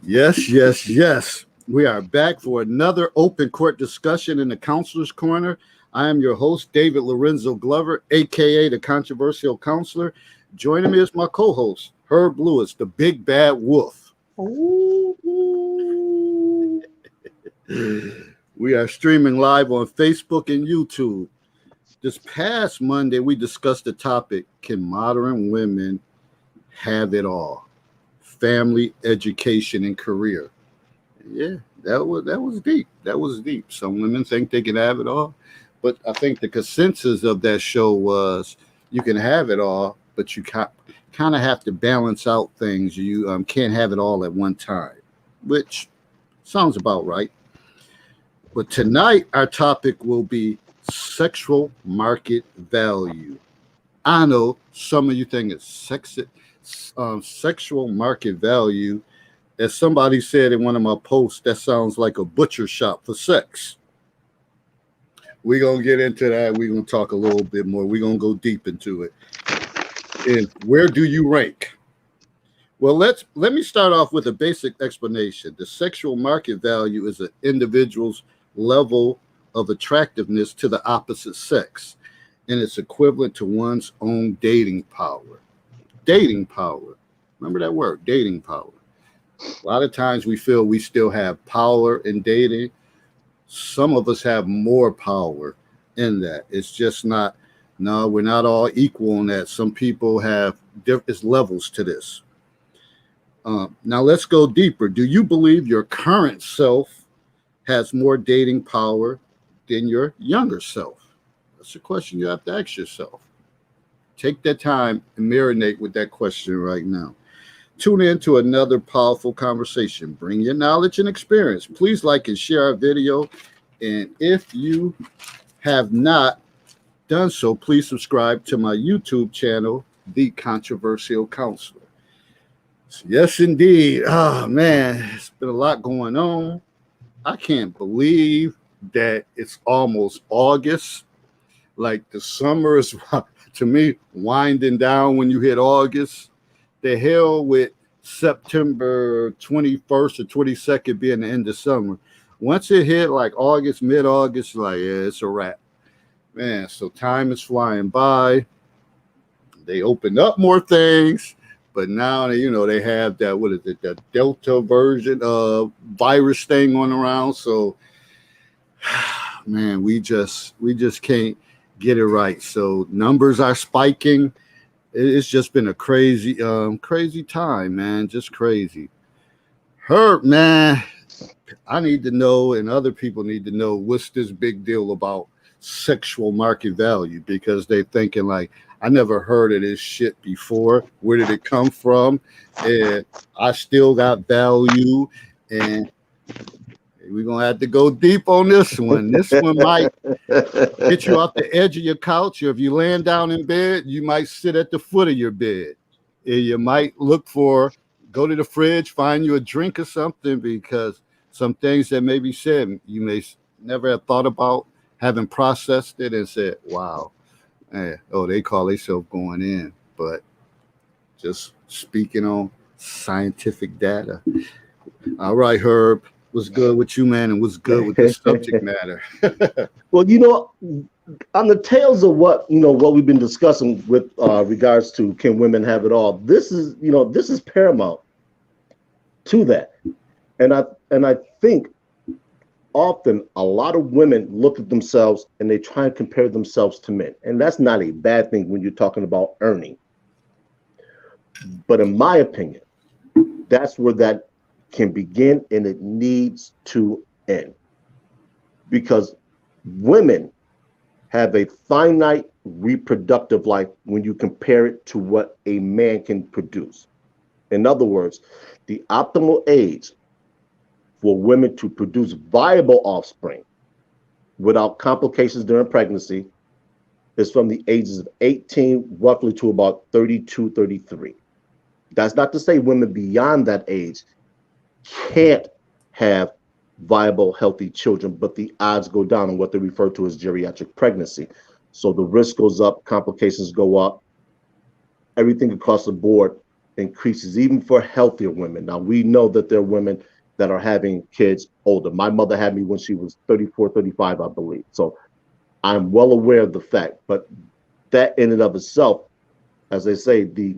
Yes, yes, yes. We are back for another open court discussion in the Counselor's Corner. I am your host, David Lorenzo Glover, aka the Controversial Counselor. Joining me is my co host, Herb Lewis, the Big Bad Wolf. Ooh. We are streaming live on Facebook and YouTube. This past Monday, we discussed the topic: can modern women have it all? Family, education, and career. Yeah, that was deep. That was deep. Some women think they can have it all, but I think the consensus of that show was you can have it all, but you kind of have to balance out things. You can't have it all at one time, which sounds about right. But tonight our topic will be sexual market value. I know some of you think it's sexual market value. As somebody said in one of my posts, that sounds like a butcher shop for sex. We're gonna get into that. We're gonna talk a little bit more. We're gonna go deep into it. And where do you rank? Well, let me start off with a basic explanation. The sexual market value is an individual's level of attractiveness to the opposite sex, and it's equivalent to one's own dating power. Dating power. Remember that word, dating power. A lot of times we feel we still have power in dating. Some of us have more power in that. It's just not, no, we're not all equal in that. Some people have different levels to this. Now let's go deeper. Do you believe your current self has more dating power than your younger self? That's a question you have to ask yourself. Take that time and marinate with that question right now. Tune in to another powerful conversation. Bring your knowledge and experience. Please like and share our video. And if you have not done so, please subscribe to my YouTube channel, The Controversial Counselor. Yes, indeed. Oh, man, it's been a lot going on. I can't believe that it's almost August. Like the summer is, to me, winding down when you hit August. The hell with September 21st or 22nd being the end of summer. Once it hit like August, mid August, like, yeah, it's a wrap. Man, so time is flying by. They opened up more things, but now they have that, what is it, the Delta version of virus thing going around. So man, we just can't get it right. So numbers are spiking. It's just been a crazy time, man. Just crazy. Hurt, man. I need to know, and other people need to know, what's this big deal about sexual market value? Because they're thinking like, I never heard of this shit before. Where did it come from? And I still got value. And we're gonna have to go deep on this one. This one might get you off the edge of your couch, or if you're laying down in bed, you might sit at the foot of your bed. And you might go to the fridge, find you a drink or something, because some things that may be said, you may never have thought about, having processed it and said, wow, oh, they call themselves going in. But just speaking on scientific data. All right, Herb. What's good with you, man, and what's good with this subject matter? Well, on the tails of what we've been discussing with regards to can women have it all. This is paramount to that, and I think often a lot of women look at themselves and they try and compare themselves to men, and that's not a bad thing when you're talking about earning. But in my opinion, that's where that can begin, and it needs to end, because women have a finite reproductive life when you compare it to what a man can produce. In other words, the optimal age for women to produce viable offspring without complications during pregnancy is from the ages of 18 roughly to about 32, 33. That's not to say women beyond that age can't have viable, healthy children, but the odds go down on what they refer to as geriatric pregnancy. So the risk goes up, complications go up, everything across the board increases even for healthier women. Now, we know that there are women that are having kids older. My mother had me when she was 34, 35, I believe. So I'm well aware of the fact, but that in and of itself, as they say, the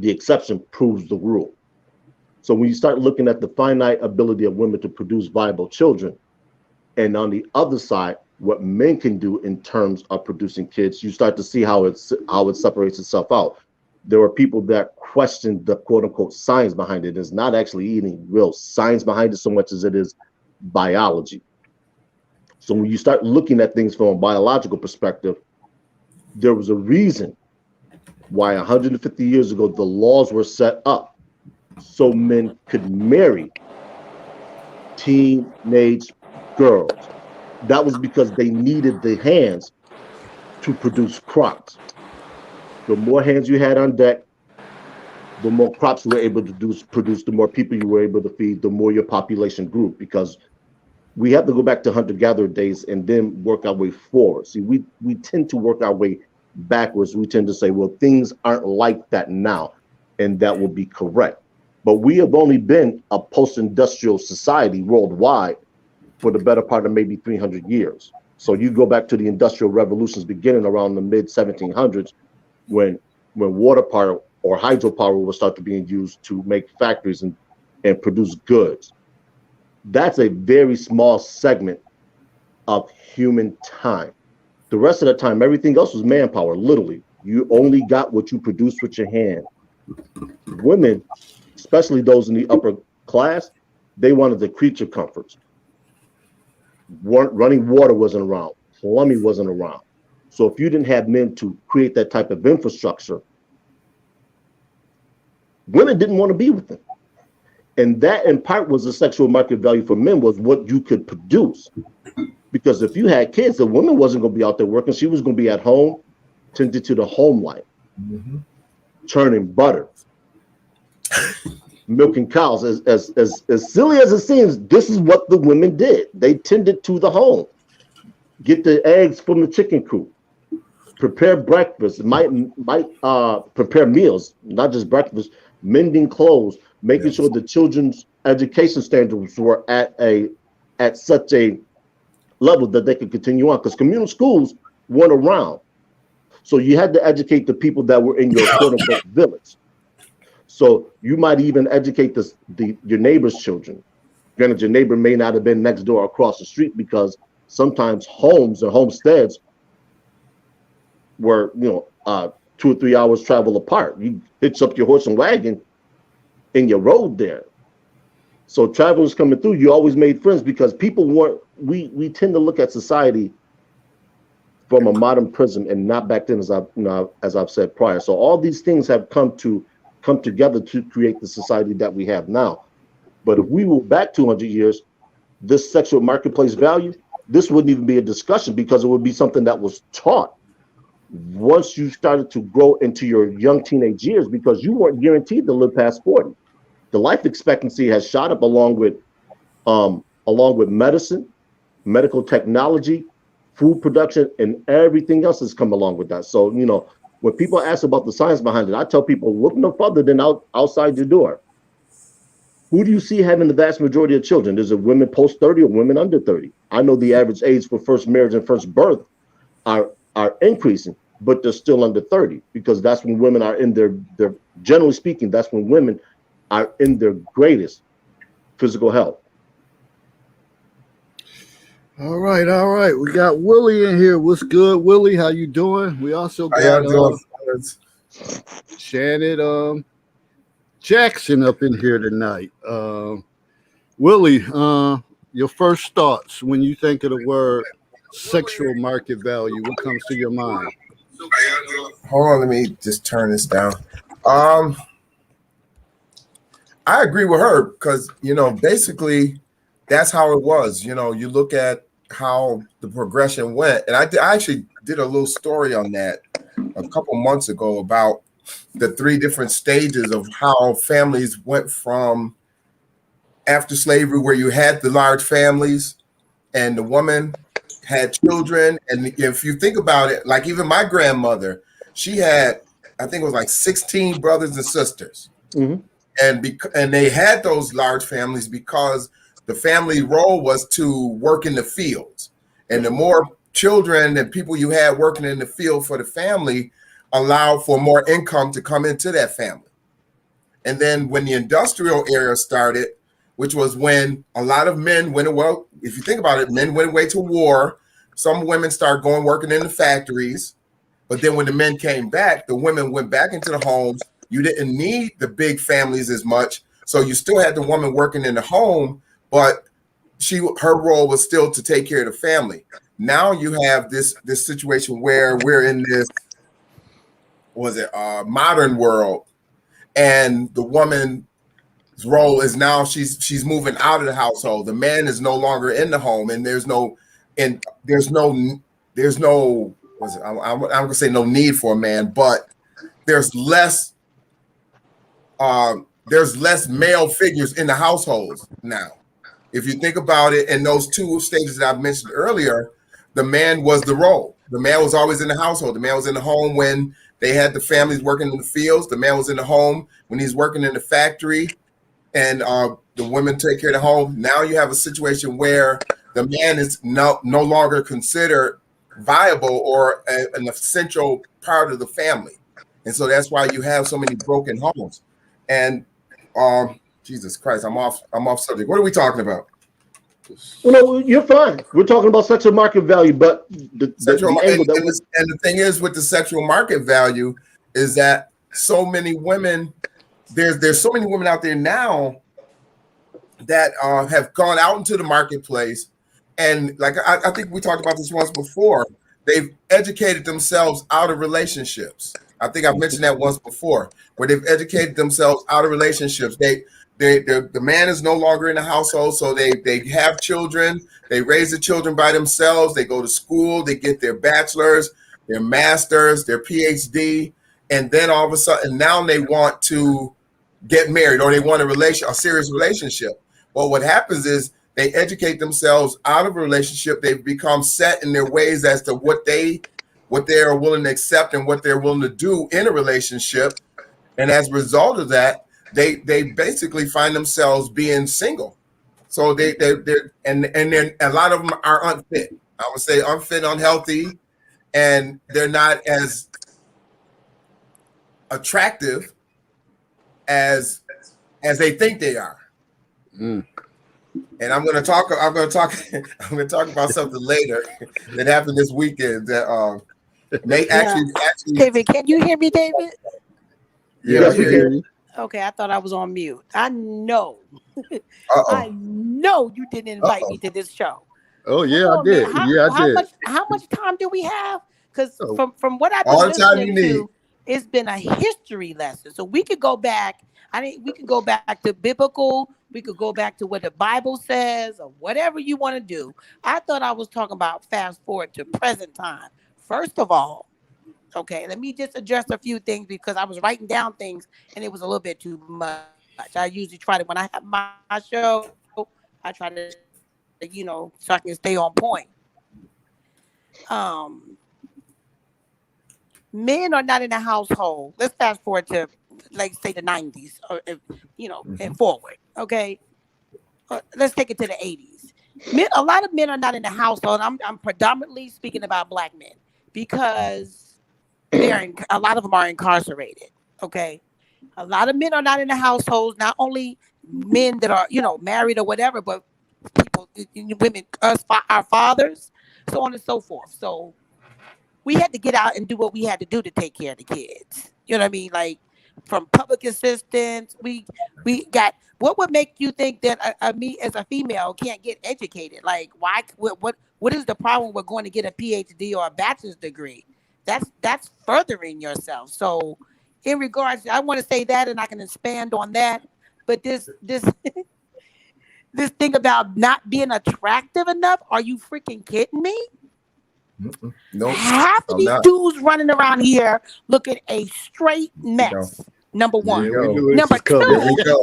exception proves the rule. So when you start looking at the finite ability of women to produce viable children, and on the other side, what men can do in terms of producing kids, you start to see how it separates itself out. There are people that question the quote unquote science behind it. It's not actually any real science behind it so much as it is biology. So when you start looking at things from a biological perspective, there was a reason why 150 years ago the laws were set up so men could marry teenage girls. That was because they needed the hands to produce crops. The more hands you had on deck, the more crops you were able to produce, the more people you were able to feed, the more your population grew. Because we have to go back to hunter-gatherer days and then work our way forward. See, we tend to work our way backwards. We tend to say, well, things aren't like that now, and that will be correct. But we have only been a post-industrial society worldwide for the better part of maybe 300 years. So you go back to the industrial revolutions beginning around the mid 1700s, when water power or hydropower will start to be used to make factories and produce goods. That's a very small segment of human time. The rest of the time, everything else was manpower, literally. You only got what you produced with your hand. Women, especially those in the upper class, they wanted the creature comforts. Running water wasn't around. Plumbing wasn't around. So if you didn't have men to create that type of infrastructure, women didn't want to be with them. And that in part was the sexual market value for men, was what you could produce. Because if you had kids, the woman wasn't going to be out there working. She was going to be at home, tended to the home life, churning butter, milking cows. As silly as it seems, this is what the women did. They tended to the home, get the eggs from the chicken coop, prepare breakfast, might prepare meals, not just breakfast, mending clothes, making sure the children's education standards were at such a level that they could continue on, because communal schools weren't around. So you had to educate the people that were in your quote unquote village. So you might even educate your neighbor's children. Granted, your neighbor may not have been next door across the street, because sometimes homes or homesteads were 2 or 3 hours travel apart. You hitch up your horse and wagon in your road there. So travelers coming through, you always made friends, because people weren't. We tend to look at society from a modern prism and not back then, as I've said prior. So all these things have come together to create the society that we have now. But if we were back 200 years, this sexual marketplace value, this wouldn't even be a discussion, because it would be something that was taught once you started to grow into your young teenage years, because you weren't guaranteed to live past 40. The life expectancy has shot up along with medicine, medical technology, food production, and everything else has come along with that. So, when people ask about the science behind it, I tell people, look no further than outside your door. Who do you see having the vast majority of children? Is it women post 30 or women under 30? I know the average age for first marriage and first birth are increasing, but they're still under 30, because that's when women are in their generally speaking, that's when women are in their greatest physical health. All right. We got Willie in here. What's good, Willie? How you doing? We also got Shannon Jackson up in here tonight. Willie, your first thoughts when you think of the word sexual market value, what comes to your mind? Hold on, let me just turn this down. I agree with her, because basically that's how it was. You look at how the progression went, and I actually did a little story on that a couple months ago about the 3 different stages of how families went from after slavery, where you had the large families and the woman had children. And if you think about it, like even my grandmother, she had I think it was like 16 brothers and sisters. Mhm. And they had those large families because the family role was to work in the fields. And the more children and people you had working in the field for the family allowed for more income to come into that family. And then when the industrial era started, which was when a lot of men went away, if you think about it, men went away to war. Some women started going working in the factories. But then when the men came back, the women went back into the homes. You didn't need the big families as much. So you still had the woman working in the home, but her role was still to take care of the family. Now you have this situation where we're in this, modern world, and the woman's role is now she's moving out of the household. The man is no longer in the home, and there's no I'm gonna say no need for a man, but there's less male figures in the households now. If you think about it, in those two stages that I've mentioned earlier, the man was the role. The man was always in the household. The man was in the home when they had the families working in the fields. The man was in the home when he's working in the factory, and the women take care of the home. Now you have a situation where the man is no longer considered viable or an essential part of the family. And so that's why you have so many broken homes. And Jesus Christ, I'm off subject. What are we talking about? Well, no, you're fine. We're talking about sexual market value, but the thing is with the sexual market value is that so many women, there's so many women out there now that have gone out into the marketplace, and like I think we talked about this once before. They've educated themselves out of relationships. I think I've mentioned that once before, where they've educated themselves out of relationships. The man is no longer in the household, so they have children. They raise the children by themselves. They go to school. They get their bachelor's, their master's, their PhD, and then all of a sudden now they want to get married or they want a serious relationship. Well, what happens is they educate themselves out of a relationship. They've become set in their ways as to what they are willing to accept and what they're willing to do in a relationship. And as a result of that, they basically find themselves being single. So they're a lot of them are unfit. I would say unfit, unhealthy, and they're not as attractive as they think they are. Mm. And I'm going to talk about something later that happened this weekend that may actually. David, can you hear me, David? Yeah, we hear you. Okay, I thought I was on mute. I know you didn't invite me to this show. Oh yeah, I did. I did. How much time do we have? Because from what I've all been the time you listening need. to, it's been a history lesson. So we could go back. We could go back to biblical. We could go back to what the Bible says or whatever you want to do. I thought I was talking about fast forward to present time. First of all, okay, let me just address a few things because I was writing down things and it was a little bit too much. I usually try to, when I have my show, I try to, so I can stay on point. Men are not in the household. Let's fast forward to, like, say the 90s, or and forward. Okay, let's take it to the 80s. A lot of men are not in the household. I'm predominantly speaking about Black men because a lot of them are incarcerated. Okay, a lot of men are not in the households. Not only men that are married or whatever, but people, women, us, our fathers, so on and so forth. So we had to get out and do what we had to do to take care of the kids. You know what I mean? Like, from public assistance, we got. What would make you think that me as a female can't get educated? Like, why? What is the problem with going to get a PhD or a bachelor's degree? That's furthering yourself. So, in regards, I want to say that, and I can expand on that. But this this thing about not being attractive enough, are you freaking kidding me? Nope. Half of these dudes running around here looking a straight mess. Number one. Number two,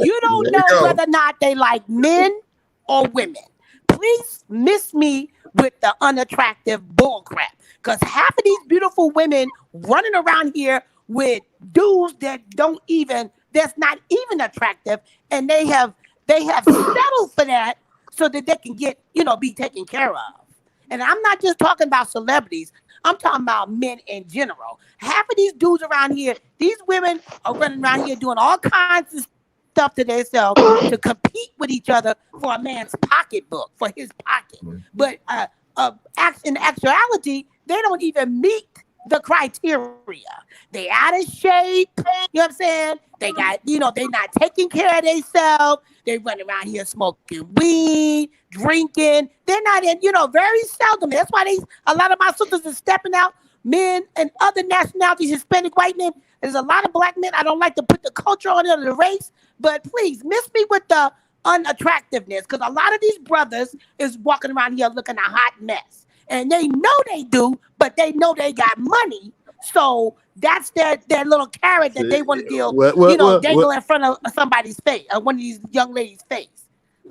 you don't know whether or not they like men or women. Please miss me with the unattractive bull crap. Because half of these beautiful women running around here with dudes that's not even attractive, and they have settled for that so that they can get, be taken care of. And I'm not just talking about celebrities. I'm talking about men in general. Half of these dudes around here, these women are running around here doing all kinds of stuff to themselves to compete with each other for a man's pocketbook, for his pocket. But in actuality, they don't even meet the criteria. They out of shape. You know what I'm saying? They got, they not taking care of themselves. They run around here smoking weed, drinking. They're not in, very seldom. That's why a lot of my sisters are stepping out, men and other nationalities, Hispanic, white men. There's a lot of black men. I don't like to put the culture on it or the race, but please miss me with the unattractiveness, because a lot of these brothers is walking around here looking a hot mess. And they know they do, but they know they got money. So that's their little carrot that they want to deal, dangle in front of somebody's face, or one of these young ladies' face.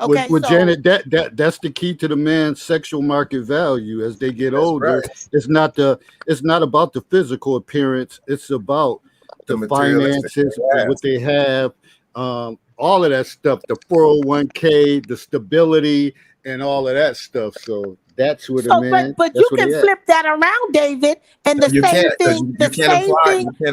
Okay, with Janet, that's the key to the man's sexual market value as they get older. Right. It's not about the physical appearance. It's about the finances, what they have, all of that stuff, the 401k, the stability, and all of that stuff. So that's what a man. But you can flip that around, David, and the same thing.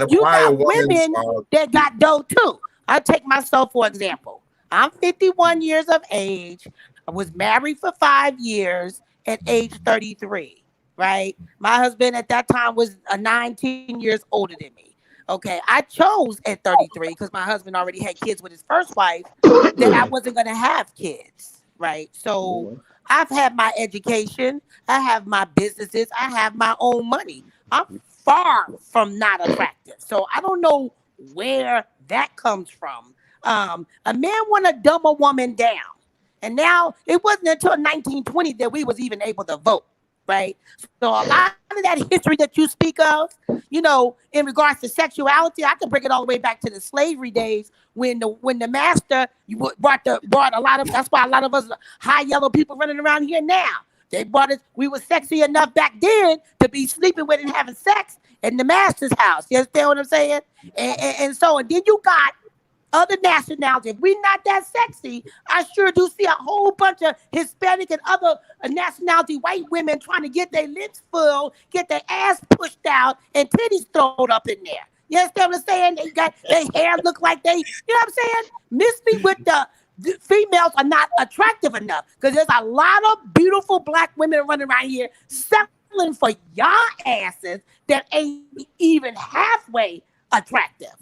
You got women that got dough too. I'll take myself for example. I'm 51 years of age. I was married for 5 years at age 33. Right, my husband at that time was 19 years older than me. Okay, I chose at 33 because my husband already had kids with his first wife that I wasn't going to have kids. Right, so I've had my education, I have my businesses, I have my own money. I'm far from not attractive. So I don't know where that comes from. A man want to dumb a woman down. And now it wasn't until 1920 that we was even able to vote. Right. So a lot of that history that you speak of, in regards to sexuality, I can bring it all the way back to the slavery days when the master brought a lot of, that's why a lot of us high yellow people running around here now. They brought us, we were sexy enough back then to be sleeping with and having sex in the master's house. You understand what I'm saying? And then you got other nationalities. If we're not that sexy, I sure do see a whole bunch of Hispanic and other nationality white women trying to get their lips full, get their ass pushed out, and titties thrown up in there. You understand what I'm saying? They got their hair look like they, you know what I'm saying? Miss me with the females are not attractive enough, because there's a lot of beautiful black women running around here settling for y'all asses that ain't even halfway attractive.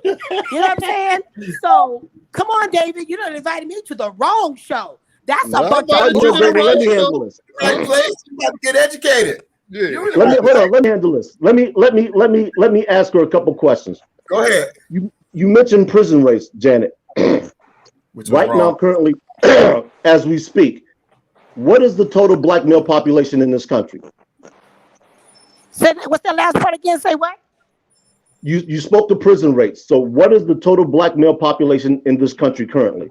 You know what I'm saying? So come on, David. You done invited me to the wrong show. That's a bunch of let me handle this. Right place, you got to get educated. Yeah. Let me handle this. Let me ask her a couple questions. Go ahead. You mentioned prison rates, Janet. Right now, currently, as we speak, what is the total black male population in this country? What's the last part again? Say what? You spoke to prison rates. So what is the total black male population in this country currently?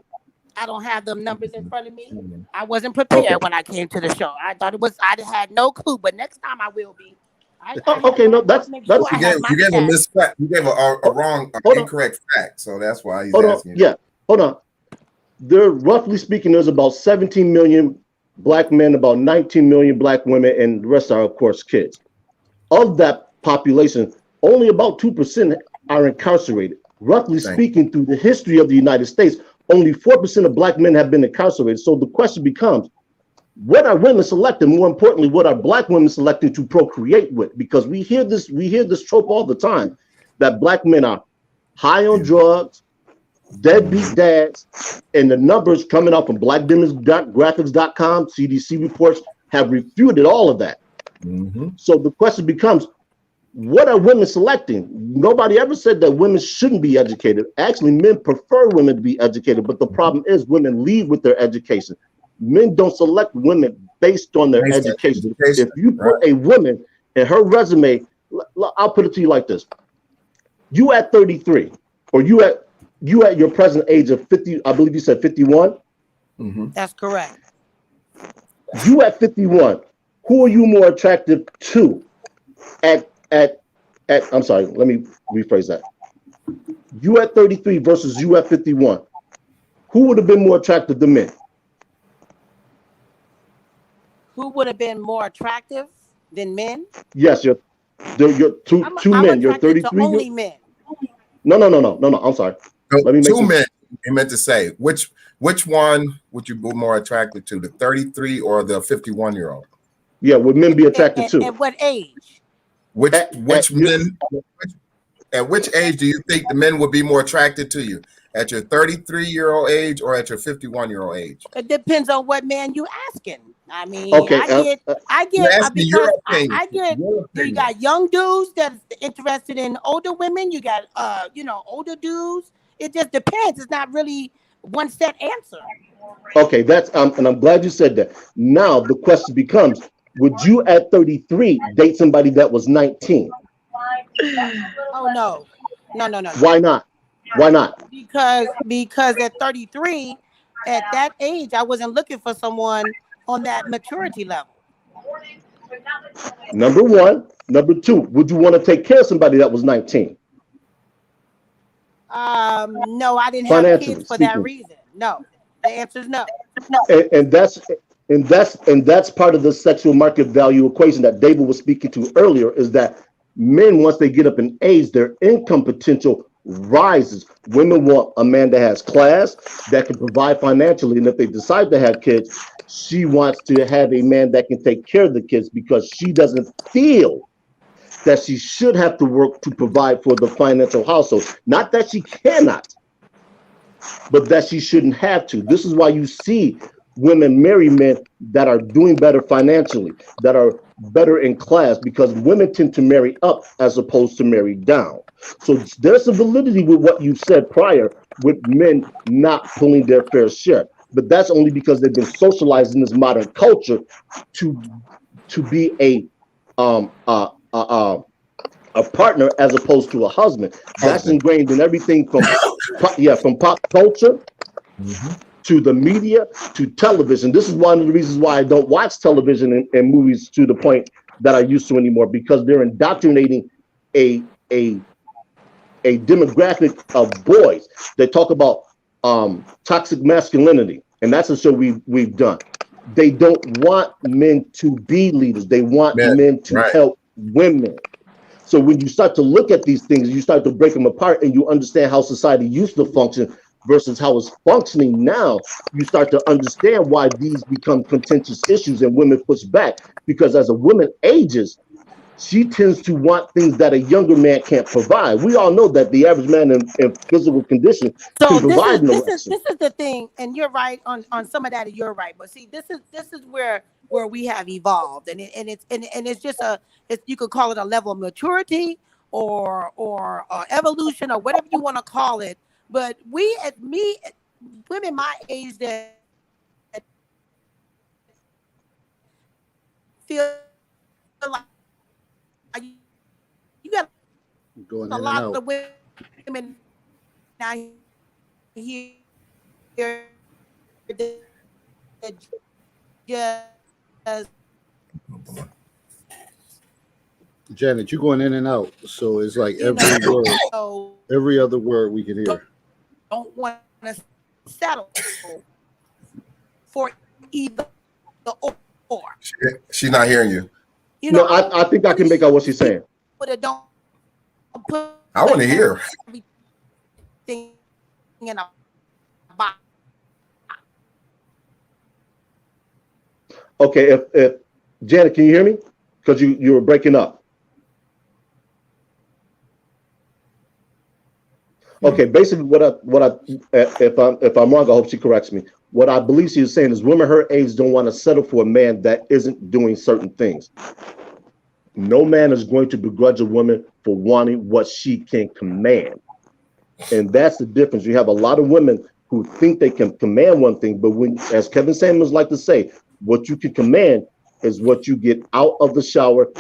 I don't have them numbers in front of me. I wasn't prepared when I came to the show. I thought I had no clue, but next time I will be. That's you gave a misfact. You gave a wrong, incorrect fact. So that's why he's asking. Hold on. There, roughly speaking, there's about 17 million black men, about 19 million black women, and the rest are, of course, kids. Of that population, only about 2% are incarcerated. Roughly speaking, through the history of the United States, only 4% of black men have been incarcerated. So the question becomes, what are women selecting? More importantly, what are black women selecting to procreate with? Because we hear this trope all the time, that black men are high on drugs, deadbeat dads, and the numbers coming out from blackdemographics.com, CDC reports have refuted all of that. Mm-hmm. So the question becomes, what are women selecting? Nobody ever said that women shouldn't be educated. Actually, men prefer women to be educated, but the problem is women lead with their education. Men don't select women based on their education. If you put a woman in her resume, I'll put it to you like this. You at 33, or you at your present age of 50, I believe you said 51? Mm-hmm. That's correct. You at 51, who are you more attractive to? I'm sorry, let me rephrase that. You at 33 versus you at 51. Who would have been more attractive to men? Who would have been more attractive than men? Yes, you're two I'm men. You're attracted to 33. only men. No. I'm sorry. So Let me make two this- men. He meant to say which one would you be more attracted to, the 33 or the 51-year-old? Yeah, would men be attracted to? At what age? Which At men? At which age do you think the men would be more attracted to you? At your 33-year-old age or at your 51-year-old age? It depends on what man you asking. I mean, Okay, I You're get asking your because opinion. I get. Your You opinion. got young dudes that's interested in older women. You got older dudes. It just depends. It's not really one set answer. Okay, that's and I'm glad you said that. Now the question becomes: would you at 33 date somebody that was 19? Oh no. Why not? Why not? Because at 33, at that age, I wasn't looking for someone on that maturity level. Number one. Number two, would you want to take care of somebody that was 19? No, I didn't have Financially kids for that speaking. reason. No, the answer is no. And that's part of the sexual market value equation that David was speaking to earlier, is that men, once they get up in age, their income potential rises. Women want a man that has class, that can provide financially, and if they decide to have kids, she wants to have a man that can take care of the kids because she doesn't feel that she should have to work to provide for the financial household. Not that she cannot, but that she shouldn't have to. This is why you see women marry men that are doing better financially, that are better in class, because women tend to marry up as opposed to marry down. So there's a validity with what you said prior, with men not pulling their fair share. But that's only because they've been socialized in this modern culture to be a partner as opposed to a husband. That's ingrained in everything from pop culture to the media to television. This is one of the reasons why I don't watch television and movies to the point that I used to anymore, because they're indoctrinating a demographic of boys. They talk about toxic masculinity, and that's a show we've done. They don't want men to be leaders. They want men to help women. So when you start to look at these things, you start to break them apart, and you understand how society used to function versus how it's functioning now. You start to understand why these become contentious issues and women push back, because as a woman ages, she tends to want things that a younger man can't provide. We all know that the average man in physical condition So can provide an this is the thing, and you're right on some of that. You're right, but see, this is where we have evolved, and it's just you could call it a level of maturity or evolution or whatever you want to call it. But women my age that feel like you got Going a in and lot out. of women now here that just Janet, you're going in and out. So it's like you every know, word, so every other word we can hear. don't want to settle for either or. She's not hearing you. You know, No, I think I can make out what she's saying. but it don't put I want to hear. everything in a box. Okay, if Janet, can you hear me? Because you were breaking up. Okay, basically what I if I'm wrong, I hope she corrects me. What I believe she is saying is women her age don't want to settle for a man that isn't doing certain things. No man is going to begrudge a woman for wanting what she can command. And that's the difference. You have a lot of women who think they can command one thing, but when, as Kevin Samuels like to say, what you can command is what you get out of the shower,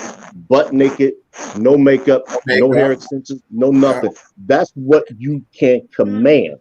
butt naked, no makeup, no hair extensions, no nothing. That's what you can command.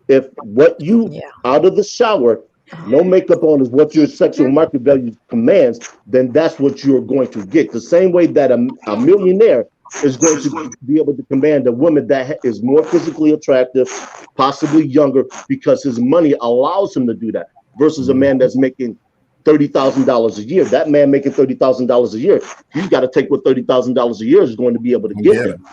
If what you out of the shower, no makeup on, is what your sexual market value commands, then that's what you're going to get. The same way that a millionaire is going to be able to command a woman that is more physically attractive, possibly younger, because his money allows him to do that, versus a man that's making $30,000 a year. That man making $30,000 a year, he's got to take what $30,000 a year is going to be able to get him.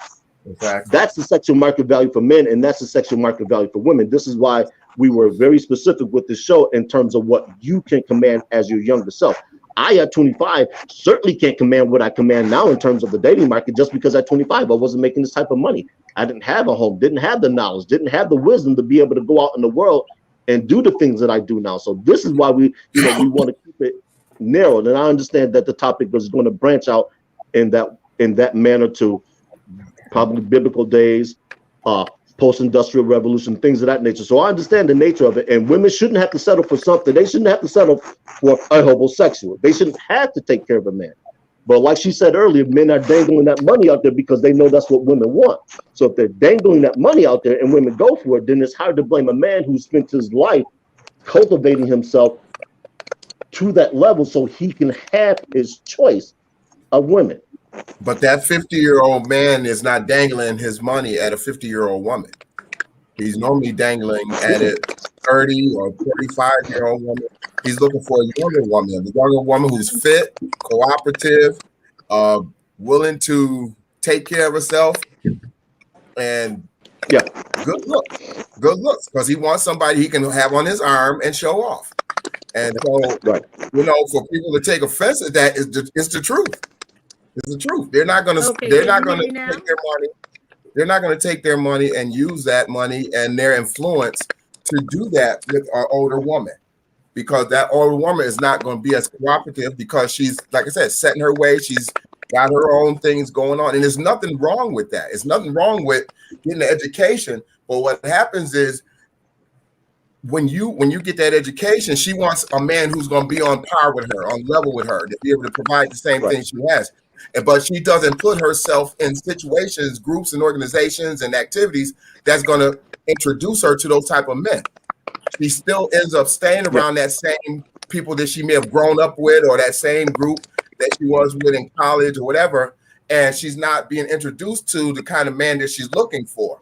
Exactly. That's the sexual market value for men, and that's the sexual market value for women. This is why we were very specific with this show in terms of what you can command as your younger self. I, at 25, certainly can't command what I command now in terms of the dating market, just because at 25, I wasn't making this type of money. I didn't have a home, didn't have the knowledge, didn't have the wisdom to be able to go out in the world and do the things that I do now. So this is why we want to keep it narrowed. And I understand that the topic is going to branch out in that manner to probably biblical days, post-industrial revolution, things of that nature. So I understand the nature of it. And women shouldn't have to settle for something. They shouldn't have to settle for a homosexual. They shouldn't have to take care of a man. But like she said earlier, men are dangling that money out there because they know that's what women want. So if they're dangling that money out there and women go for it, then it's hard to blame a man who spent his life cultivating himself to that level so he can have his choice of women. But that 50-year-old man is not dangling his money at a 50-year-old woman. He's normally dangling at a 30 or 35-year-old woman. He's looking for a younger woman who's fit, cooperative, willing to take care of herself, and good looks, because he wants somebody he can have on his arm and show off. And so, for people to take offense at that, it's the truth. It's the truth. They're not going to take their money. They're not going to take their money and use that money and their influence to do that with an older woman, because that older woman is not going to be as cooperative, because she's, like I said, setting her way. She's got her own things going on, and there's nothing wrong with that. It's nothing wrong with getting an education. But what happens is, when you get that education, she wants a man who's going to be on par with her, on level with her, to be able to provide the same thing she has. But she doesn't put herself in situations, groups, and organizations and activities that's going to introduce her to those type of men. She still ends up staying around that same people that she may have grown up with, or that same group that she was with in college or whatever, and she's not being introduced to the kind of man that she's looking for.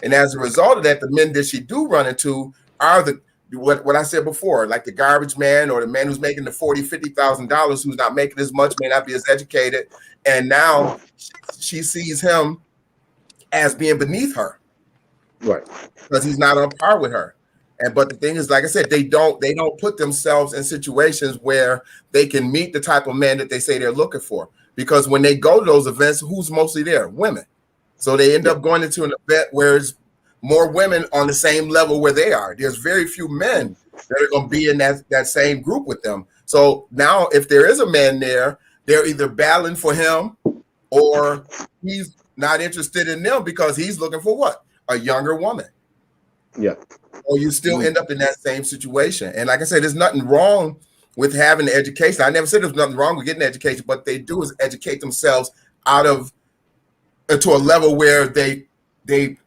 And as a result of that, the men that she do run into are what I said before, like the garbage man, or the man who's making the $40,000, $50,000, who's not making as much, may not be as educated, and now she sees him as being beneath her, right? Because he's not on par with her. But the thing is, like I said, they don't put themselves in situations where they can meet the type of man that they say they're looking for. Because when they go to those events, who's mostly there? Women. So they end up going into an event where it's more women on the same level where they are. There's very few men that are going to be in that same group with them. So now if there is a man there, they're either battling for him, or he's not interested in them because he's looking for what? A younger woman. Yeah. Or you still end up in that same situation. And like I said, there's nothing wrong with having the education. I never said there's nothing wrong with getting an education, but they do is educate themselves to a level where they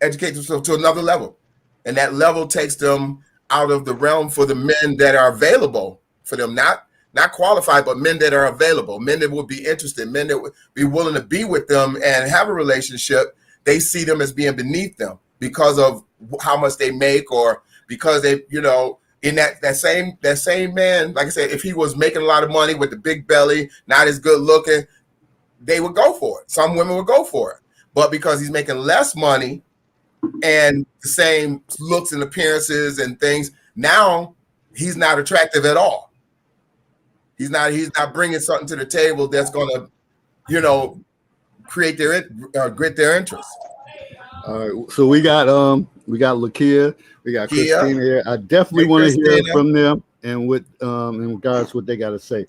educate themselves to another level. And that level takes them out of the realm for the men that are available for them, not qualified, but men that are available, men that would be interested, men that would be willing to be with them and have a relationship. They see them as being beneath them because of how much they make, or because they, in that same man, like I said, if he was making a lot of money with the big belly, not as good looking, they would go for it. Some women would go for it. But because he's making less money and the same looks and appearances and things, now he's not attractive at all. He's not bringing something to the table that's going to, create grit their interest. All right. So we got Lakia, we got Christina here. I definitely want to hear from them and with in regards to what they got to say.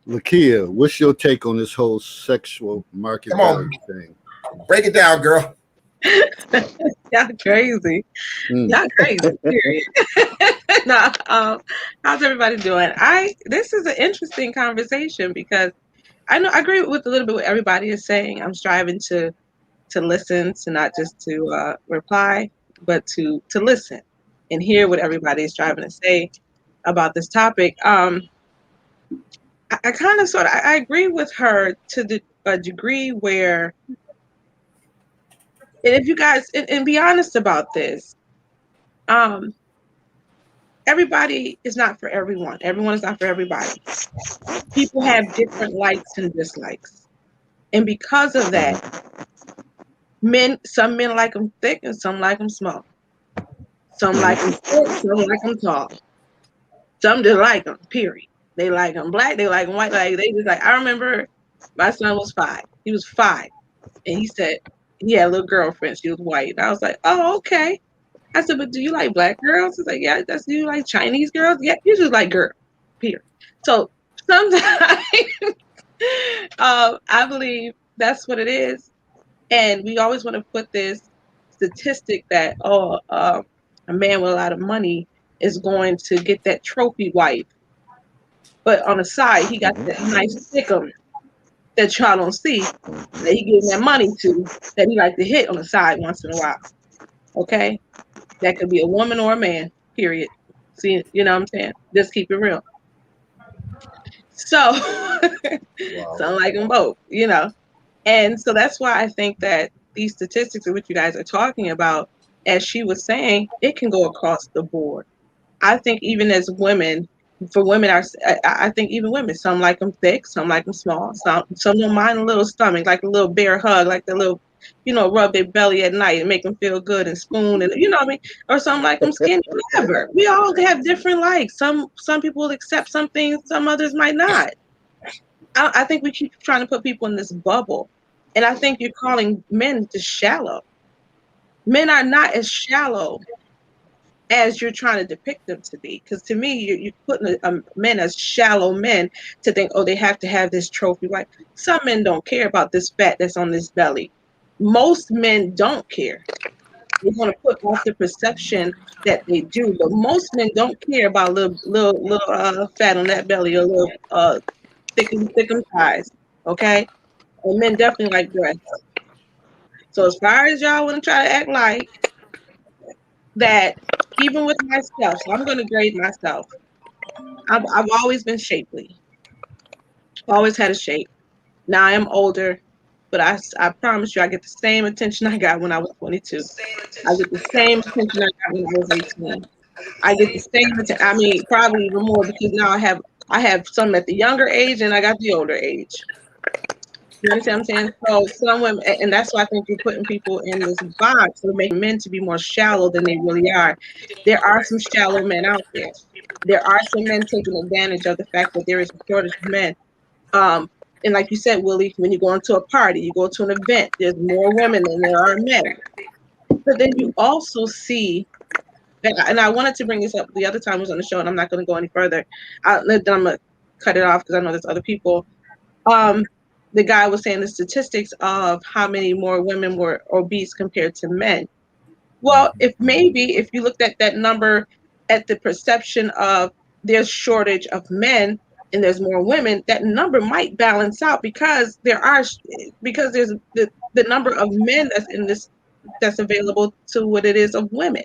Lakia, what's your take on this whole sexual market value thing? Break it down, girl. Y'all crazy. Y'all crazy, period. How's everybody doing? This is an interesting conversation, because I agree with a little bit what everybody is saying. I'm striving to listen, to not just to reply, but to listen and hear what everybody is striving to say about this topic. I kind of I agree with her to a degree where And if you guys and be honest about this, everybody is not for everyone. Everyone is not for everybody. People have different likes and dislikes, and because of that, some men like them thick and some like them small. Some like them thick, some like them tall. Some just like them. Period. They like them black. They like them white. Like they just like. I remember my son was 5. He was 5, and he said he had a little girlfriend. She was white. And I was like, oh, okay. I said, but do you like black girls? He's like, yeah. Do you like Chinese girls? Yeah, you just like girls. Period. So sometimes I believe that's what it is, and we always want to put this statistic that a man with a lot of money is going to get that trophy wife, but on the side he got that nice thickum that y'all don't see that he giving that money to, that he like to hit on the side once in a while. Okay, that could be a woman or a man. Period. See, you know what I'm saying? Just keep it real. So, some like them both, you know, and so that's why I think that these statistics of what you guys are talking about, as she was saying, it can go across the board. I think even as women, for women, I think even women, some like them thick, some like them small, some don't mind a little stomach, like a little bear hug, like the little, you know, rub their belly at night and make them feel good and spoon, and you know what I mean, or some like them skinny, whatever. We all have different likes. Some people will accept some things, some others might not. I think we keep trying to put people in this bubble, and I think you're calling men just shallow. Men are not as shallow as you're trying to depict them to be. Because to me, you're putting men as shallow men to think, oh, they have to have this trophy wife. Some men don't care about this fat that's on this belly. Most men don't care. They want to put off the perception that they do, but most men don't care about little fat on that belly or little thick thighs. Okay, and men definitely like breasts. So as far as y'all want to try to act like that, even with myself, so I'm going to grade myself. I've always been shapely. Always had a shape. Now I am older, but I promise you, I get the same attention I got when I was 22. I get the same attention I got when I was 18. I get the same attention. I mean, probably even more, because now I have some at the younger age and I got the older age. You understand what I'm saying? So some women, and that's why I think you're putting people in this box to make men to be more shallow than they really are. There are some shallow men out there. There are some men taking advantage of the fact that there is a shortage of men. And like you said, Willie, when you go into a party, you go to an event, there's more women than there are men. But then you also see, and I wanted to bring this up the other time I was on the show, and I'm not going to go any further. Then I'm going to cut it off because I know there's other people. The guy was saying the statistics of how many more women were obese compared to men. Well, if you looked at that number at the perception of there's shortage of men and there's more women, that number might balance out because there's the number of men that's available to what it is of women.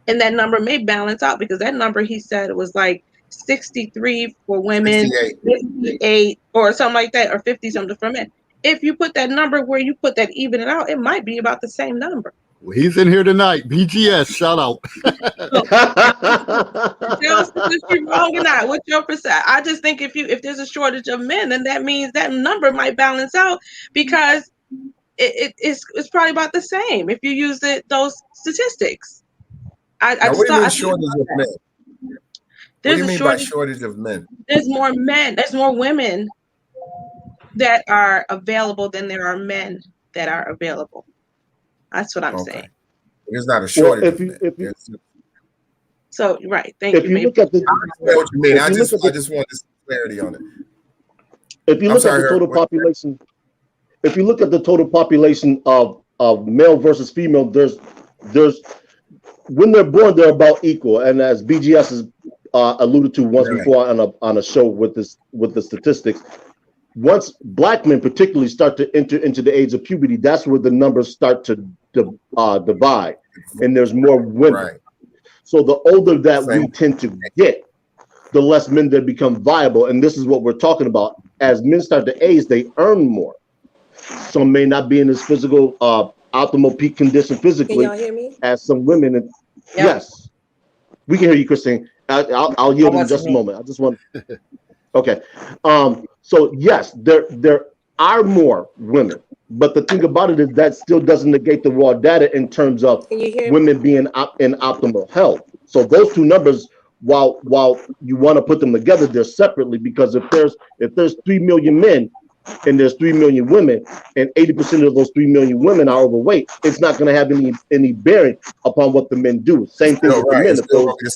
And that number may balance out because that number, he said, was like 63 for women, 58 or something like that, or 50 something for men. If you put that number where you put that even it out, it might be about the same number. Well, he's in here tonight. BGS, shout out. Wrong or not? What's your percent? I just think if there's a shortage of men, then that means that number might balance out because it's probably about the same if you use those statistics. What do you mean shortage of men? What do you mean by shortage of men? There's more men. There's more women that are available than there are men that are available. That's what I'm saying. There's not a shortage. So right, thank you. If you look at the, I know what you mean. I just wanted some clarity on it. If you look at the total population, if you look at the total population of male versus female, there's when they're born, they're about equal. And as BGS has alluded to once before on a show with the statistics, once black men particularly start to enter into the age of puberty, that's where the numbers start to divide, and there's more women. Right. So the older that we tend to get, the less men that become viable. And this is what we're talking about. As men start to age, they earn more. Some may not be in this physical optimal peak condition Can physically y'all hear me? as some women. And Yeah. yes, we can hear you, Christine. I'll yield in just a moment. I just want. Okay. So yes, there are more women, but the thing about it is that still doesn't negate the raw data in terms of Can you hear me? women being in optimal health. So those two numbers, while you want to put them together, they're separately, because if there's 3 million men and there's 3 million women, and 80% of those 3 million women are overweight, it's not going to have any bearing upon what the men do. Same thing with the men. It's still gonna be the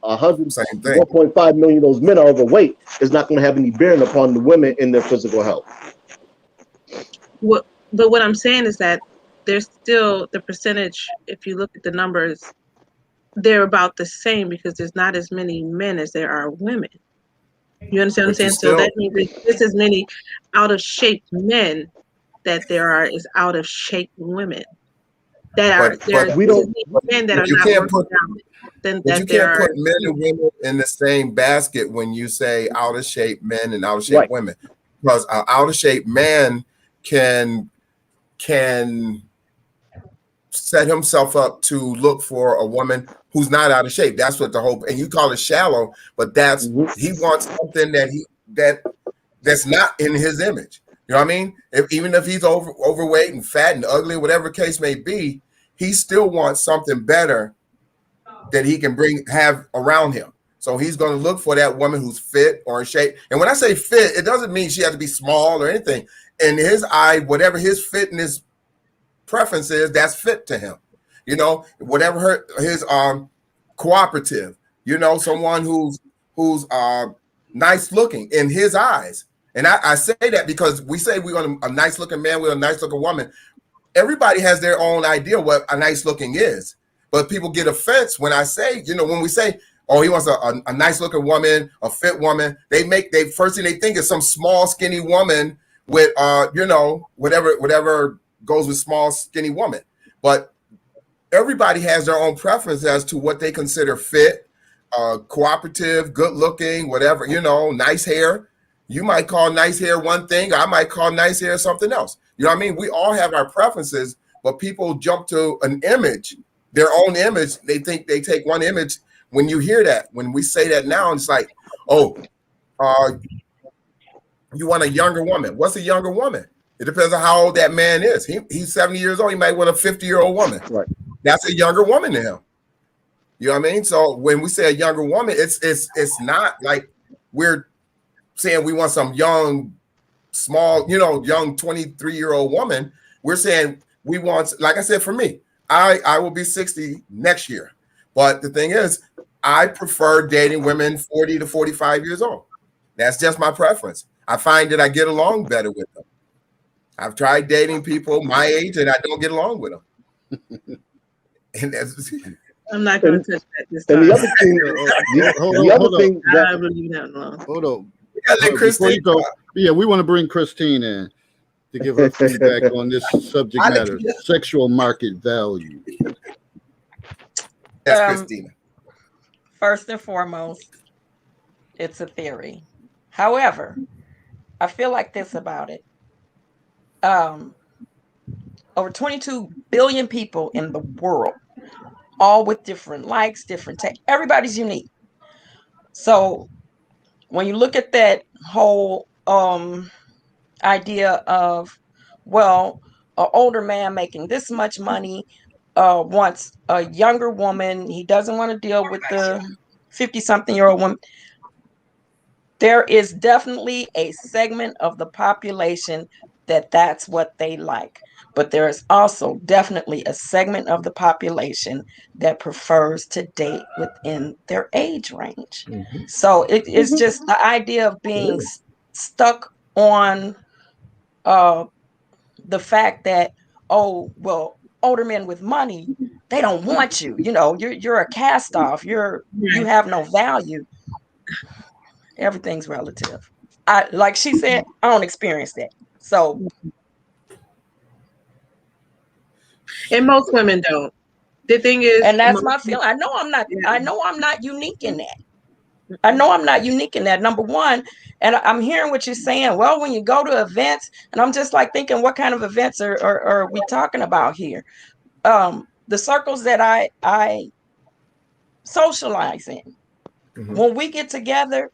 If same. 1.5 million of those men are overweight, it's not going to have any bearing upon the women in their physical health. But what I'm saying is that there's still the percentage, if you look at the numbers, they're about the same, because there's not as many men as there are women. You understand what I'm saying? So that means there's just as many out of shape men that there are is out of shape women. There's men that are not working out. But you can't put men and women in the same basket when you say out of shape men and out of shape women, because an out of shape man can set himself up to look for a woman who's not out of shape. That's what the whole, and you call it shallow, but that's he wants something that's not in his image. You know what I mean? Even if he's overweight and fat and ugly, whatever the case may be, he still wants something better that he can have around him. So he's going to look for that woman who's fit or in shape. And when I say fit, it doesn't mean she has to be small or anything. In his eye, whatever his fitness preference is, that's fit to him. You know, whatever his cooperative, you know, someone who's nice looking in his eyes. And I say that because we say we want a nice looking man with a nice looking woman. Everybody has their own idea what a nice looking is. But people get offense when I say, you know, when we say, oh, he wants a nice looking woman, a fit woman, they first thing they think is some small, skinny woman with, you know, whatever goes with small, skinny woman. But everybody has their own preference as to what they consider fit, cooperative, good looking, whatever, you know, nice hair. You might call nice hair one thing. I might call nice hair something else. You know what I mean? We all have our preferences, but people jump to an image, their own image. They think they take one image. When you hear that, when we say that now, it's like, oh, you want a younger woman. What's a younger woman? It depends on how old that man is. He's 70 years old. He might want a 50-year-old woman. Right. That's a younger woman to him. You know what I mean? So when we say a younger woman, it's not like we're saying we want some young, small, you know, young 23-year-old woman. We're saying we want, like I said, for me, I will be 60 next year. But the thing is, I prefer dating women 40 to 45 years old. That's just my preference. I find that I get along better with them. I've tried dating people my age and I don't get along with them. And that's, I'm not going to touch that this time. And the other thing, hold on. Yeah, let Christine go, we want to bring Christine in to give her feedback on this subject matter, sexual market value. That's Christina. First and foremost, it's a theory. However, I feel like this about it. Over 22 billion people in the world, all with different likes, different tech. Everybody's unique. So when you look at that whole idea of, well, an older man making this much money wants a younger woman, he doesn't want to deal with the 50-something-year-old woman. There is definitely a segment of the population that's what they like. But there is also definitely a segment of the population that prefers to date within their age range. Mm-hmm. So it's just the idea of being stuck on the fact that, oh, well, older men with money, they don't want you. You know, you're a cast off. You have no value. Everything's relative. Like she said, I don't experience that. So, and most women don't. The thing is, and that's my feeling. I know I'm not unique in that. I know I'm not unique in that, number one. And I'm hearing what you're saying. Well, when you go to events, and I'm just like thinking, what kind of events are we talking about here? The circles that I socialize in, when we get together,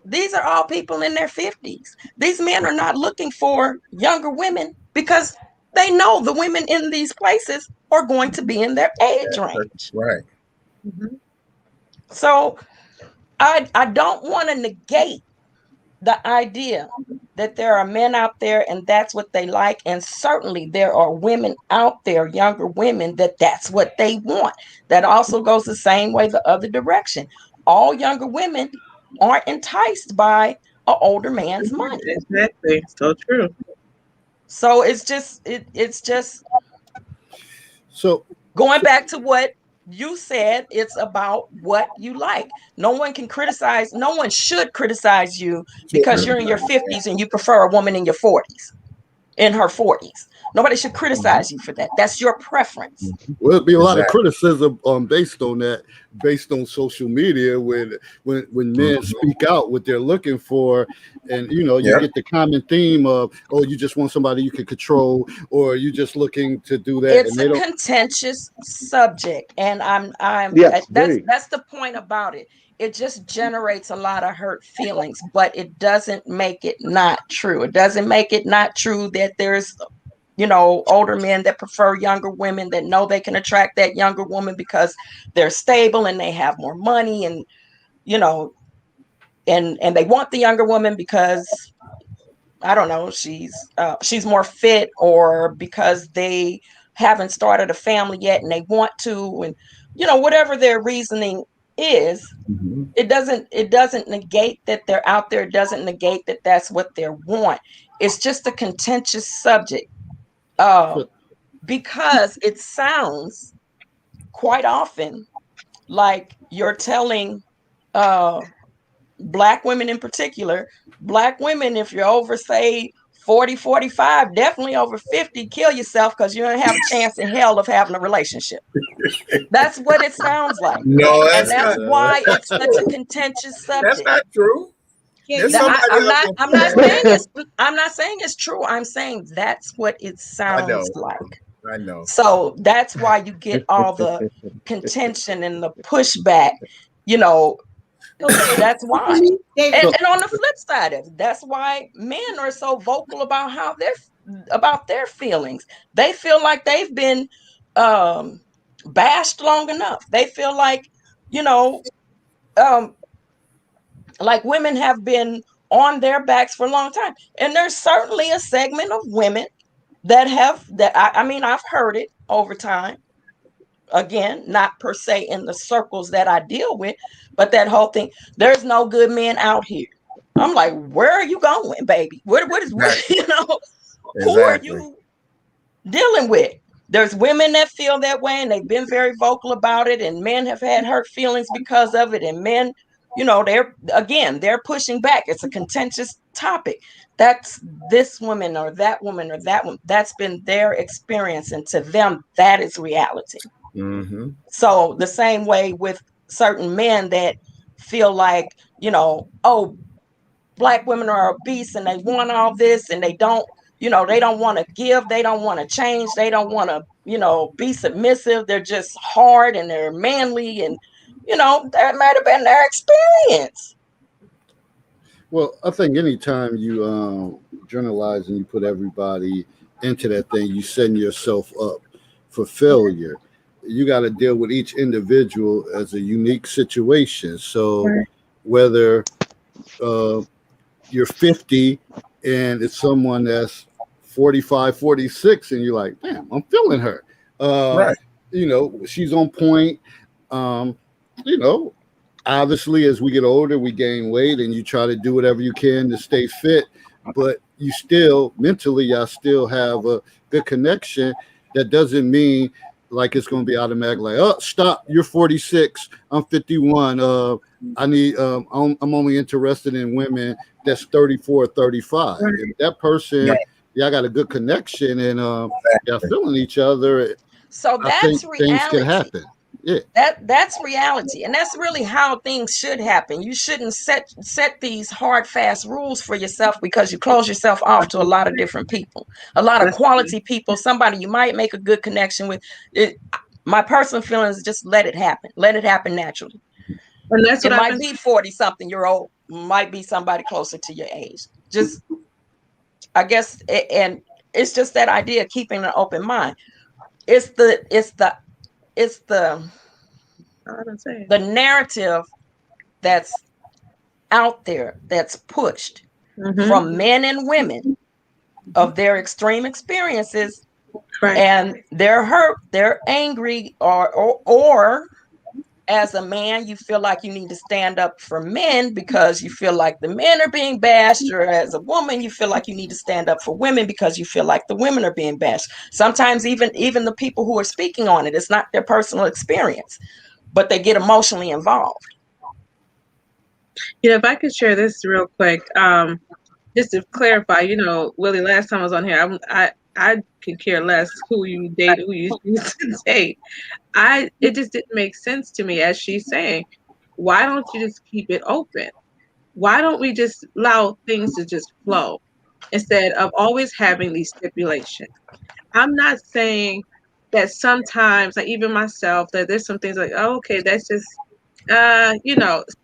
these are all people in their 50s. These men are not looking for younger women because they know the women in these places are going to be in their age range. Right. So I don't want to negate the idea that there are men out there and that's what they like. And certainly there are women out there, younger women, that's what they want. That also goes the same way the other direction. All younger women aren't enticed by an older man's money. Exactly. So true. So it's just So going back to what you said, it's about what you like. No one can criticize, no one should criticize you because you're in your 50s and you prefer a woman in your 40s, in her 40s. Nobody should criticize you for that. That's your preference. Well, there'll be a lot of criticism based on that, based on social media, when men speak out what they're looking for, and you get the common theme of, oh, you just want somebody you can control, or you just looking to do that. It's a contentious subject, and Yes, that's the point about it. It just generates a lot of hurt feelings, but it doesn't make it not true. It doesn't make it not true that there's older men that prefer younger women, that know they can attract that younger woman because they're stable and they have more money, and and they want the younger woman because I don't know, she's more fit, or because they haven't started a family yet and they want to, and whatever their reasoning is. It doesn't negate that they're out there. It doesn't negate that that's what they want. It's just a contentious subject. Because it sounds quite often like you're telling Black women in particular, Black women, if you're over, say, 40, 45, definitely over 50, kill yourself because you don't have a chance in hell of having a relationship. That's what it sounds like. No, that's why it's such a contentious subject. That's not true. I'm not saying it's true. I'm saying that's what it sounds like. I know. So that's why you get all the contention and the pushback. That's why. And on the flip side of it, that's why men are so vocal about about their feelings. They feel like they've been bashed long enough. They feel like like women have been on their backs for a long time. And there's certainly a segment of women that I've heard it over time. Again, not per se in the circles that I deal with, but that whole thing, there's no good men out here. I'm like, where are you going, baby? What is, who are you dealing with? There's women that feel that way and they've been very vocal about it, and men have had hurt feelings because of it, and men, they're pushing back. It's a contentious topic. That's this woman or that woman or that one. That's been their experience, and to them, that is reality. So the same way with certain men that feel like, oh, Black women are obese and they want all this, and they don't want to give, they don't want to change, they don't want to, be submissive. They're just hard and they're manly, and that might have been their experience. Well, I think anytime you generalize and you put everybody into that thing, you setting yourself up for failure. You got to deal with each individual as a unique situation. So whether you're 50 and it's someone that's 45, 46, and you're like, damn, I'm feeling her. She's on point. Obviously, as we get older, we gain weight, and you try to do whatever you can to stay fit, but you still mentally, I still have a good connection. That doesn't mean like it's going to be automatic. Like, oh, stop! You're 46. I'm 51. I need. I'm only interested in women that's 34 or 35. If that person, y'all got a good connection, and y'all feeling each other. So that's reality. Things can happen. Yeah. That's reality, and that's really how things should happen. You shouldn't set these hard, fast rules for yourself, because you close yourself off to a lot of different people, a lot of quality people, somebody you might make a good connection with. My personal feeling is just let it happen. Let it happen naturally. And that's It what I've might been. be 40-something-year-old, might be somebody closer to your age. Just, I guess, and it's just that idea of keeping an open mind. It's the I don't say. the narrative that's out there, that's pushed from men and women of their extreme experiences, Right. and they're hurt, they're angry, or as a man, you feel like you need to stand up for men because you feel like the men are being bashed, or as a woman, you feel like you need to stand up for women because you feel like the women are being bashed. Sometimes even the people who are speaking on it, it's not their personal experience, but they get emotionally involved. If I could share this real quick, just to clarify, Willie, last time I was on here, I could care less who you date, who you used to date. It just didn't make sense to me, as she's saying. Why don't you just keep it open? Why don't we just allow things to just flow instead of always having these stipulations? I'm not saying that sometimes, like even myself, that there's some things like, oh, okay, that's just,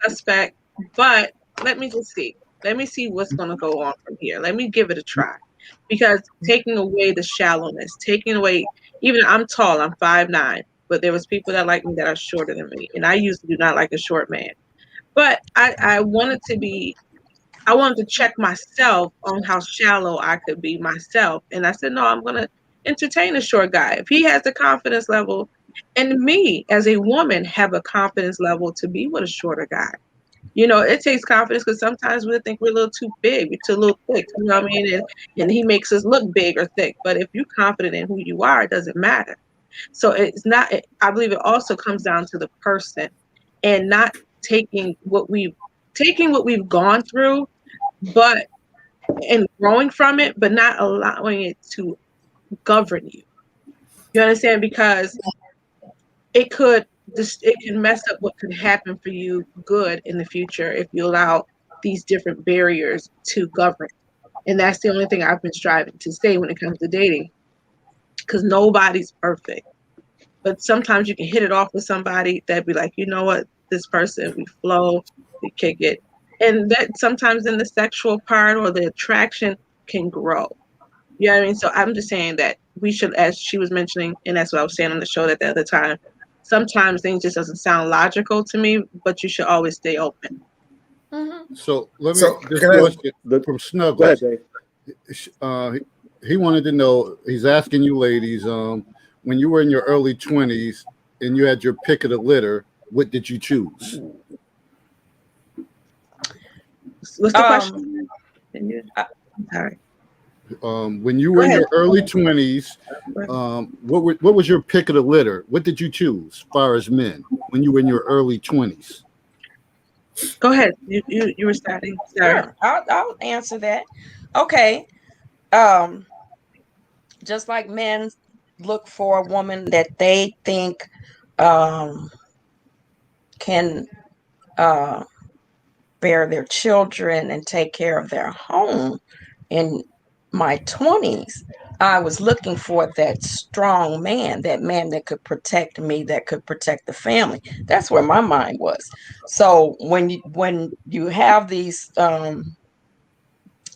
suspect. But let me just see. Let me see what's going to go on from here. Let me give it a try. Because taking away the shallowness, taking away, even I'm tall, I'm 5'9", but there was people that like me that are shorter than me, and I usually do not like a short man. But I wanted to check myself on how shallow I could be myself. And I said, no, I'm going to entertain a short guy. If he has the confidence level, and me as a woman have a confidence level to be with a shorter guy. It takes confidence, because sometimes we think we're a little too big, we're too a little thick, you know what I mean? And he makes us look big or thick. But if you're confident in who you are, it doesn't matter. So it's not, I believe it also comes down to the person, and not taking what we've gone through, and growing from it, but not allowing it to govern you. You understand? Because it can mess up what could happen for you good in the future if you allow these different barriers to govern. And that's the only thing I've been striving to say when it comes to dating, because nobody's perfect. But sometimes you can hit it off with somebody that'd be like, you know what, this person, we flow, we kick it. And that sometimes in the sexual part or the attraction can grow. You know what I mean? So I'm just saying that we should, as she was mentioning, and that's what I was saying on the show that the other time, sometimes things just doesn't sound logical to me, but you should always stay open. So let me So, this can I- question from Go Snuggles. ahead, Dave. He wanted to know. He's asking you, ladies, when you were in your early 20s and you had your pick of the litter, what did you choose? What's the question? Sorry. When you were in your early 20s, what was your pick of the litter? What did you choose as far as men when you were in your early 20s? Go ahead. You were starting. Sorry. Sure, I'll answer that. Okay. Just like men look for a woman that they think can bear their children and take care of their home. In my 20s, I was looking for that strong man, that man that could protect me, that could protect the family. That's where my mind was. So when you have these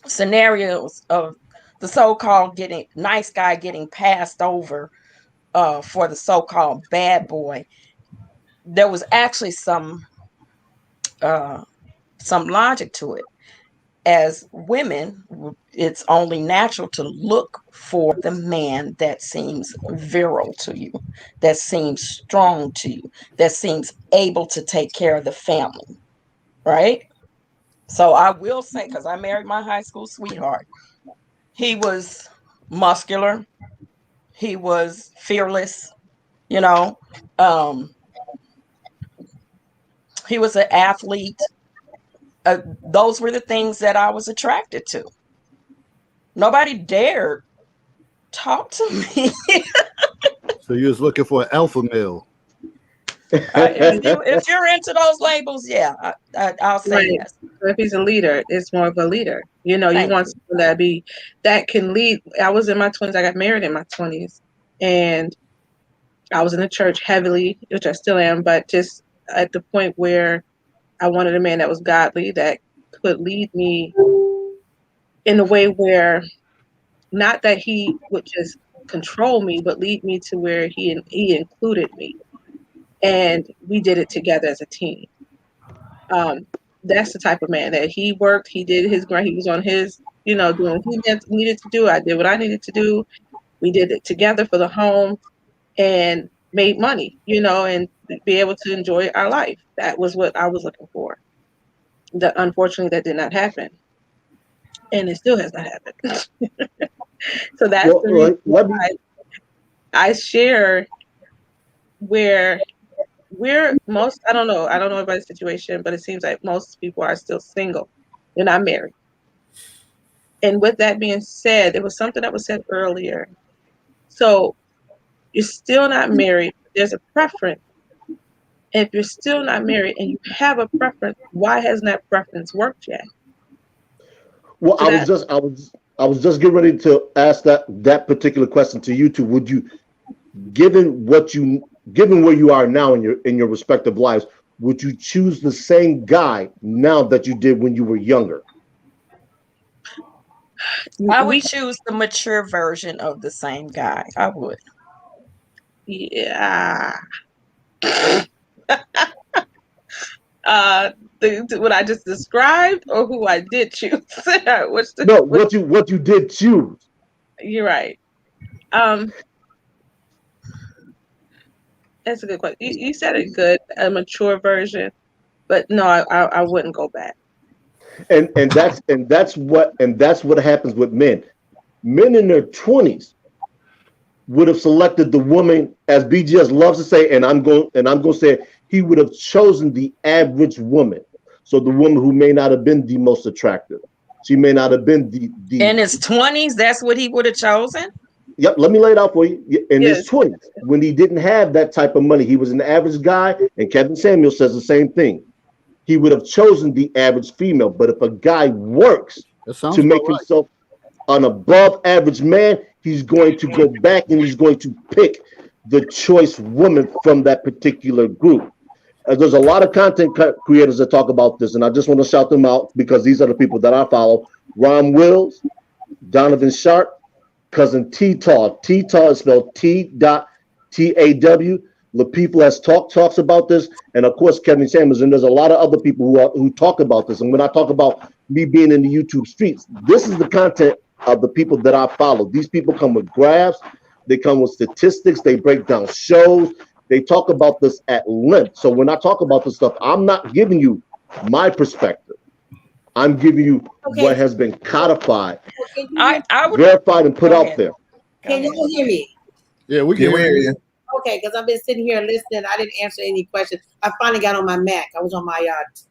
scenarios of the so-called nice guy getting passed over for the so-called bad boy, there was actually some logic to it. As women, it's only natural to look for the man that seems virile to you, that seems strong to you, that seems able to take care of the family, right? So I will say, because I married my high school sweetheart, he was muscular, he was fearless, you know, he was an athlete. Those were the things that I was attracted to. Nobody dared talk to me. So you was looking for an alpha male. If you're into those labels, yeah, I'll say Right. yes. So if he's a leader, it's more of a leader. You know, you Thank want someone that can lead. I was in my 20s. I got married in my 20s, and I was in the church heavily, which I still am, but just at the point where I wanted a man that was godly, that could lead me in a way where not that he would just control me, but lead me to where he included me, and we did it together as a team. That's the type of man that he worked. He did his grind. He was on his, doing what he needed to do. I did what I needed to do. We did it together for the home and made money, and be able to enjoy our life. That was what I was looking for. Unfortunately, that did not happen. And it still has not happened. So that's the reason why I share where we're most, I don't know everybody's situation, but it seems like most people are still single. They're not married. And with that being said, there was something that was said earlier. So you're still not married. There's a preference. And if you're still not married and you have a preference, why hasn't that preference worked yet? Well, I was just getting ready to ask that particular question to you two. Would you, given where you are now in your respective lives, would you choose the same guy now that you did when you were younger? I would choose the mature version of the same guy. I would. Yeah. What I just described, or who I did choose? What you did choose. You're right. That's a good question. You said it good, a mature version, but no, I wouldn't go back. And that's what happens with men. Men in their 20s would have selected the woman, as BGS loves to say, and I'm going to say it, he would have chosen the average woman. So the woman who may not have been the most attractive. She may not have been the in his 20s, that's what he would have chosen? Yep, let me lay it out for you. In his 20s, when he didn't have that type of money, he was an average guy, and Kevin Samuel says the same thing. He would have chosen the average female. But if a guy works to make himself an above average man, he's going to go back and he's going to pick the choice woman from that particular group. There's a lot of content creators that talk about this, and I just want to shout them out because these are the people that I follow. Ron Wills, Donovan Sharp, Cousin T-Taw. T-Taw is spelled T.Taw. LaPeople talks about this, and of course Kevin Samuels, and there's a lot of other people who talk about this. And when I talk about me being in the YouTube streets, this is the content of the people that I follow. These people come with graphs, they come with statistics, they break down shows, they talk about this at length. So when I talk about this stuff, I'm not giving you my perspective. I'm giving you what has been codified, verified, and put out there. Can you hear me? Yeah, we can hear you. Okay, because I've been sitting here listening. I didn't answer any questions. I finally got on my Mac. I was on my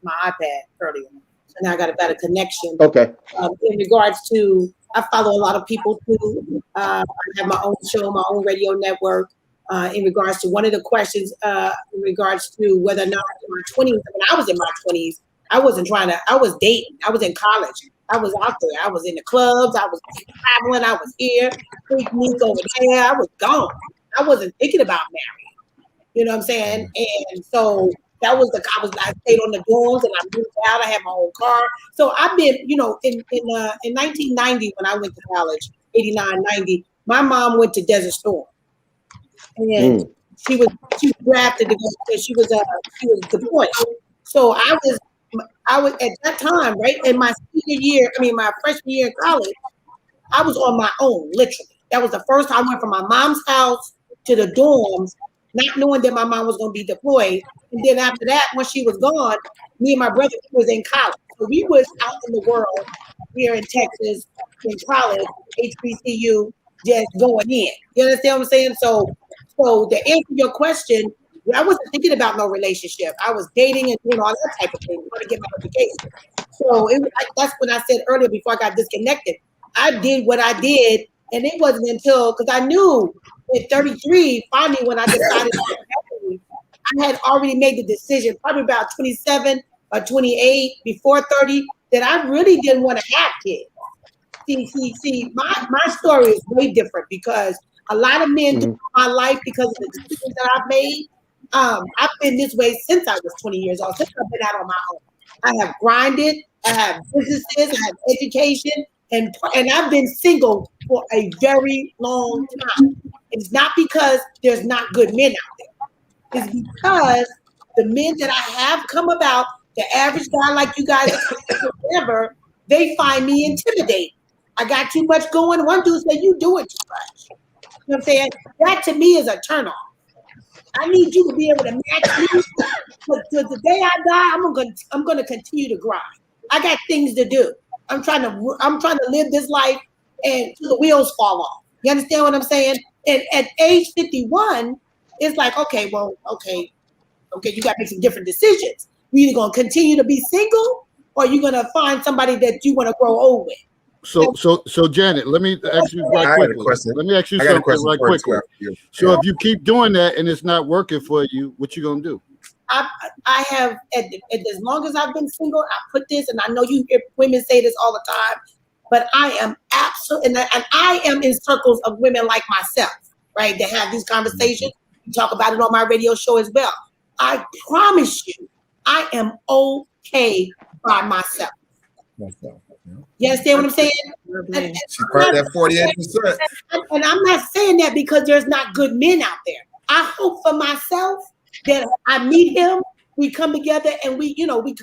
iPad earlier, so now I got a better connection. Okay. In regards to, I follow a lot of people too. I have my own show, my own radio network. In regards to one of the questions, in regards to whether or not in my 20s, when I was in my 20s, I was dating. I was in college. I was out there. I was in the clubs. I was traveling. I was here. Freak Meek over there. I was gone. I wasn't thinking about marrying. You know what I'm saying? And so that was I stayed on the dorms and I moved out. I had my own car. So I've been, in 1990 when I went to college, 89, 90, my mom went to Desert Storm. And she was drafted to go because she was deployed. So I was at that time, right, in my my freshman year in college, I was on my own, literally. That was the first time I went from my mom's house to the dorms, not knowing that my mom was going to be deployed. And then after that, when she was gone, me and my brother was in college. So we was out in the world here in Texas, in college, HBCU, just going in. You understand what I'm saying? So to answer your question, I wasn't thinking about no relationship. I was dating and doing all that type of thing, trying to get my education. So that's when I said earlier, before I got disconnected, I did what I did, and it wasn't until, because I knew at 33, finally, when I decided to get married, I had already made the decision, probably about 27 or 28, before 30, that I really didn't want to have kids. See, my story is way different because a lot of men through my life, because of the decisions that I've made, I've been this way since I was 20 years old, since I've been out on my own. I have grinded, I have businesses, I have education, and I've been single for a very long time. It's not because there's not good men out there. It's because the men that I have come about, the average guy like you guys, whatever, they find me intimidating. I got too much going. One dude said, "You doing too much." You know what I'm saying? That to me is a turnoff. I need you to be able to match me. But the day I die, I'm gonna continue to grind. I got things to do. I'm trying to live this life and the wheels fall off. You understand what I'm saying? And at age 51, it's like, okay, you got to make some different decisions. You either gonna continue to be single, or you're gonna find somebody that you want to grow old with. So Janet, let me ask you right quickly. Let me ask you something right quickly. So if you keep doing that and it's not working for you, what you gonna do? I have, as long as I've been single, I put this, and I know you hear women say this all the time, but I am absolutely, and I am in circles of women like myself, right, that have these conversations. We talk about it on my radio show as well. I promise you, I am okay by myself. You understand what I'm saying? She's part of that 48%. And I'm not saying that because there's not good men out there. I hope for myself that I meet him, we come together and we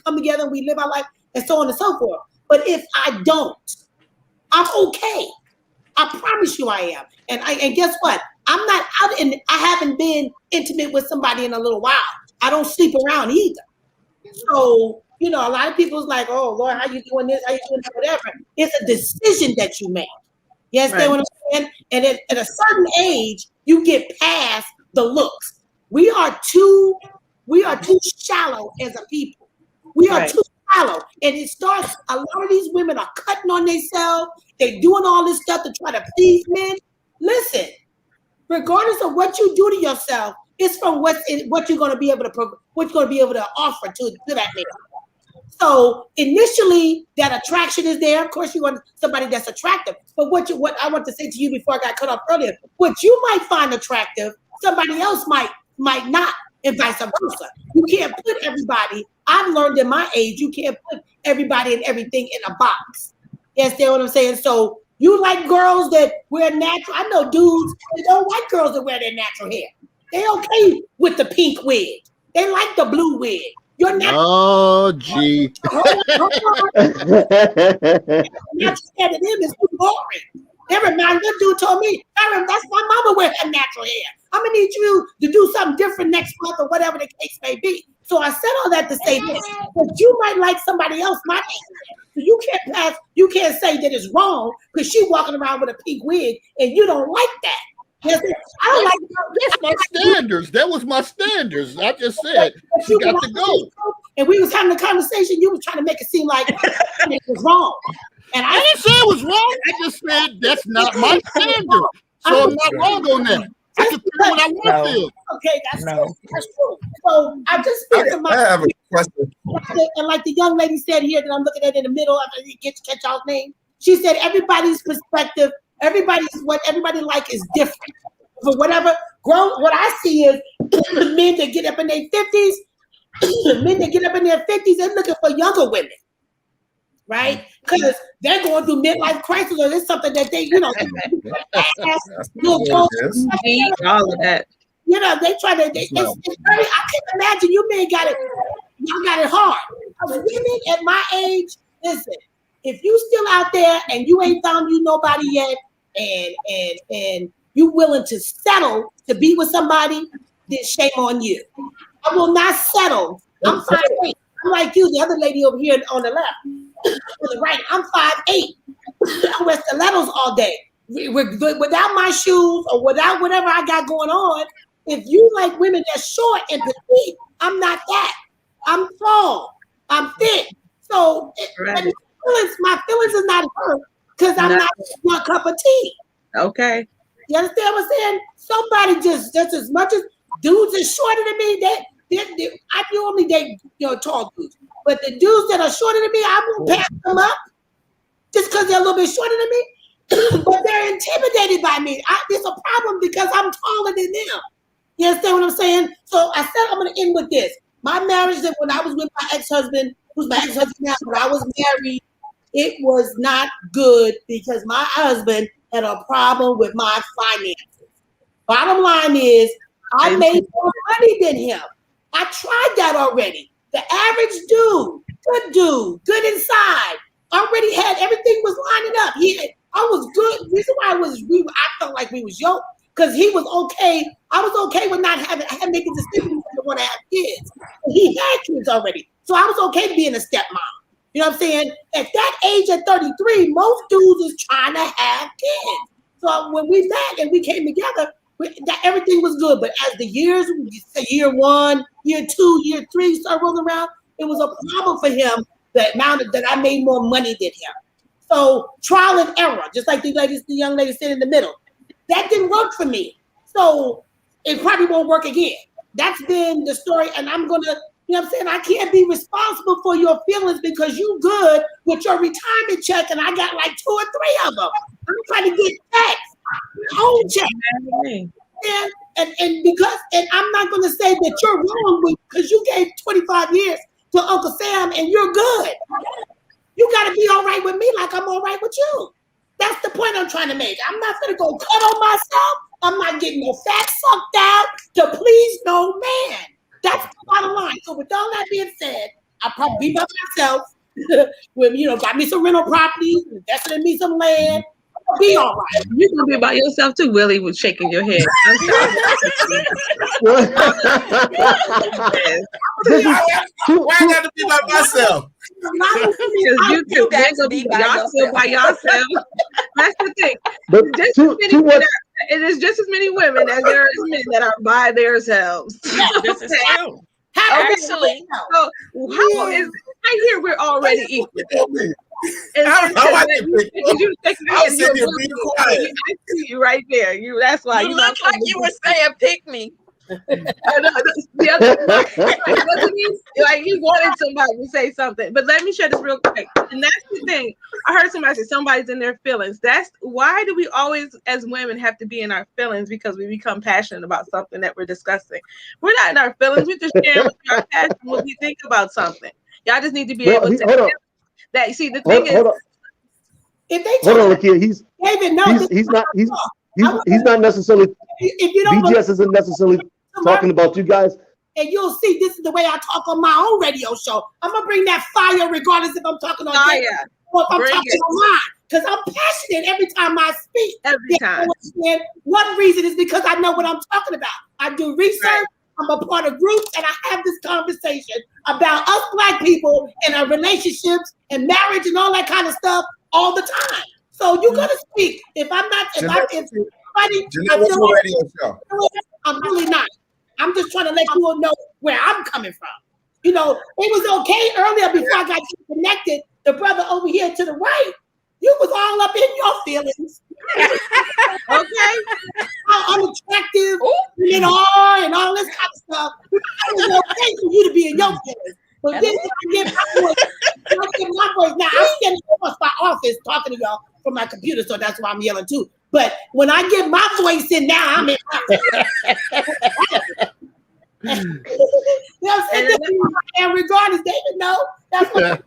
come together and we live our life and so on and so forth. But if I don't, I'm okay. I promise you I am. And guess what? I'm not out and I haven't been intimate with somebody in a little while. I don't sleep around either. So, a lot of people's like, "Oh Lord, how you doing this? How you doing that? Whatever." It's a decision that you make. You understand what I'm saying? And at a certain age, you get past the looks. We are too shallow as a people. We are too shallow. And it starts, a lot of these women are cutting on themselves. They're doing all this stuff to try to please men. Listen, regardless of what you do to yourself, it's from what you're going to be able to offer to that man. So initially, that attraction is there. Of course, you want somebody that's attractive. But what I want to say to you before I got cut off earlier, what you might find attractive, somebody else might not, and vice versa. You can't put everybody. I've learned in my age, you can't put everybody and everything in a box. You understand what I'm saying? So you like girls that wear natural. I know dudes that don't like girls that wear their natural hair. They okay with the pink wig. They like the blue wig. You're not. Oh, gee. Natural hair to them is too boring. That reminds me, dude told me, that's my mama wear her natural hair. I'm gonna need you to do something different next month or whatever the case may be. So I said all that to say this, but you might like somebody else my age. So you can't say that it's wrong because she walking around with a pink wig and you don't like that. Yes, I don't like that's my standards. That was my standards. I just said she got to go. And we was having a conversation. You was trying to make it seem like it was wrong. And I didn't say it was wrong. I just said that's not my standard. So I'm not wrong on that. I can feel what I want to feel. Okay, that's true. So I just feel to I have a question. And like the young lady said here that I'm looking at in the middle, I didn't get to catch y'all's name. She said everybody's perspective, what everybody like is different. For whatever what I see is men that get up in their 50s, men that get up in their 50s, they're looking for younger women. Right? Because they're going through midlife crisis, or it's something that they, all of that. They try to. It's very, I can imagine you men y'all got it hard. Women at my age, listen, if you still out there and you ain't found you nobody yet, and you willing to settle to be with somebody, then shame on you. I will not settle. I'm 5'8". I'm like you, the other lady over here on the left. On the right, I'm 5'8". I wear stilettos all day. Without my shoes or without whatever I got going on, if you like women that's short and petite, I'm not that. I'm tall. I'm thick. So my feelings is not hurt because I'm not one cup of tea. Okay. You understand what I'm saying? Somebody just as much as dudes is shorter than me, I normally date tall dudes, but the dudes that are shorter than me, I won't pass them up just because they're a little bit shorter than me. But they're intimidated by me. There's a problem because I'm taller than them. You understand what I'm saying? So I said I'm going to end with this. My marriage, that when I was with my ex-husband, who's my ex-husband now, when I was married, it was not good because my husband had a problem with my finances. Bottom line is, I made more money than him. I tried that already. The average dude, good inside, already had everything was lining up. I was good. The reason why I felt like we was yoked because he was okay. I was okay with not having. I had making decisions to want to have kids. He had kids already, so I was okay being a stepmom. You know what I'm saying? At that age, at 33, most dudes is trying to have kids. So when we met and we came together, everything was good. But as the years, year 1, year 2, year 3 started rolling around, it was a problem for him. The amount that I made more money than him. So trial and error, just like the young lady sitting in the middle. That didn't work for me. So it probably won't work again. That's been the story. And I'm going to, you know what I'm saying? I can't be responsible for your feelings because you good with your retirement check and I got like 2 or 3 of them. I'm trying to get checks, my own check. And I'm not going to say that you're wrong because you gave 25 years to Uncle Sam and you're good. You got to be all right with me like I'm all right with you. That's the point I'm trying to make. I'm not going to go cut on myself. I'm not getting no fat sucked out to please no man. That's the bottom line. So with all that being said, I'll probably be by myself with, got me some rental properties, invested in me some land. I'll be all right. You're going to be by yourself too. Willie was shaking your head. I'm sorry. Why I got to be by myself? Because you got to be by yourself. That's the thing. But it is just as many women as there is men that are by themselves. This is true. Actually, so how is right here? We're already equal. I see you right there. That's why you look like you were saying pick me. The other like you wanted somebody to say something, but let me share this real quick. And that's the thing. I heard somebody say somebody's in their feelings. That's why do we always, as women, have to be in our feelings because we become passionate about something that we're discussing. We're not in our feelings. We're just sharing with our passion what we think about something. Y'all just need to be able to. That see the thing is. If they hold on, Lakia, he's not necessarily. If you don't BGS isn't necessarily talking about you guys. And you'll see this is the way I talk on my own radio show. I'm gonna bring that fire regardless if I'm talking on fire or if I'm talking online. Because I'm passionate every time I speak. Every time. One reason is because I know what I'm talking about. I do research, right. I'm a part of groups, and I have this conversation about us Black people and our relationships and marriage and all that kind of stuff all the time. So you're gonna speak. If I'm not, I'm really not. I'm just trying to let you all know where I'm coming from. It was okay earlier before I got you connected. The brother over here to the right, you was all up in your feelings. Okay. How unattractive and all this kind of stuff. It was okay for you to be in your feelings. But then I get my voice. Now I'm standing across my office talking to y'all from my computer, so that's why I'm yelling too. But when I get my voice in now, I'm in and regardless, they didn't know. That's what I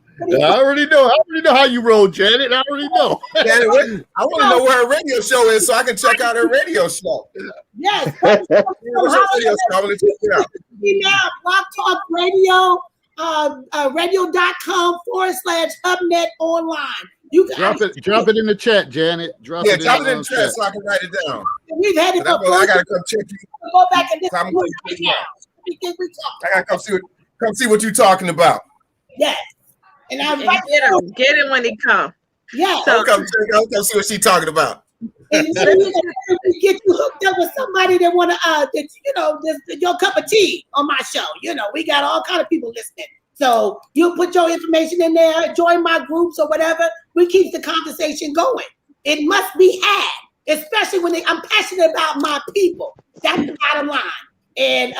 already know. I already know how you roll, Janet. I already know. Janet, I want to know where her radio show is so I can check out her radio show. Yes. What's her radio show? I want to check it out. Now, Blog Talk Radio, radio.com/HubNet online. You can drop it in the chat, Janet. Drop it in the chat so I can write it down. We've had it before. I gotta come check you. Go back and listen right now. I gotta come see what you're talking about. Yes. And I get him when he comes. Yeah. So I'll come see what she's talking about. And get you hooked up with somebody that want to, your cup of tea on my show. We got all kind of people listening. So you put your information in there, join my groups or whatever. We keep the conversation going. It must be had, especially when I'm passionate about my people. That's the bottom line. And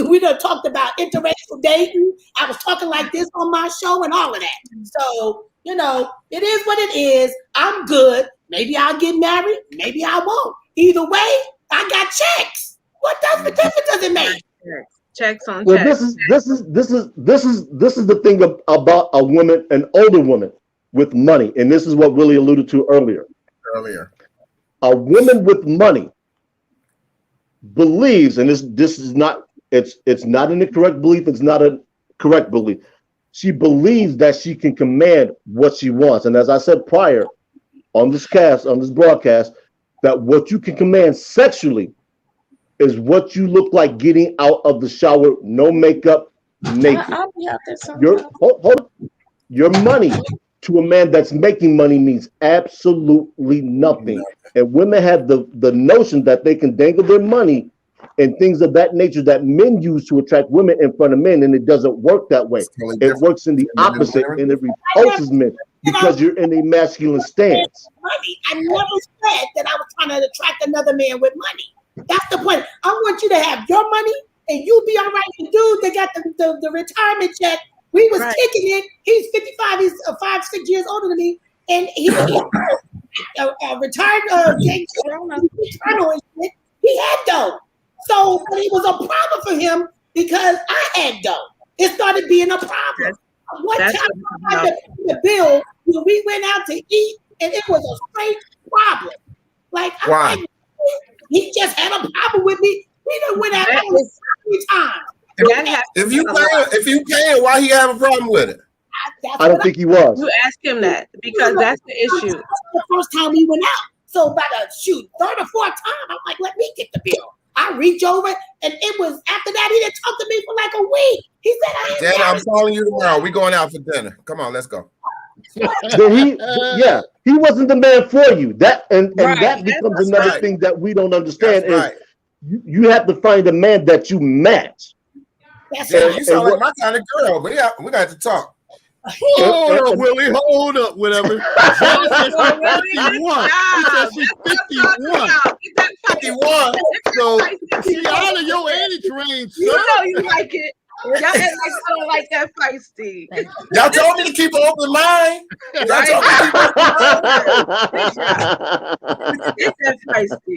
we done talked about interracial dating. I was talking like this on my show and all of that. So, it is what it is. I'm good. Maybe I'll get married. Maybe I won't. Either way, I got checks. What the difference does it make? Checks on Well, checks. this is the thing about a woman, an older woman with money, and this is what Willie alluded to earlier. A woman with money believes, and this is not, it's not an incorrect belief, it's not a correct belief. She believes that she can command what she wants. And as I said prior on this broadcast, that what you can command sexually is what you look like getting out of the shower, no makeup, naked. I'll be out there sometime. Hold on. Your money to a man that's making money means absolutely nothing. And women have the notion that they can dangle their money and things of that nature that men use to attract women in front of men, and it doesn't work that way. It works in the opposite, and it repulses men because you're in a masculine stance. Money. I never said that I was trying to attract another man with money. That's the point. I want you to have your money, and you be all right. The dude that got the retirement check, we was kicking it. He's 55. He's 5-6 years older than me, and he retired. He had dough, so it was a problem for him because I had dough. It started being a problem. One time I had to pay the bill when we went out to eat, and it was a straight problem. Like, he just had a problem with me. We done went out 3 times. If you can, why he have a problem with it? I don't think he was. You ask him that because that's the issue. The first time we went out. So by the third or fourth time, I'm like, let me get the bill. I reach over, and it was after that he didn't talk to me for like a week. He said, Dad, I'm calling you tomorrow. We going out for dinner. Come on, let's go. He wasn't the man for you. That becomes another thing that we don't understand is you have to find a man that you match. You sound like my kind of girl, but we got to talk. Hold up, Willie. Hold up, whatever. John said she's 51. He said she's 51. 51. So she out of your age range, sir. You know you like it. Y'all act like I don't like that feisty. Y'all told me to keep an open mind. Y'all told me to keep an open mind. It's that feisty.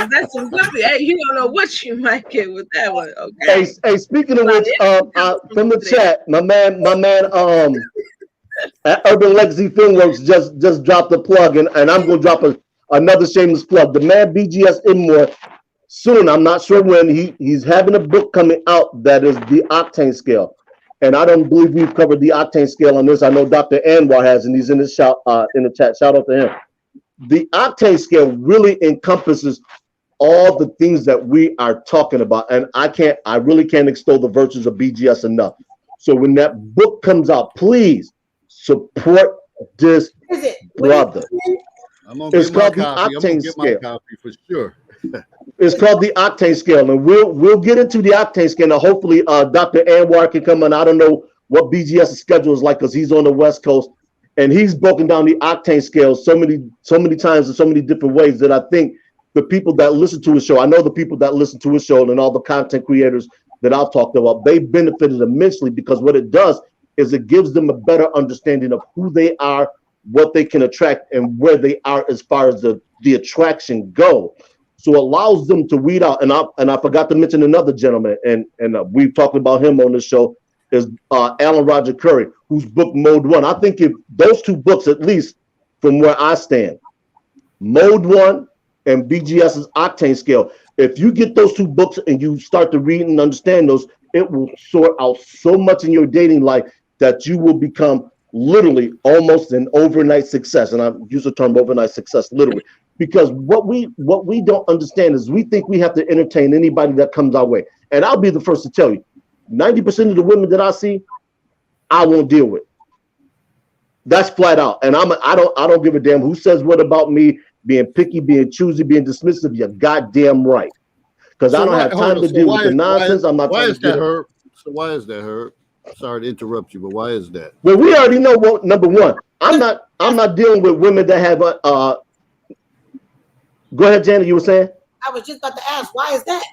That's some good. Hey, you don't know what you might get with that one. Okay. Hey, speaking of which, from the chat, my man, at Urban Legacy Filmworks just dropped a plug, and I'm gonna drop another shameless plug. The man BGS Inmore. Soon, I'm not sure when, he's having a book coming out that is the octane scale. And I don't believe we've covered the octane scale on this. I know Dr. Anwar has, and he's in the chat. Shout out to him. The octane scale really encompasses all the things that we are talking about. And I really can't extol the virtues of BGS enough. So when that book comes out, please support this brother. It's called the octane scale. Copy for sure. It's called the octane scale, and we'll get into the octane scale. Now, hopefully, Dr. Anwar can come on. I don't know what BGS's schedule is like because he's on the West Coast, and he's broken down the octane scale so many times in so many different ways that I think the people that listen to his show, I know the people that listen to his show and all the content creators that I've talked about, they benefited immensely because what it does is it gives them a better understanding of who they are, what they can attract, and where they are as far as the attraction go. So it allows them to weed out, and I forgot to mention another gentleman, and we've talked about him on the show, is Alan Roger Curry, whose book Mode 1. I think if those two books, at least from where I stand, Mode 1 and BGS's Octane Scale, if you get those two books and you start to read and understand those, it will sort out so much in your dating life that you will become literally almost an overnight success. And I use the term overnight success literally. Because what we don't understand is we think we have to entertain anybody that comes our way. And I'll be the first to tell you, 90% of the women that I see, I won't deal with. That's flat out. And I don't give a damn who says what about me being picky, being choosy, being dismissive. You're goddamn right. Because I don't have time to deal with the nonsense. I'm not. Why is that, Herb? So why is that, Herb? Sorry to interrupt you, but why is that? Well, we already know what. Number one, I'm not dealing with women that have Go ahead, Janet. You were saying? I was just about to ask, why is that?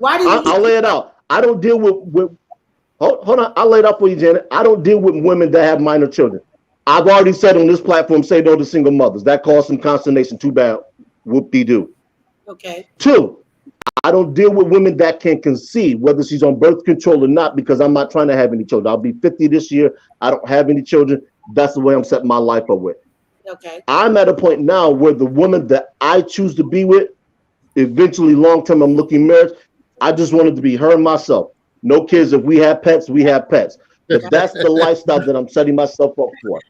Why do you? I'll lay it out. I don't deal with hold on. I'll lay it out for you, Janet. I don't deal with women that have minor children. I've already said on this platform, say no to single mothers. That caused some consternation. Too bad. Whoop-de-doo. Okay. 2, I don't deal with women that can conceive, whether she's on birth control or not, because I'm not trying to have any children. I'll be 50 this year. I don't have any children. That's the way I'm setting my life up with. Okay. I'm at a point now where the woman that I choose to be with, eventually long-term, I'm looking marriage. I just wanted to be her and myself. No kids. If we have pets, we have pets. But that's the lifestyle that I'm setting myself up for.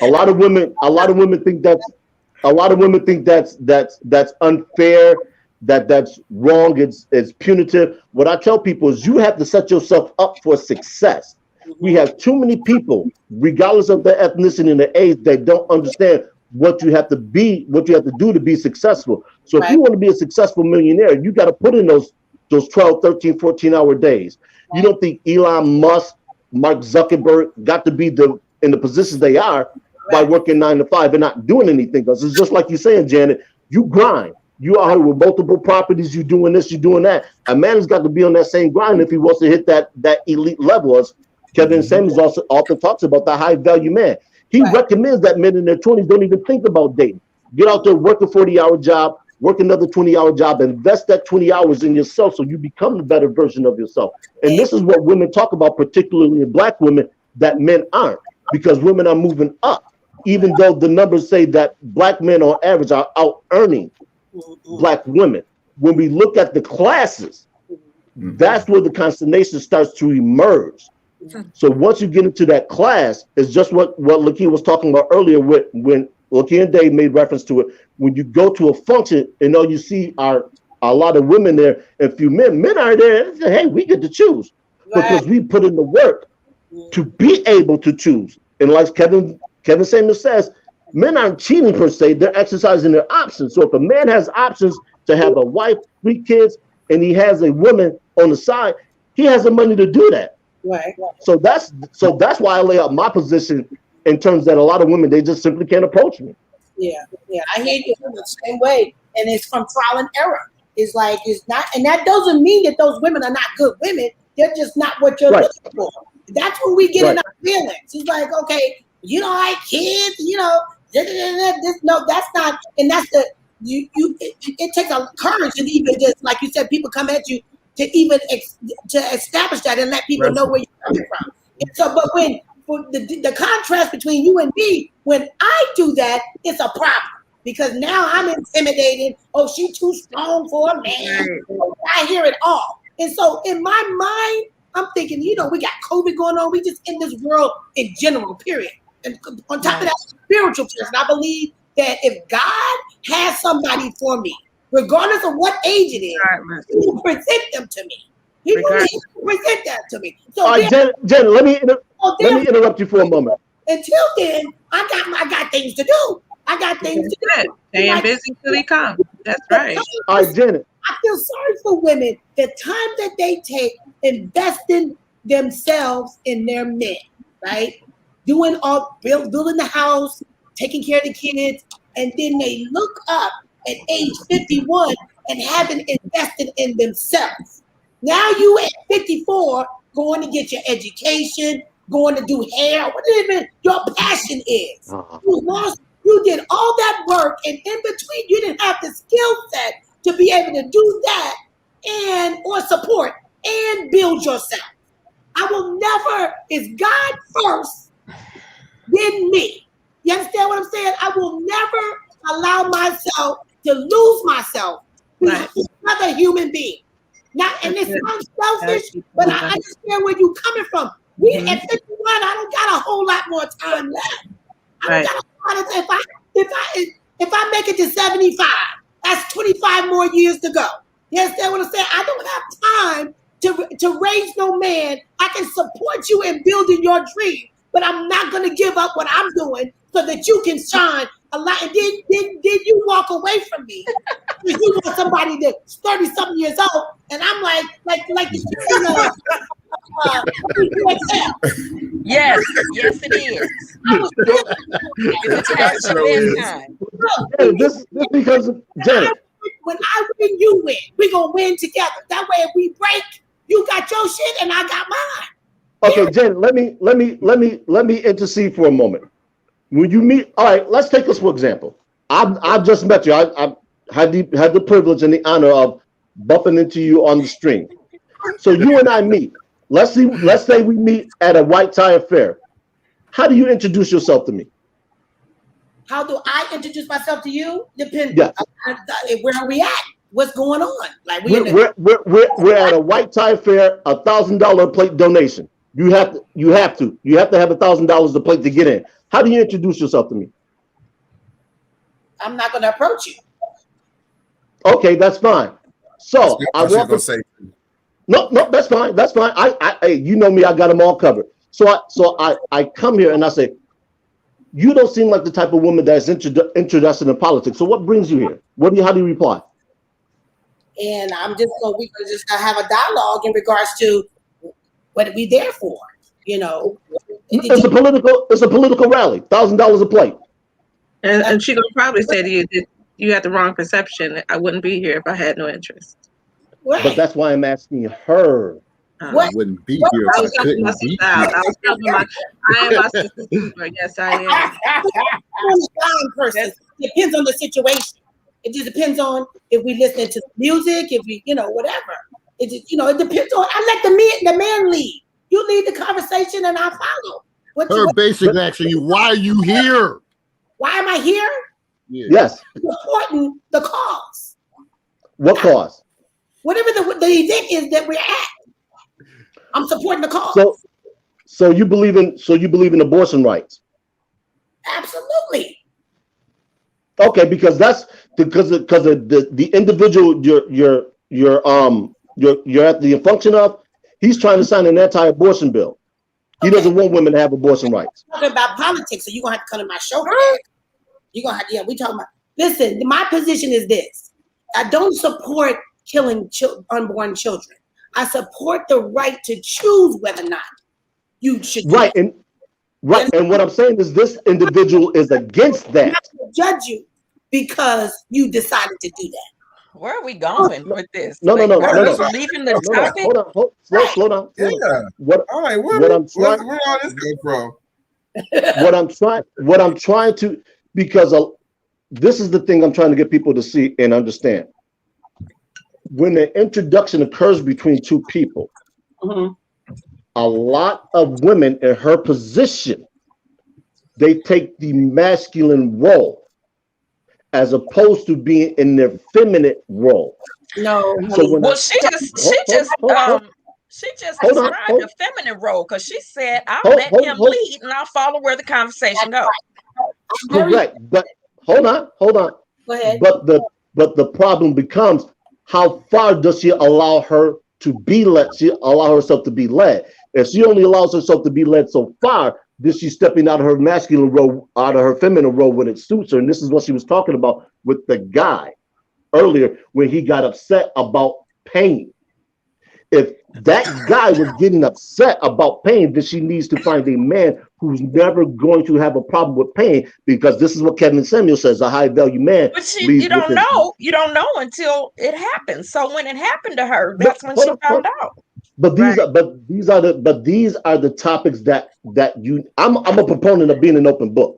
A lot of women think that's unfair, that's wrong, it's punitive. What I tell people is you have to set yourself up for success. We have too many people, regardless of their ethnicity and their age, that don't understand what you have to be, what you have to do to be successful. So if you want to be a successful millionaire, you got to put in those 12, 13, 14-hour days. You don't think Elon Musk, Mark Zuckerberg got to be in the positions they are by working 9 to 5 and not doing anything? Because it's just like you're saying, Janet, you grind. You out here with multiple properties, you doing this, you doing that. A man has got to be on that same grind if he wants to hit that elite level. As Kevin Samuels also often talks about, the high value man. He recommends that men in their 20s don't even think about dating. Get out there, work a 40-hour job, work another 20-hour job, invest that 20 hours in yourself so you become the better version of yourself. And this is what women talk about, particularly in Black women, that men aren't, because women are moving up, even though the numbers say that Black men on average are out earning Black women. When we look at the classes, that's where the consternation starts to emerge. So once you get into that class, it's just what Lakeem was talking about earlier when Lakeem and Dave made reference to it. When you go to a function and all you see are a lot of women there and few men. Men are there and say, hey, we get to choose because we put in the work to be able to choose. And like Kevin Samuels says, men aren't cheating per se, they're exercising their options. So if a man has options to have a wife, 3 kids, and he has a woman on the side, he has the money to do that. Right. So that's why I lay out my position in terms that a lot of women, they just simply can't approach me. Yeah, I hear you the same way, and it's from trial and error. It's like it's not, and that doesn't mean that those women are not good women. They're just not what you're looking for. That's when we get in our feelings. It's like, okay, you don't like kids, you know, no, that's not, and that's the it takes a courage to even just, like you said, people come at you to even to establish that and let people know where you're coming from. And so, but when the contrast between you and me, when I do that, it's a problem because now I'm intimidated. Oh, she's too strong for a man. I hear it all. And so in my mind, I'm thinking, you know, we got COVID going on. We just in this world in general, period. And on top of that, spiritual person, I believe that if God has somebody for me, regardless of what age it is, he will present them to me. He will present that to me. So all right, Jen, let me interrupt you for a moment. Until then, I got things to do. I got things to do. Staying busy till he comes. That's right. All right, Janet. I feel sorry for women. The time that they take investing themselves in their men, right? Building the house, taking care of the kids, and then they look up at age 51 and haven't invested in themselves. Now you at 54 going to get your education, going to do hair, whatever your passion is. You did all that work, and in between you didn't have the skill set to be able to do that or support and build yourself. I will never, it's God first, then me. You understand what I'm saying? I will never allow myself to lose myself with another human being. Now, and it sounds selfish, but I understand where you're coming from. We at 51, I don't got a whole lot more time left. I don't got a lot of, if I make it to 75, that's 25 more years to go. You understand what I'm saying? I don't have time to raise no man. I can support you in building your dream, but I'm not going to give up what I'm doing so that you can shine a lot. And then you walk away from me. You want somebody that's 30-something years old, and I'm like yes, it is. It's past your bedtime. This because Janet. when I win, you win. We're gonna win together. That way, if we break, you got your shit and I got mine. Okay, Jen, let me intercede for a moment. When you meet, all right, let's take this for example. I've just met you. I had the privilege and the honor of bumping into you on the stream. So you and I meet. Let's say we meet at a white tie affair. How do you introduce yourself to me? How do I introduce myself to you? Depends. Yeah. Where are we at? What's going on? Like We're at a white tie affair. $1,000 plate donation. You have to have $1,000 a plate to get in. How do you introduce yourself to me? I'm not going to approach you. Okay, that's fine. So I was walk. gonna say. No, that's fine. That's fine. I you know me. I got them all covered. So I come here and I say, you don't seem like the type of woman that's interested in politics. So what brings you here? How do you reply? And we're just gonna have a dialogue in regards to what we there for. You know, It's a political rally. $1,000 a plate. And she gonna probably say to you that you had the wrong perception. I wouldn't be here if I had no interest. Right. But that's why I'm asking her. I wouldn't be here I if was I helping couldn't my be sister out. here. I was helping I am my sister's keeper. Yes, I am. I'm a fine person. It depends on the situation. It just depends on if we listen to music, if we, whatever. It just, it depends on. I let the man lead. You lead the conversation, and I follow. Her basically asking you, why are you here? Why am I here? Yeah. Yes. Supporting the cause. What cause? Whatever the event is that we're at, I'm supporting the cause. So you believe in abortion rights? Absolutely. Okay, because that's because of the individual you're at the function of. He's trying to sign an anti-abortion bill. He doesn't want women to have abortion rights. We're talking about politics, so you're gonna have to come to my show for that. You're gonna have we talking about. Listen, my position is this: I don't support killing unborn children. I support the right to choose whether or not you should. Right, and what I'm saying is this individual is against that. I'm not gonna judge you because you decided to do that. Where are we going with this? No. Are we leaving the topic? Hold on. Slow down. Yeah. All right. Where all this come from? What I'm trying to, because this is the thing I'm trying to get people to see and understand. When the introduction occurs between two people, a lot of women in her position, they take the masculine role as opposed to being in their feminine role. No. So she just described the feminine role because she said, "I'll let him lead and I'll follow where the conversation goes." Correct, but hold on. Go ahead. But the problem becomes, how far does she allow her to be led? She allow herself to be led. If she only allows herself to be led so far, then she's stepping out of her masculine role, out of her feminine role when it suits her. And this is what she was talking about with the guy earlier when he got upset about pain. If that guy was getting upset about pain, then she needs to find a man who's never going to have a problem with pain, because this is what Kevin Samuel says: a high value man. But you don't know until it happens. So when it happened to her, that's when she found out. But these are the topics that I'm a proponent of being an open book.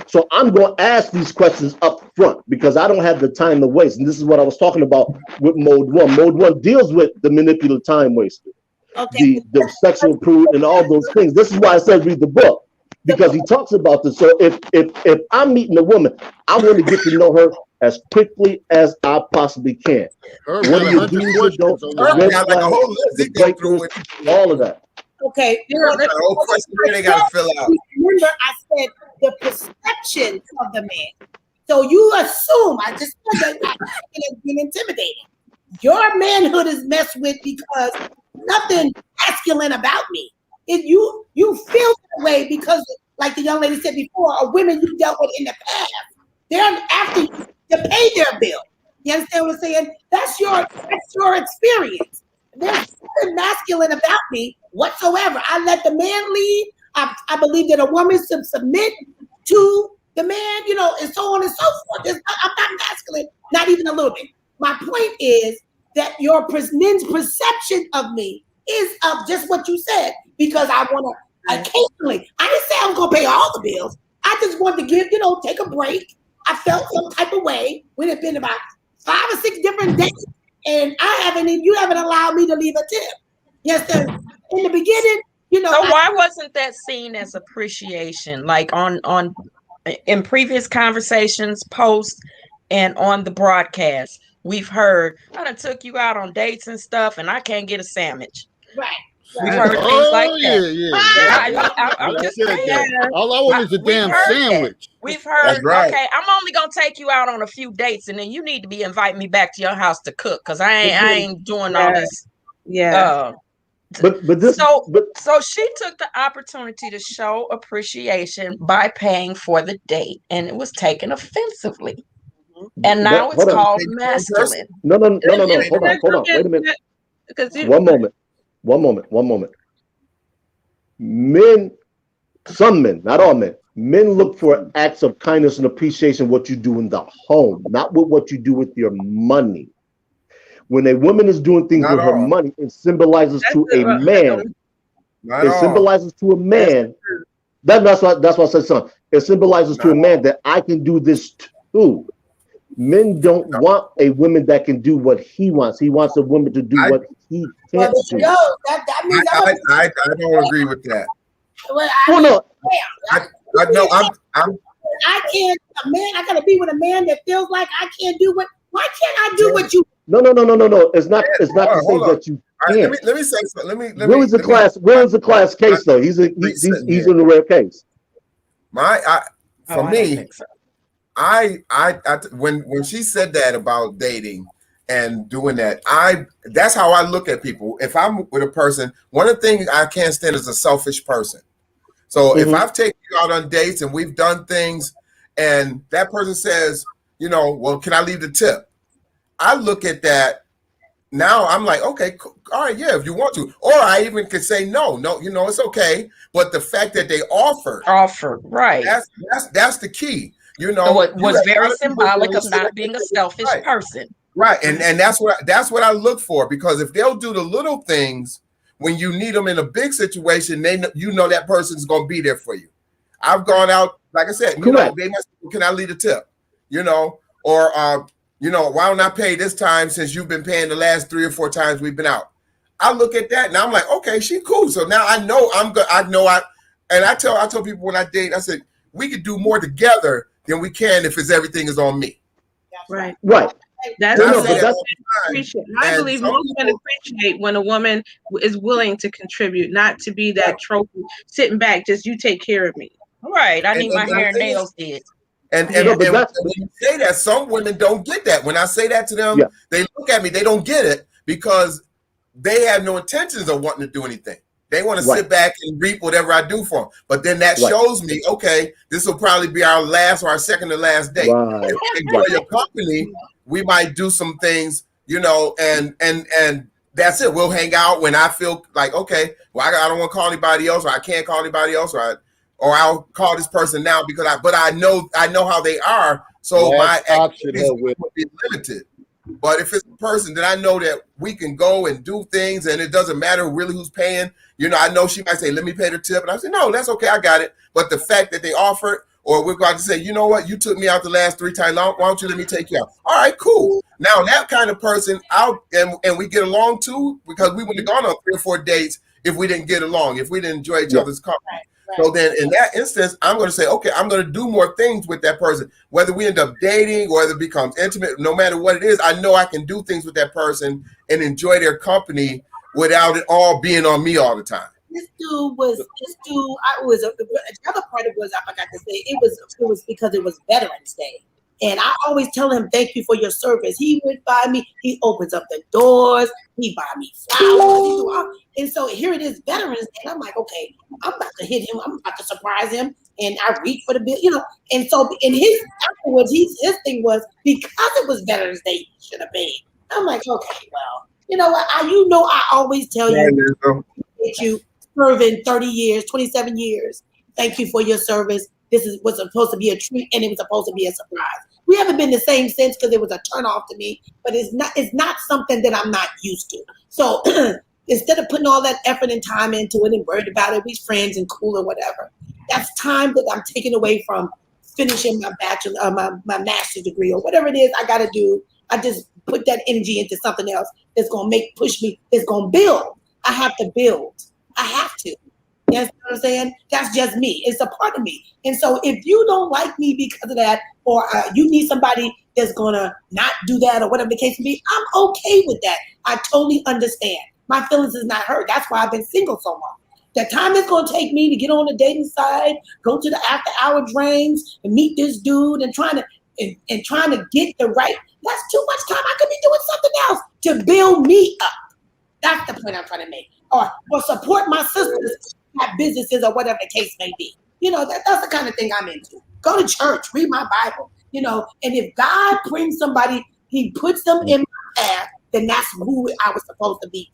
So I'm going to ask these questions up front because I don't have the time to waste. And this is what I was talking about with Mode 1. Mode 1 deals with the manipulative time waster, the sexual prude, and all those things. This is why I said read the book, because he talks about this. So if I'm meeting a woman, I want to get to know her as quickly as I possibly can. What do you do? All of that. Okay. They got to fill out. Remember, I said the perception of the man. So you assume, I just said that it's been intimidating. Your manhood is messed with because nothing masculine about me. If you feel that way because, like the young lady said before, or women you dealt with in the past, they're after you to pay their bill. You understand what I'm saying? That's your experience. There's nothing masculine about me whatsoever. I let the man lead. I believe that a woman should submit to the man, and so on and so forth. I'm not masculine, not even a little bit. my point is that your men's perception of me is of just what you said, because I want to occasionally, I didn't say I was going to pay all the bills. I just wanted to give, take a break. I felt some type of way when it's been about 5 or 6 different days, and you haven't allowed me to leave a tip. Yes, sir. In the beginning, So why wasn't that seen as appreciation? Like in previous conversations, posts, and on the broadcast, we've heard, I done took you out on dates and stuff, and I can't get a sandwich. Right. We've heard things like that. Yeah. I'm just said saying. that. All I want is a damn sandwich. We've heard, That's right. okay, I'm only gonna take you out on a few dates, and then you need to be inviting me back to your house to cook, because I ain't doing all this. Yeah. So she took the opportunity to show appreciation by paying for the date, and it was taken offensively. And now it's called masculine. No. Hold on. Wait a minute. One moment. Men, some men, not all men, look for acts of kindness and appreciation, what you do in the home, not what you do with your money. When a woman is doing things with her money, it symbolizes to a man. It symbolizes to a man. That's why I said son. It symbolizes to a man that I can do this too. Men don't want a woman that can do what he wants. He wants a woman to do what he can't do. That means I don't agree with that. I can't. I gotta be with a man that feels like I can't do what. Why can't I do what you? No. It's not to say that you can't. Let me say something. Where is the class case though? He's in the rare case. When she said that about dating and doing that, that's how I look at people. If I'm with a person, one of the things I can't stand is a selfish person. So if I've taken you out on dates and we've done things, and that person says, well, can I leave the tip? I look at that. Now I'm like, okay, cool. All right, yeah, if you want to, or I even could say no, it's okay. But the fact that they offer, right? That's the key. So it was very symbolic of not being a selfish person. Right. And that's what I look for, because if they'll do the little things when you need them in a big situation, that person's going to be there for you. I've gone out, like I said, they must, can I leave a tip? Or why don't I pay this time since you've been paying the last 3 or 4 times we've been out? I look at that and I'm like, okay, she cool. So now I know I tell people when I date, I said, we could do more together than we can if everything is on me. Right. That's I believe most men appreciate when a woman is willing to contribute, not to be that trophy sitting back, just you take care of me. Right. I need my hair and nails did. And when you say that, some women don't get that. When I say that to them, they look at me, they don't get it because they have no intentions of wanting to do anything. They want to sit back and reap whatever I do for them. But then that shows me, okay, this will probably be our last or our second to last date. If we enjoy your company, we might do some things, and that's it. We'll hang out when I feel like, okay, well, I don't want to call anybody else, or I can't call anybody else, or I'll call this person now because I know how they are. So my activities will be limited. But if it's a person that I know that we can go and do things and it doesn't matter really who's paying, I know she might say, let me pay the tip. And I say, no, that's okay. I got it. But the fact that they offered, or we're going to say, you know what? You took me out the last 3 times. Why don't you let me take you out? All right, cool. Now that kind of person out and we get along too, because we wouldn't have gone on 3 or 4 dates if we didn't get along, if we didn't enjoy each other's company. So then in that instance, I'm going to say, okay, I'm going to do more things with that person, whether we end up dating or whether it becomes intimate, no matter what it is, I know I can do things with that person and enjoy their company without it all being on me all the time. The other part of it was, I forgot to say, it was because it was Veterans Day. And I always tell him, thank you for your service. He would buy me, he opens up the doors, he buy me flowers. And so here it is, Veterans Day. And I'm like, okay, I'm about to hit him. I'm about to surprise him. And I reach for the bill, And so in his afterwards, his thing was, because it was Veterans Day, he should have paid. I'm like, okay, well, you know what? I always tell you that you serving 30 years, 27 years. Thank you for your service. This was supposed to be a treat, and it was supposed to be a surprise. We haven't been the same since because it was a turnoff to me, but it's not something that I'm not used to. So instead of putting all that effort and time into it and worried about it, we friends and cool or whatever, that's time that I'm taking away from finishing my bachelor, my master's degree or whatever it is I got to do. I just put that energy into something else that's going to push me, that's going to build. I have to build. I have to. You know what I'm saying? That's just me. It's a part of me. And so if you don't like me because of that, or you need somebody that's going to not do that or whatever the case may be, I'm okay with that. I totally understand. My feelings is not hurt. That's why I've been single so long. The time it's going to take me to get on the dating side, go to the after hour drinks and meet this dude and trying to get the right, that's too much time. I could be doing something else to build me up. That's the point I'm trying to make. Or support my sisters have businesses or whatever the case may be. You know, that's the kind of thing I'm into. Go to church, read my Bible, you know, and if God brings somebody, he puts them in my path, then that's who I was supposed to be.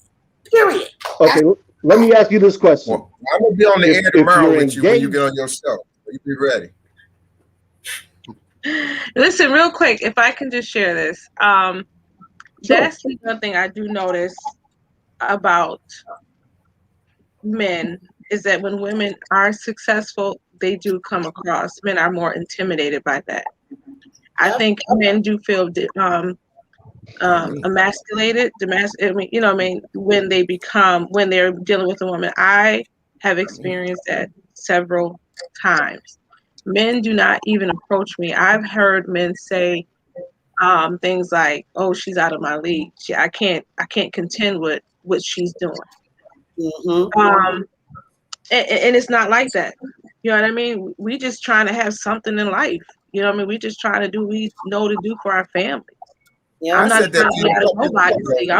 Period. Okay, let me ask you this question. Well, I'm gonna be on the air tomorrow with you when you get on your show. You be ready. Listen, real quick, if I can just share this. That's one thing I do notice about men is that when women are successful, they do come across, men are more intimidated by that. I think men do feel emasculated, when they're dealing with a woman. I have experienced that several times. Men do not even approach me. I've heard men say things like, "Oh, she's out of my league. I can't contend with what she's doing." Mm-hmm. And it's not like that. You know what I mean? We just trying to have something in life. You know what I mean? We just trying to do what we know to do for our family. Yeah, I'm not said that trying to be out of to you. nobody's league.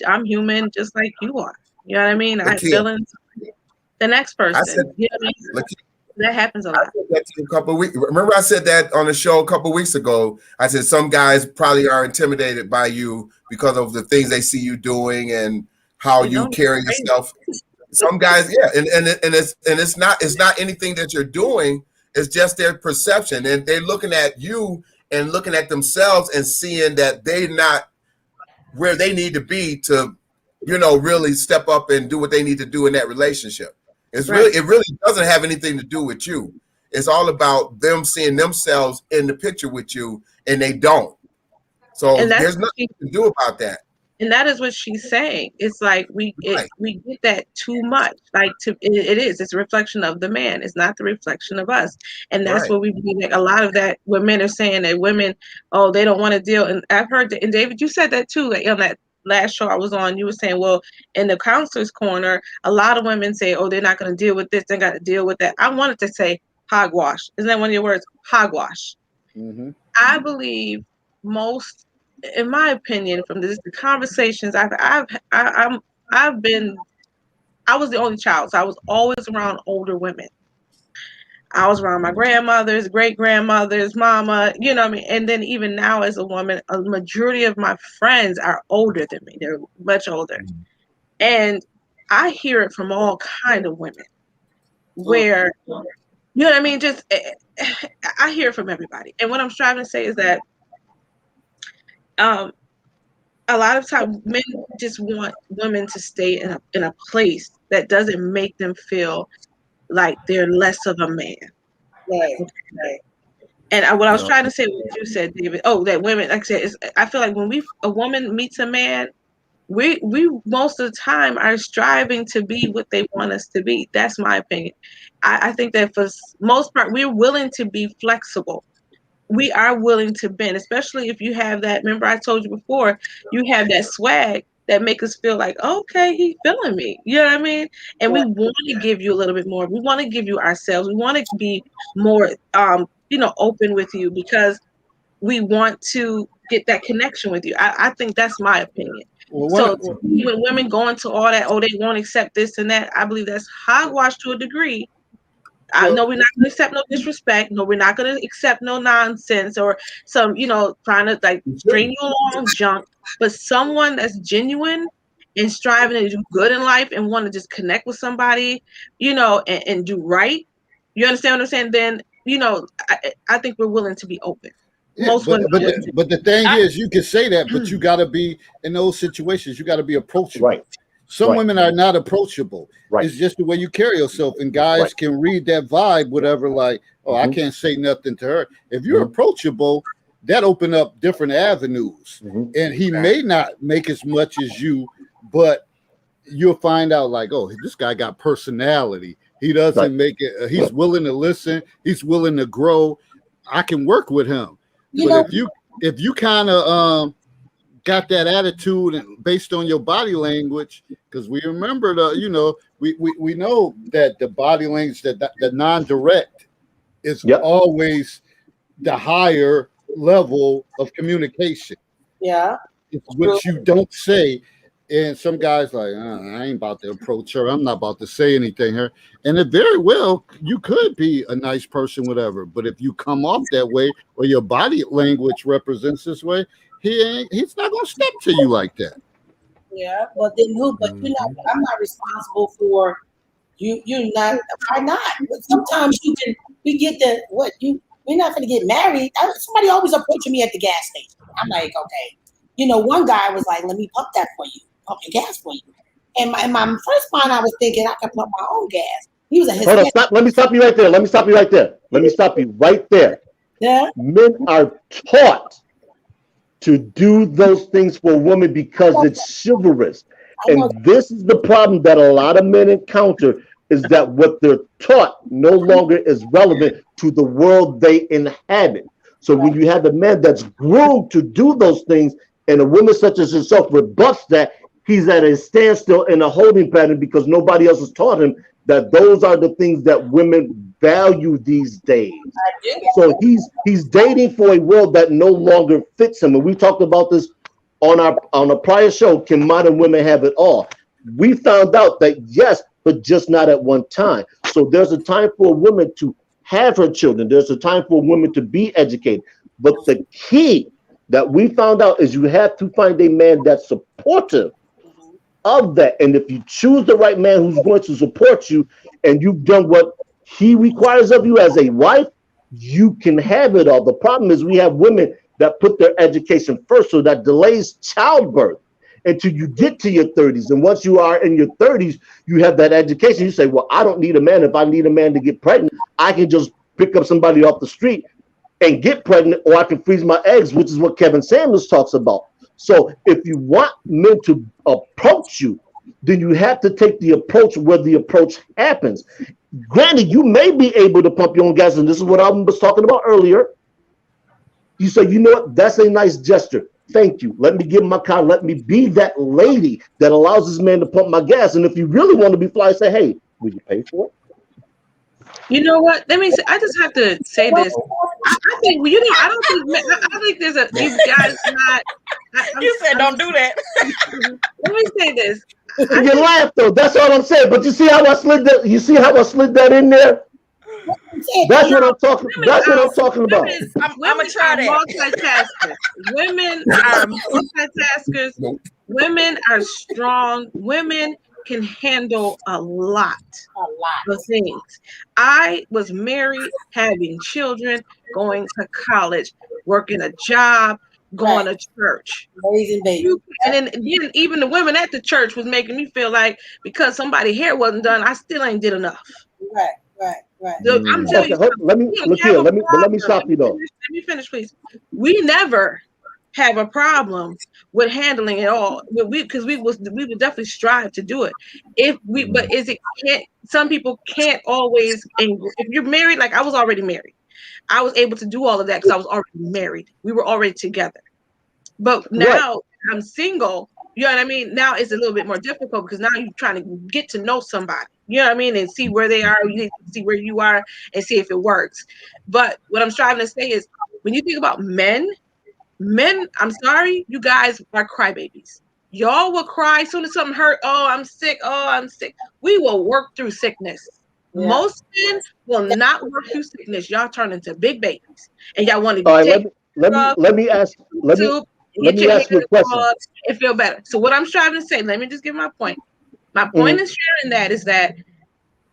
I'm human just like you are. You know what I mean? I have feelings. The next person. You know what I mean? That happens a lot. I said that to you a couple of weeks. Remember, I said that on the show a couple of weeks ago. I said some guys probably are intimidated by you because of the things they see you doing and how you carry yourself. Some guys, yeah, and it's not anything that you're doing. It's just their perception, and they're looking at you and looking at themselves and seeing that they're not where they need to be to, really step up and do what they need to do in that relationship. It really doesn't have anything to do with you. It's all about them seeing themselves in the picture with you, and they don't. So there's nothing to do about that. And that is what she's saying. It's like we get that too much. Like it is. It's a reflection of the man. It's not the reflection of us. And that's what we believe. Like a lot of that, where men are saying that women, they don't want to deal. And I've heard that. And David, you said that too. Like on that last show I was on, you were saying, well, in the counselor's corner, a lot of women say, they're not going to deal with this. They got to deal with that. I wanted to say hogwash. Isn't that one of your words? Hogwash. Mm-hmm. I believe most. In my opinion, from the conversations I was the only child, so I was always around older women. I was around my grandmothers, great grandmothers, mama, you know what I mean? And then even now as a woman, a majority of my friends are older than me. They're much older. And I hear it from all kind of women where, you know what I mean? Just, I hear it from everybody. And what I'm striving to say is that a lot of times men just want women to stay in a place that doesn't make them feel like they're less of a man. Right. And what I was trying to say, what you said, David, that women, like I said, I feel like when a woman meets a man, we most of the time are striving to be what they want us to be. That's my opinion. I think that for most part, we're willing to be flexible. We are willing to bend, especially if you have that. Remember, I told you before, you have that swag that make us feel like, okay, he's feeling me. You know what I mean? And we want to give you a little bit more. We want to give you ourselves. We want to be more, open with you because we want to get that connection with you. I think that's my opinion. When women go into all that, they won't accept this and that, I believe that's hogwash to a degree. I know we're not going to accept no disrespect. No, we're not going to accept no nonsense or some, trying to like string you along junk. But someone that's genuine and striving to do good in life and want to just connect with somebody, and do right. You understand what I'm saying? Then, I think we're willing to be open. Yeah, Most women just but the thing is, you can say that, but you got to be in those situations. You got to be approachable. Right. Some Right. women are not approachable. Right. It's just the way you carry yourself, and guys Right. can read that vibe, whatever. Like, oh, I Mhm. can't say nothing to her. If you're Mhm. approachable, that open up different avenues, Mhm. and he may not make as much as you, but you'll find out like, oh, this guy got personality. He doesn't Right. make it. He's willing to listen. He's willing to grow. I can work with him. You But know, if you kind of got that attitude and based on your body language, because we remember we know that the body language, that the non-direct is Yep. always the higher level of communication. yeah. It's what you don't say. And some guys like, I ain't about to approach her. I'm not about to say anything here. And it very well, you could be a nice person, whatever. But if you come off that way or your body language represents this way, he's not gonna step to you like that. Yeah, but then who? But you're not. I'm not responsible for you. You're not. Why not? But sometimes you can. We get the what you. We're not going to get married. Somebody always approaching me at the gas station. I'm like, okay. You know, one guy was like, "Let me pump that for you. Pump your gas for you." And my first mind, I was thinking I could pump my own gas. He was a Hold on, Hispanic. stop. Let me stop you right there. Let me stop you right there. Yeah. Men are taught to do those things for women because it's chivalrous. I know. And this is the problem that a lot of men encounter, is that what they're taught no longer is relevant to the world they inhabit. So when you have a man that's groomed to do those things and a woman such as himself rebuffs that, he's at a standstill in a holding pattern because nobody else has taught him that those are the things that women value these days. So he's dating for a world that no longer fits him. And we talked about this on a prior show, Can Modern Women Have It All? We found out that yes, but just not at one time. So there's a time for a woman to have her children. There's a time for a woman to be educated. But the key that we found out is you have to find a man that's supportive of that. And if you choose the right man who's going to support you and you've done what he requires of you as a wife, you can have it all. The problem is we have women that put their education first, so that delays childbirth until you get to your 30s. And once you are in your 30s, you have that education. You say, well, I don't need a man. If I need a man to get pregnant, I can just pick up somebody off the street and get pregnant, or I can freeze my eggs, which is what Kevin Samuels talks about. So if you want men to approach you, then you have to take the approach where the approach happens. Granted, you may be able to pump your own gas, and this is what I was talking about earlier. You say, you know what, that's a nice gesture. Thank you. Let me give my car. Let me be that lady that allows this man to pump my gas. And if you really want to be fly, say, hey, will you pay for it? You know what? Let me say, I just have to say this. I think, you know, I don't think there's a, you guys not. You said don't do that. Let me say this. You laugh though. That's all I'm saying. But you see how I slid that? You see how I slid that in there? That's what I'm talking. That's what I'm talking about. I'm gonna try that. Multitaskers. Women are multitaskers. Women are strong. Women can handle a lot of things. I was married, having children, going to college, working a job, going to church. Raising babies. And then even the women at the church was making me feel like because somebody's hair wasn't done, I still ain't did enough. Right. So I'm telling you, let me stop you though. Let me finish, please. We never have a problem with handling it all. Because we would definitely strive to do it. But some people can't always. And if you're married, like I was already married, I was able to do all of that because I was already married. We were already together. But now I'm single. You know what I mean? Now it's a little bit more difficult because now you're trying to get to know somebody. You know what I mean? And see where they are, you need to see where you are and see if it works. But what I'm striving to say is when you think about men, I'm sorry, you guys are crybabies. Y'all will cry as soon as something hurt. Oh, I'm sick. We will work through sickness. Yeah. Most men will not work through sickness. Y'all turn into big babies. And y'all want to be let me ask you a question and feel better. So what I'm striving to say, let me just give my point. My point in sharing that is that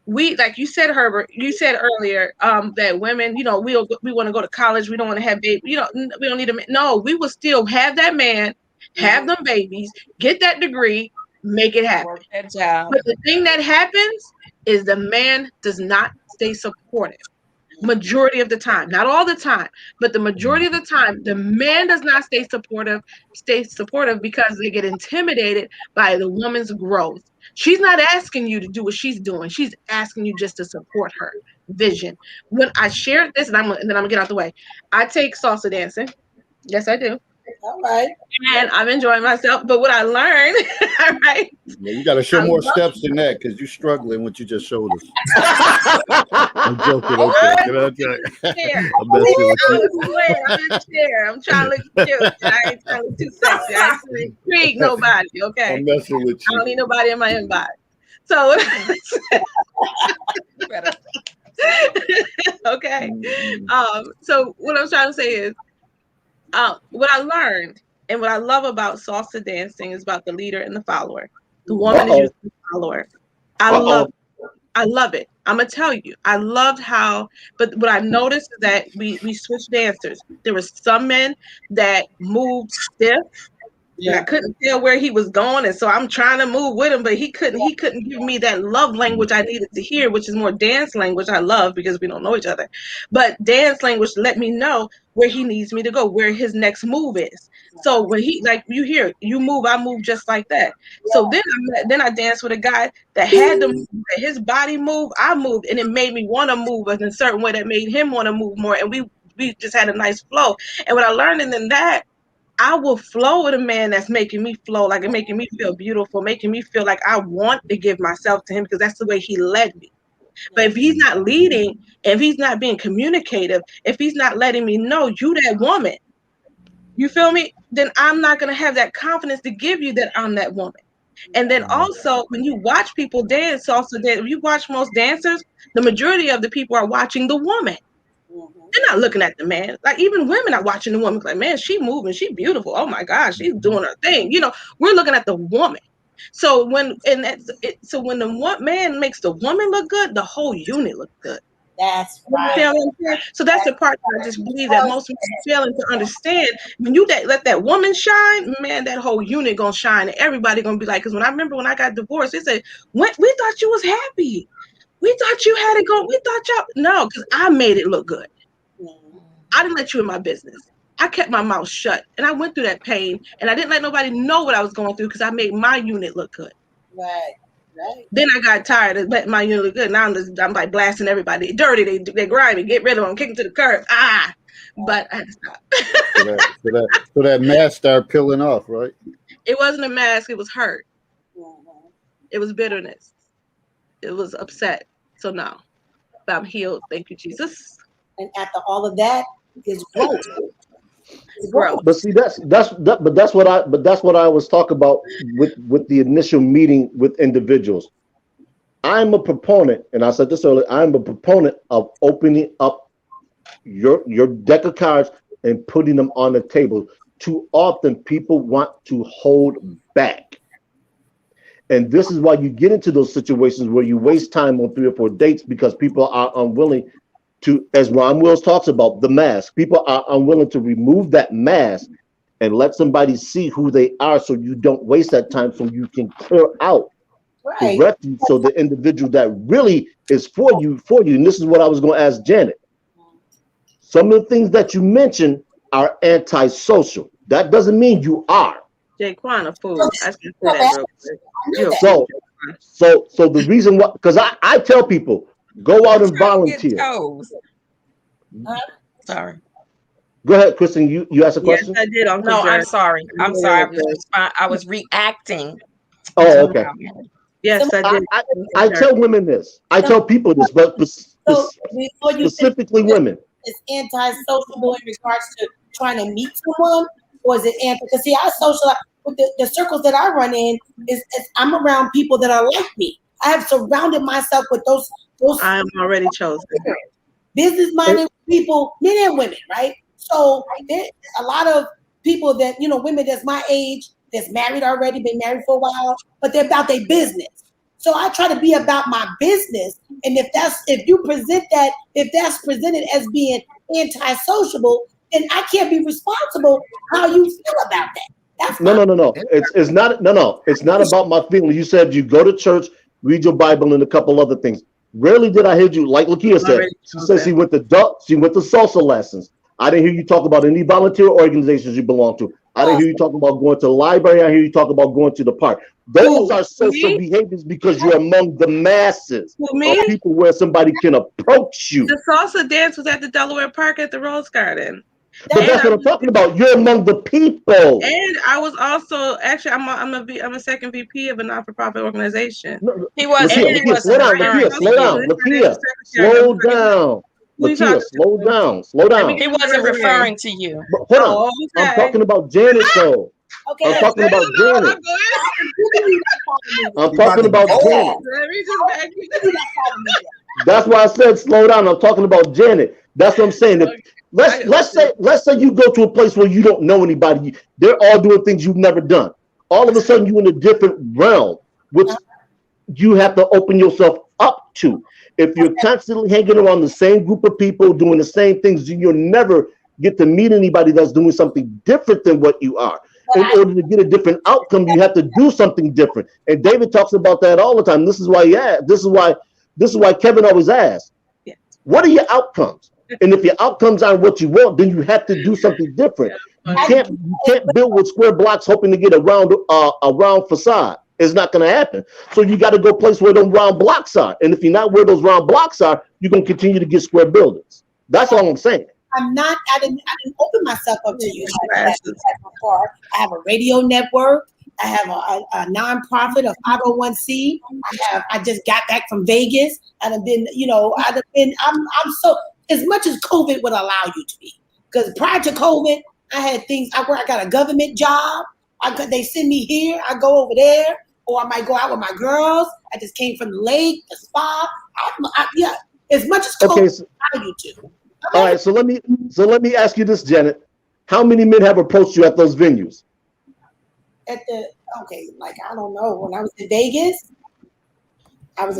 we, like you said, Herbert, you said earlier that women, we want to go to college. We don't want to have babies. We don't need a man. No, we will still have that man, have them babies, get that degree, make it happen. Work that job. But the thing that happens is the man does not stay supportive. Majority of the time, not all the time, but the majority of the time, the man does not stay supportive because they get intimidated by the woman's growth. She's not asking you to do what she's doing. She's asking you just to support her vision. When I shared this, and then I'm gonna get out the way. I take salsa dancing. Yes, I do. All right. And I'm enjoying myself. But what I learned, all right. Yeah, you got to show more steps than that because you're struggling what you just showed us. I'm joking. Okay. I'm I'm trying to look cute. I ain't trying to look too sexy. I ain't trying to intrigue nobody. Okay. I'm messing with I don't you. need nobody in my inbox. So okay. So what I'm trying to say is what I learned and what I love about salsa dancing is about the leader and the follower. The woman is usually the follower. I love it. I'm gonna tell you, I loved how, but what I noticed is that we switched dancers. There were some men that moved stiff. And I couldn't tell where he was going, and so I'm trying to move with him, but he couldn't give me that love language I needed to hear, which is more dance language. I love because we don't know each other, but dance language let me know where he needs me to go, where his next move is. So when he, like, you hear, you move, I move just like that. So then I danced with a guy that had to move, his body move, I moved, and it made me want to move in a certain way that made him want to move more, and we just had a nice flow. And what I learned in that, I will flow with a man that's making me flow, like making me feel beautiful, making me feel like I want to give myself to him because that's the way he led me. But if he's not leading, if he's not being communicative, if he's not letting me know you that woman, you feel me? Then I'm not going to have that confidence to give you that I'm that woman. And then also when you watch people dance, if you watch most dancers, the majority of the people are watching the woman. They're not looking at the man. Like even women are watching the woman like, man, she moving, she beautiful. Oh my gosh, she's doing her thing. We're looking at the woman. So when the man makes the woman look good, the whole unit looks good. That's right. So that's the part that I just believe that most people are failing to understand. When you let that woman shine, man, that whole unit gonna shine, and everybody gonna be like. Because when I got divorced, they said, we thought you was happy. We thought you had it go. We thought y'all no, because I made it look good. I didn't let you in my business. I kept my mouth shut, and I went through that pain, and I didn't let nobody know what I was going through because I made my unit look good. Right. Then I got tired of letting my unit look good. Now I'm like blasting everybody. Dirty, they grimy. Get rid of them. Kick them to the curb. But I had to stop. so that mask started peeling off, right? It wasn't a mask. It was hurt. It was bitterness. It was upset. So now I'm healed. Thank you, Jesus. And after all of that is growth. Growth. But see, that's what I was talking about with the initial meeting with individuals. I'm a proponent, and I said this earlier, I'm a proponent of opening up your deck of cards and putting them on the table. Too often people want to hold back. And this is why you get into those situations where you waste time on 3 or 4 dates because people are unwilling to, as Ron Wills talks about, the mask. People are unwilling to remove that mask and let somebody see who they are so you don't waste that time, so you can clear out the refuge, so the individual that really is for you. And this is what I was going to ask Janet. Some of the things that you mentioned are antisocial. That doesn't mean you are. Jaquan, a fool. I should say that real quick. So the reason why, because I tell people, go out and volunteer. Sorry. Go ahead, Kristen. You asked a question? Yes, I did. No, I'm sorry. I was reacting. Oh, okay. Yes, I did. I tell women this. I tell people this, but specifically women. Is anti-social in regards to trying to meet someone, or is it anti? Because see, I socialize with the circles that I run in. Is I'm around people that are like me. I have surrounded myself with those. I'm already chosen. Business-minded people, men and women, right? So there's a lot of people that, women that's my age, that's married already, been married for a while, but they're about their business. So I try to be about my business. And if that's presented as being anti-sociable, then I can't be responsible how you feel about that. That's No. It's not. No. It's not about my feelings. You said you go to church, read your Bible, and a couple other things. Rarely did I hear you, like Lakia said. She said she went to salsa lessons. I didn't hear you talk about any volunteer organizations you belong to. I didn't hear you talk about going to the library. I hear you talk about going to the park. Those are social behaviors because you're among the masses of people where somebody can approach you. The salsa dance was at the Delaware Park at the Rose Garden. But that's what I'm talking about. You're among the people. And I was also actually I'm a second VP of a not-for-profit organization. He was. Lakia, slow down. Lakia, slow down. He wasn't referring to you. But hold on. I'm talking about Janet, though. Okay. I'm talking about Janet. I'm talking about Janet. That's why I said slow down. I'm talking about Janet. That's what I'm saying. Let's say you go to a place where you don't know anybody. They're all doing things you've never done. All of a sudden, you're in a different realm, which you have to open yourself up to. If you're constantly hanging around the same group of people doing the same things, you'll never get to meet anybody that's doing something different than what you are. In order to get a different outcome, you have to do something different. And David talks about that all the time. This is why Kevin always asks, what are your outcomes? And if your outcomes aren't what you want, then you have to do something different. You can't build with square blocks hoping to get a round facade. It's not going to happen. So you got to go place where those round blocks are. And if you're not where those round blocks are, you're going to continue to get square buildings. That's all I'm saying. I didn't open myself up to you. I have a radio network. I have a nonprofit, a 501c. I just got back from Vegas, and I'm so, as much as COVID would allow you to be, because prior to COVID, I had things. I got a government job. They send me here. I go over there, or I might go out with my girls. I just came from the lake, the spa. As much as COVID allow you to. All right, so let me ask you this, Janet. How many men have approached you at those venues? I don't know. When I was in Vegas, I went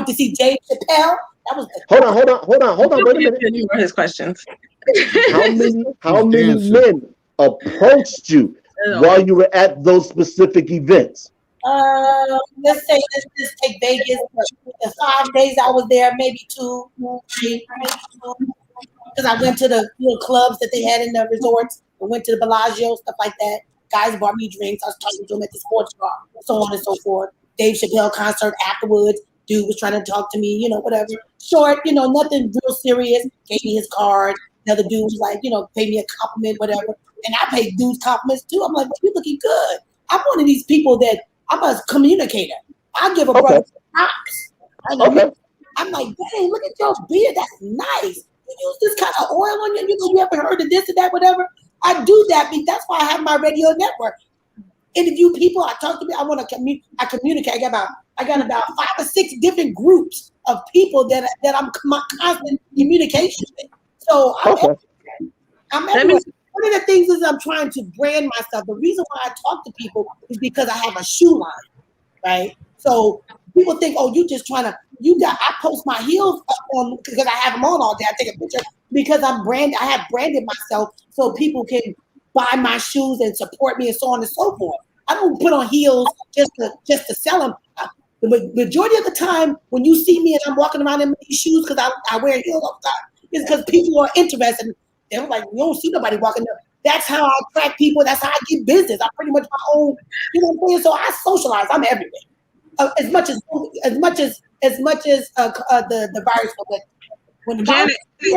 to see Dave Chappelle. That was Hold on. Wait a minute. You were his questions. How many men approached you while you were at those specific events? Let's take Vegas. The 5 days I was there, maybe 2, 3, because I went to the little clubs that they had in the resorts. I went to the Bellagio, stuff like that. Guys bought me drinks. I was talking to them at the sports bar, so on and so forth. Dave Chappelle concert afterwards. Dude was trying to talk to me, whatever. Short, nothing real serious. Gave me his card. Another dude was like, pay me a compliment, whatever. And I paid dudes compliments too. I'm like, you're looking good. I'm one of these people that I'm a communicator. I give a brother props. I'm like, dang, look at your beard. That's nice. You use this kind of oil on you. You ever heard of this or that, whatever? I do that. That's why I have my radio network. Interview people. I talk to people. I communicate. I got about 5 or 6 different groups of people that I'm constant communication with. So I'm everywhere. One of the things is I'm trying to brand myself. The reason why I talk to people is because I have a shoe line, right? So people think, oh, I post my heels up on because I have them on all day. I take a picture because I have branded myself so people can buy my shoes and support me and so on and so forth. I don't put on heels just to sell them. The majority of the time when you see me and I'm walking around in these shoes because I wear heels all the time, is because people are interested. They're like, we don't see nobody walking there. That's how I attract people. That's how I get business. I'm pretty much my own, what I'm saying? So I socialize. I'm everywhere. As much as the virus was. When the virus is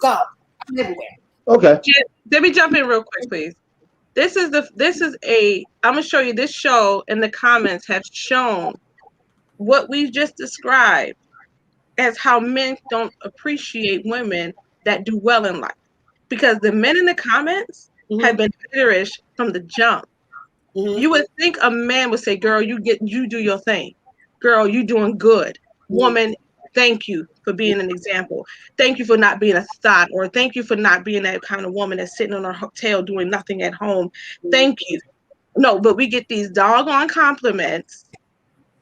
gone, I'm everywhere. Okay. Let me jump in real quick, please. I'm gonna show you this show, and the comments have shown what we've just described as how men don't appreciate women that do well in life. Because the men in the comments have been bitterish from the jump. You would think a man would say, girl, you do your thing. Girl, you doing good. Woman, thank you for being an example. Thank you for not being a thought, or thank you for not being that kind of woman that's sitting on her tail doing nothing at home. Thank you. No, but we get these doggone compliments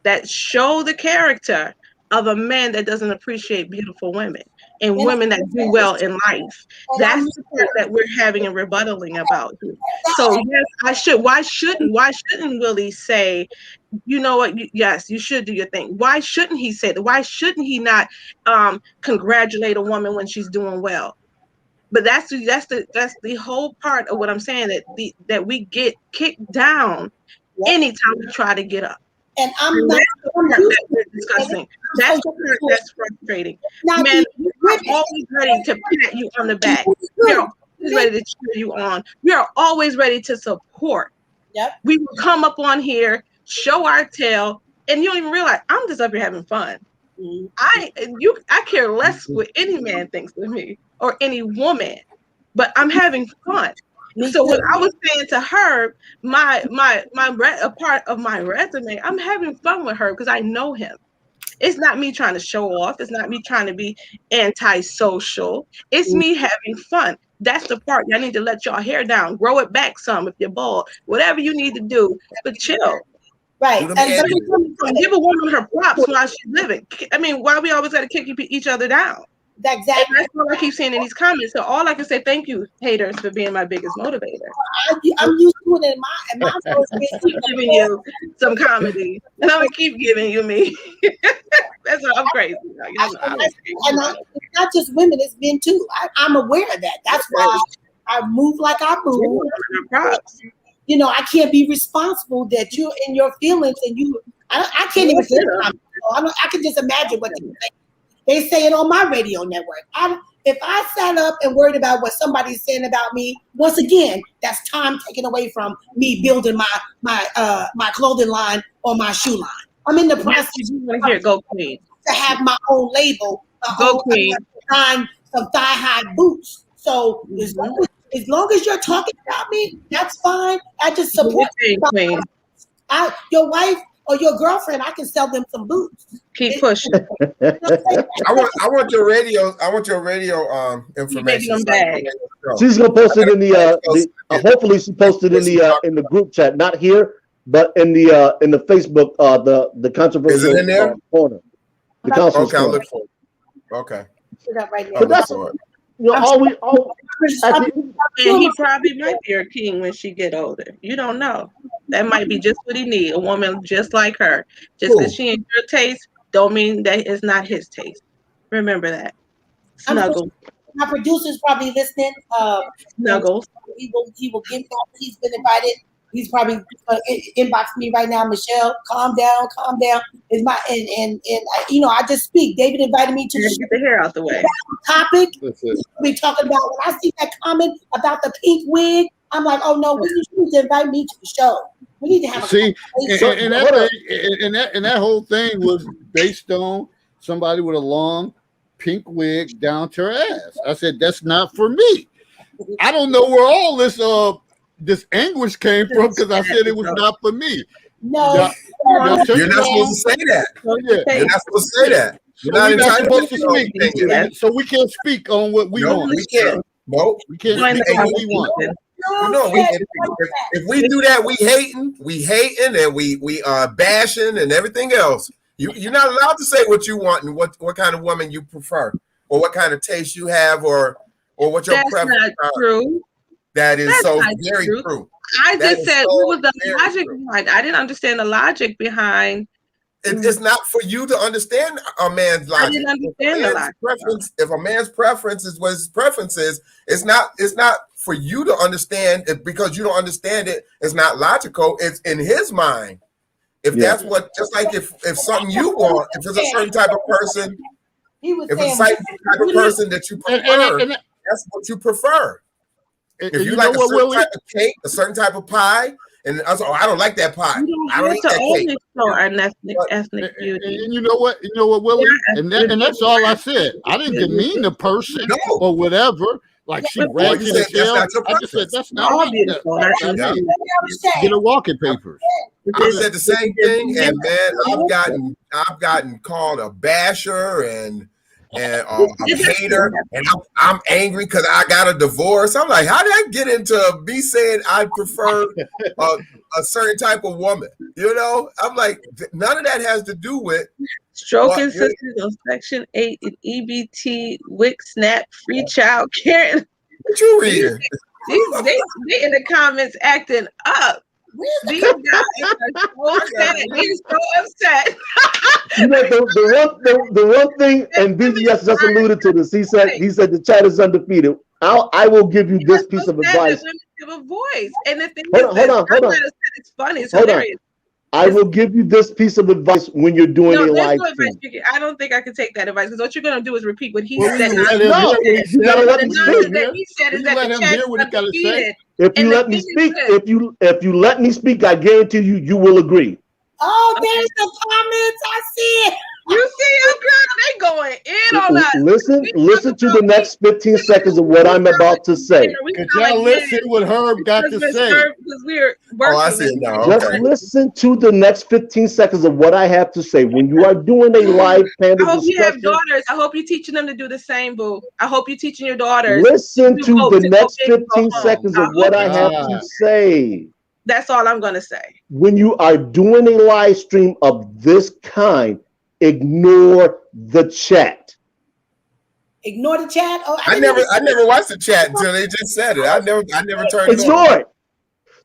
that show the character of a man that doesn't appreciate beautiful women and women that do well in life. That's the part that we're having a rebuttaling about here. So yes, why shouldn't Willie say, you know what, yes, you should do your thing? Why shouldn't he say that? Why shouldn't he not congratulate a woman when she's doing well? But that's the whole part of what I'm saying, that we get kicked down anytime we try to get up. And I'm not that we're discussing. That's the part that's frustrating. Man, we're always ready to pat you on the back. We are always ready to cheer you on. We are always ready to support. Yep. We will come up on here, show our tail, and you don't even realize I'm just up here having fun. Mm-hmm. I care less what any man thinks of me or any woman, but I'm having fun. So what I was saying to her, a part of my resume, I'm having fun with her because I know him. It's not me trying to show off. It's not me trying to be antisocial. It's me having fun. That's the part. I need to let y'all hair down, grow it back some if you're bald, whatever you need to do, but chill. Right. And give a woman her props while she's living. I mean, why we always got to kick each other down? Exactly. And that's what I keep saying in these comments. So all I can say, thank you, haters, for being my biggest motivator. I'm used to it in my first keep giving you some comedy, and I'm gonna keep giving you me. That's what I'm crazy. And it's not just women; it's men too. I'm aware of that. That's why I move like I move. You know, I can't be responsible that you're in your feelings, and I can't even say it. I can just imagine what they say. They say it on my radio network. If I sat up and worried about what somebody's saying about me, once again, that's time taken away from me building my clothing line or my shoe line. I'm in the process Go Queen. to have my own label. Go Queen. Some thigh-high boots. So as long as you're talking about me, that's fine. I just support you. Your wife or your girlfriend, I can sell them some boots. Keep pushing. I want your radio. I want your radio information. She's gonna post it in the hopefully she posted in the group chat, not here, but in the Facebook the controversial Is it in there? corner. The Okay, I'll look for it. Okay. But that's and he probably might be her king when she get older. You don't know. That might be just what he need. A woman just like her. Just because she ain't your taste, don't mean that it's not his taste. Remember that. Snuggle. My producer's probably listening. Snuggles. He will get that. He's been invited. He's probably inbox me right now. Michelle, calm down. Is my and I just speak. David invited me to get the hair out the way. Topic. We talking about when I see that comment about the pink wig. I'm like, oh no, you need to invite me to the show. We need to have and that whole thing was based on somebody with a long pink wig down to her ass. I said that's not for me. I don't know where all this anguish came from because I said it was not for me. No, you're not supposed to say that. You're not supposed to say that. You're not supposed to speak. So we can't speak on what we want. We can't. No, we can't speak on what we want. If we do that, we hating, and we bashing and everything else. You're not allowed to say what you want and what kind of woman you prefer, or what kind of taste you have, or what your preference. That's not true. That is so very true. I just said what was the logic behind? I didn't understand the logic behind. It's not for you to understand a man's logic. I didn't understand the logic. If a man's preference is what his preference is, it's not for you to understand it because you don't understand it. It's not logical. It's in his mind. If that's what, just like if something you want, if it's a certain type of person, if it's a certain type of person that you prefer, that's what you prefer. If you like a certain type of cake, a certain type of pie, and I was I don't like that pie. I don't eat that cake. Ethnic beauty. And you know what, Willie? And that's all I said. I didn't demean the person or whatever. Like she ragged as hell. I just said that's not all beautiful. Get her walking papers. I said the same thing, and man, I've gotten called a basher and and I'm a hater, and I'm angry because I got a divorce. I'm like, how did I get into me saying I prefer a certain type of woman? You know, I'm like, none of that has to do with Stroking sisters on Section 8 and EBT, WIC, SNAP, free child care. What you reading? They in the comments acting up. These guys are so upset. They're so upset. You know, the one thing, and BGS just alluded to this. He said the chat is undefeated. I will give you this piece of advice. Women give a voice, and the thing Hold on. It's funny. It's hilarious. I will give you this piece of advice when you're doing a live stream. I don't think I can take that advice, because what you're going to do is repeat what he said. No, you gotta let him speak. That he said is that the chat is undefeated. If you let me speak, if you let me speak, I guarantee you will agree. Oh, there's the comments. I see it. You see it, girl? They going in on us. Listen to the next 15 seconds of what I'm about to say. Could y'all listen what Herb got to say? Because we're working. Oh, I see it now. Just Okay. listen to the next 15 seconds of what I have to say. When you are doing a live panel I hope you have discussion, daughters. I hope you're teaching them to do the same, boo. I hope you're teaching your daughters. listen to the next go big, 15 go home. seconds of what I have to say. That's all I'm going to say. When you are doing a live stream of this kind, ignore the chat. Ignore the chat. Oh, I never watched the chat until they just said it. I never turned it on. Ignore it.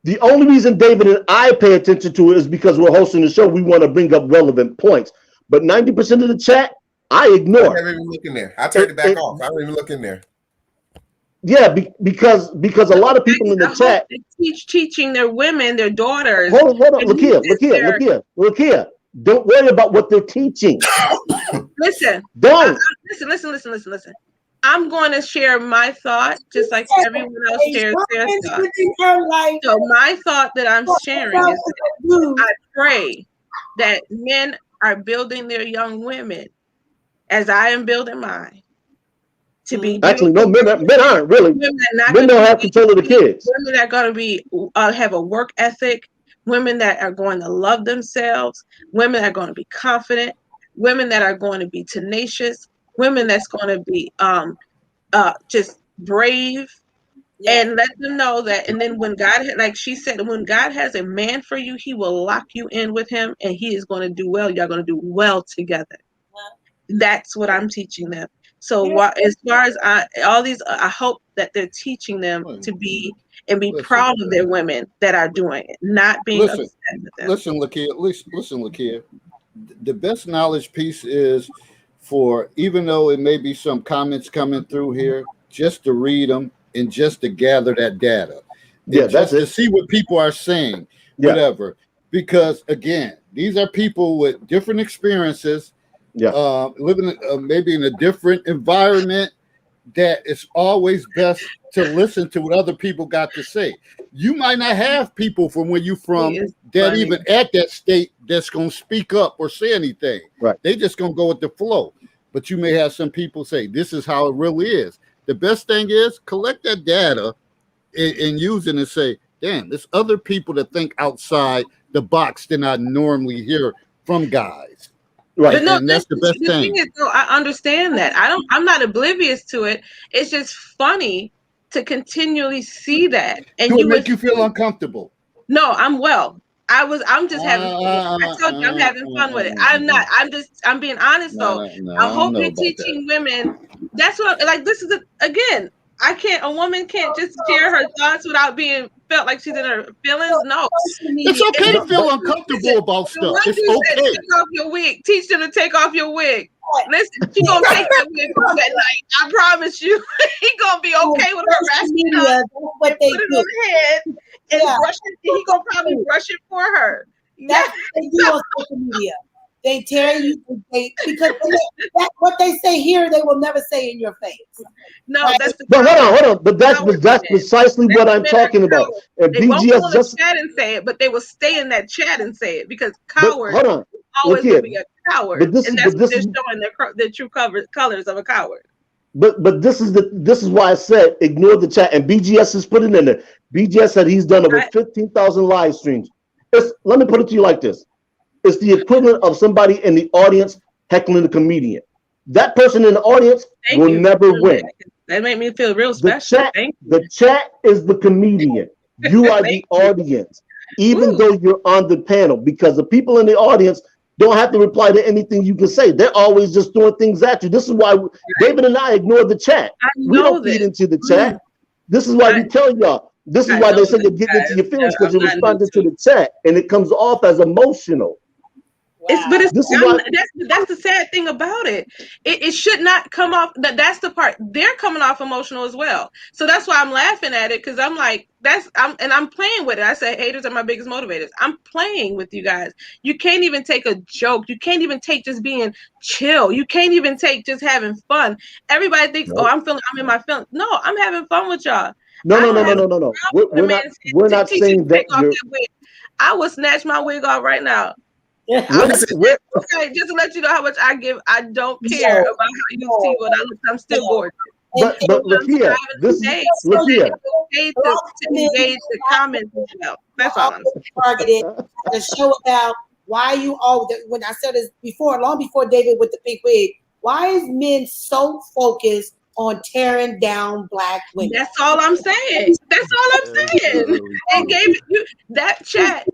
The only reason David and I pay attention to it is because we're hosting the show. We want to bring up relevant points. But 90% of the chat, I I ignore. never even look in there. I turned it back off. I don't even look in there. Yeah, because a lot of people in the chat. Teaching their women, their daughters. Hold on. Look here. Don't worry about what they're teaching. Listen. Don't. Listen. I'm going to share my thought, just like everyone else shares their thought. So my thought that I'm sharing is that I pray that men are building their young women as I am building mine. To be actually, no, men aren't really. Men don't have control of the kids. Women that are going to be have a work ethic. Women that are going to love themselves. Women that are going to be confident. Women that are going to be tenacious. Women that's going to be just brave, and let them know that. And then when God, like she said, when God has a man for you, He will lock you in with him, and He is going to do well. Y'all going to do well together. That's what I'm teaching them. So as far as I hope that they're teaching them to be and be proud of their women that are doing it, not being upset with them. Listen, Lakia. The best knowledge piece is for, even though it may be some comments coming through here, just to read them and just to gather that data. Yeah, that's it. To see what people are saying, whatever. Because again, these are people with different experiences. Living maybe in a different environment, that it's always best to listen to what other people got to say. You might not have people from where you from that even at that state that's going to speak up or say anything. Right. They just going to go with the flow. But you may have some people say, this is how it really is. The best thing is collect that data and use it and say, damn, there's other people that think outside the box than I normally hear from guys. Right, but no, and that's the best thing. Is, though, I understand that. I'm not oblivious to it. It's just funny to continually see that, and it make you feel uncomfortable. No, I'm well. I'm just having. I told you I'm having fun with it. I'm not. I'm being honest though. I hope you're teaching women. That's what. Like this is again. I can't. A woman can't just share her thoughts without being felt like she's in her feelings. No, it's okay to feel uncomfortable about stuff. It's okay. Take off your wig. Teach them to take off your wig. Listen, she gonna take that wig off that night. I promise you. He gonna be okay with her rascal. Put it on the head and brush it. He gonna probably brush it for her. That's what they do on social media. They tell you because what they say here, they will never say in your face. No, right? that's the but hold on. But that's precisely what I'm talking about. And they won't go in the chat and say it, but they will stay in that chat and say it because cowards always will be a coward, and that's what they're showing their true colors of a coward. But this is why I said ignore the chat, and BGS has put it in there. BGS said he's done over 15,000 live streams. Let me put it to you like this. It's the equivalent of somebody in the audience heckling a comedian. that person in the audience Thank will you. never win. That made me feel real The special. chat, Thank you. the chat is the comedian. You are the Thank you. audience, even Woo. though you're on the panel, because the people in the audience don't have to reply to anything you can say. They're always just throwing things at you. This is why David and I ignore the chat. I We know don't feed this. into the chat. This is why we tell y'all. This is I why they know say you're this, getting into guys. your feelings, Yeah, because you're I'm not responding to new the chat, and it comes off as emotional. But it's This is why that's the sad thing about it. It should not come off. That's the part. They're coming off emotional as well. So that's why I'm laughing at it, because I'm like, I'm playing with it. I say haters are my biggest motivators. I'm playing with you guys. You can't even take a joke. You can't even take just being chill. You can't even take just having fun. Everybody thinks, Nope. I'm in my feelings. No, I'm having fun with y'all. no. We're We're not saying that you're. I will snatch my wig off right now. Yeah. Okay, just to let you know how much I give. I don't care about how you see what I look. I'm still gorgeous. But look here, this look here. Okay to engage the comments as well. That's all I'm saying. Targeted the show about why you all, when I said this before, long before David with the pink wig, why is men so focused on tearing down black women? That's all I'm saying. That's all I'm saying. And gave you that chat.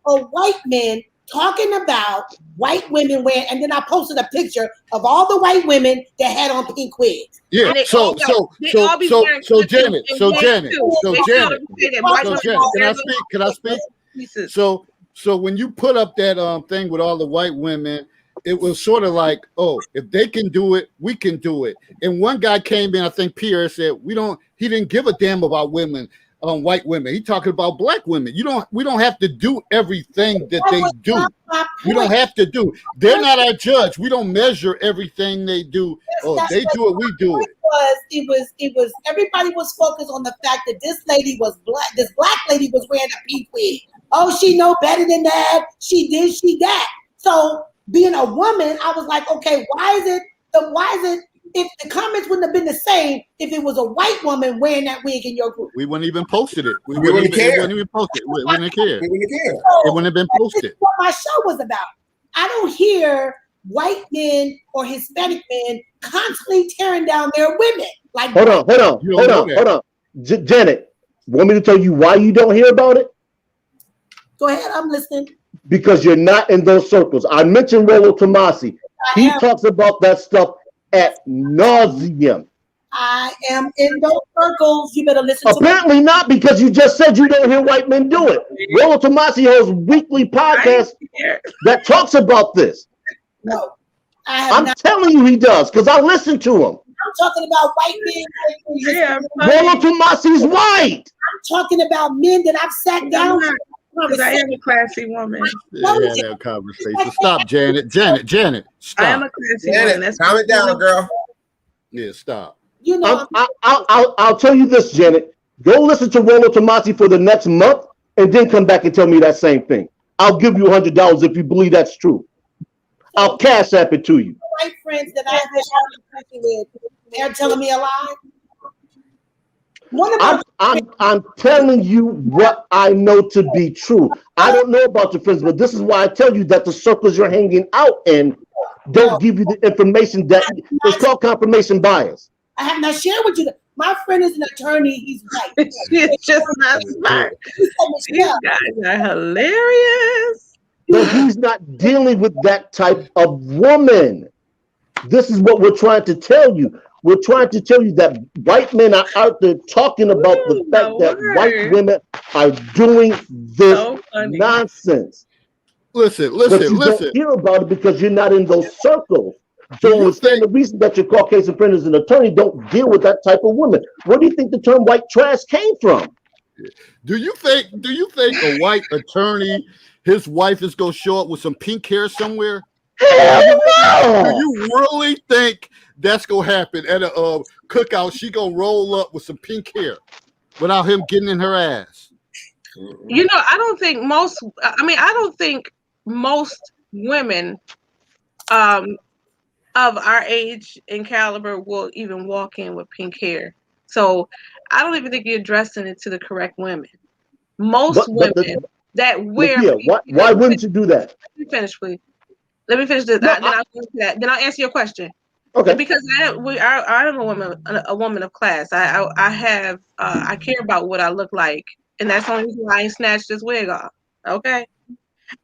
Or white men talking about white women wearing, and then I posted a picture of all the white women that had on pink wigs. Yeah. So Janet, can I speak? So when you put up that thing with all the white women, it was sort of like, oh, if they can do it, we can do it. And one guy came in, I think Pierre said, he didn't give a damn about women, white women. He talking about black women. We don't have to do everything that they do. We don't have to do. They're not our judge. We don't measure everything they do. Oh, they do it, we do it. It was everybody was focused on the fact that this lady was black. This black lady was wearing a pink wig. Oh, she know better than that. She that. So being a woman, I was like, okay, why is it if the comments wouldn't have been the same if it was a white woman wearing that wig in your group? We wouldn't even posted it. We wouldn't care. It wouldn't even posted. We wouldn't care. We wouldn't care. It wouldn't have been posted. That's what my show was about. I don't hear white men or Hispanic men constantly tearing down their women. Like, hold on. Janet, want me to tell you why you don't hear about it? Go ahead, I'm listening. Because you're not in those circles. I mentioned Rollo Tomasi. He talks about that stuff at nauseum. I am in those circles. You better listen to me. Apparently not, because you just said you don't hear white men do it. Rollo Tomasi has weekly podcasts that talks about this. No, I'm telling you he does, because I listen to him. I'm talking about white men. Rollo Tomasi's white. I'm talking about men that I've sat down with. Because I am a classy woman. Yeah, conversation. Stop, Janet. Stop. I am a classy woman. That's calm it down, girl. Yeah, stop. You know, I'll tell you this, Janet. Go listen to Rollo Tomasi for the next month, and then come back and tell me that same thing. I'll give you $100 if you believe that's true. I'll cash app it to you. white friends that I've been with, they're telling me a lie. I'm telling you what I know to be true. I don't know about your friends, but this is why I tell you that the circles you're hanging out in don't give you the information that it's called confirmation bias. I have not shared with you. My friend is an attorney. He's white. She's just not smart. These guys are hilarious. But he's not dealing with that type of woman. This is what we're trying to tell you. We're trying to tell you that white men are out there talking about the fact that white women are doing this nonsense. Listen. Don't hear about it because you're not in those circles. So the reason that your Caucasian friend is an attorney don't deal with that type of woman. Where do you think the term white trash came from? Do you think a white attorney, his wife is gonna show up with some pink hair somewhere? Hell no! Do you really think that's gonna happen at a cookout? She gonna roll up with some pink hair without him getting in her ass? You know, I don't think most women of our age and caliber will even walk in with pink hair. So I don't even think you're addressing it to the correct women. Most women that wear why wouldn't you do that? Let me finish, please. Let me finish this. No, Then I'll go into that. Then I'll answer your question. Okay. Because I am a woman of class. I care about what I look like, and that's the only reason why I ain't snatched this wig off. Okay,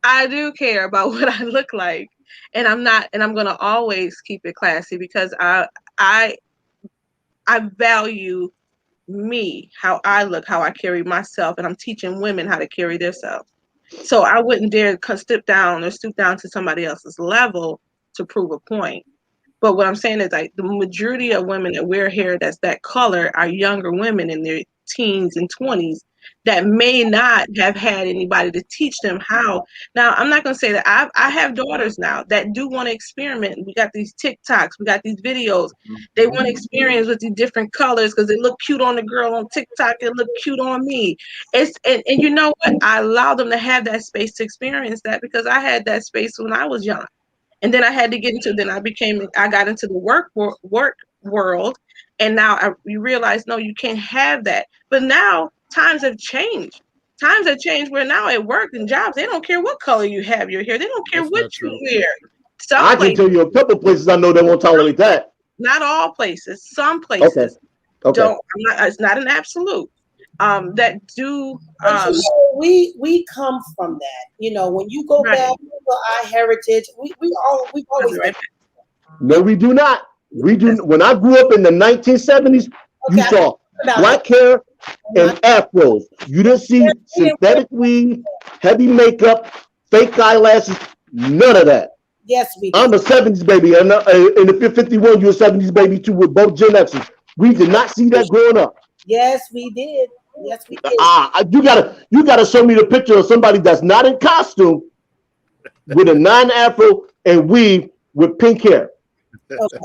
I do care about what I look like, and I'm gonna always keep it classy because I value me, how I look, how I carry myself, and I'm teaching women how to carry themselves. So I wouldn't dare stoop down to somebody else's level to prove a point. But what I'm saying is, like, the majority of women that wear hair that's that color are younger women in their teens and 20s that may not have had anybody to teach them how. Now, I'm not going to say that I have daughters now that do want to experiment. We got these TikToks, we got these videos. They want to experience with these different colors because they look cute on the girl on TikTok. It look cute on me. And you know what? I allow them to have that space to experience that because I had that space when I was young. And then I had to get into, I got into the work world. And now you realize, no, you can't have that. But now times have changed. Times have changed where now at work and jobs, they don't care what color you have your hair. They don't care what you wear. I can tell you a couple places I know they won't tolerate that. Not all places. Some places don't. It's not an absolute. That do. We come from that. You know, when you go back to our heritage, we've always. Right. No, we do not. We do. When I grew up in the 1970s, you saw black hair and afros. You didn't see synthetic weave, heavy makeup, fake eyelashes. None of that. Yes, we did. I'm a 70s baby, and if you're 51, you're a 70s baby too, with both Gen X's. We did not see that growing up. Yes, we did. Yes, we did. You gotta show me the picture of somebody that's not in costume with a non-afro and weave with pink hair. Okay.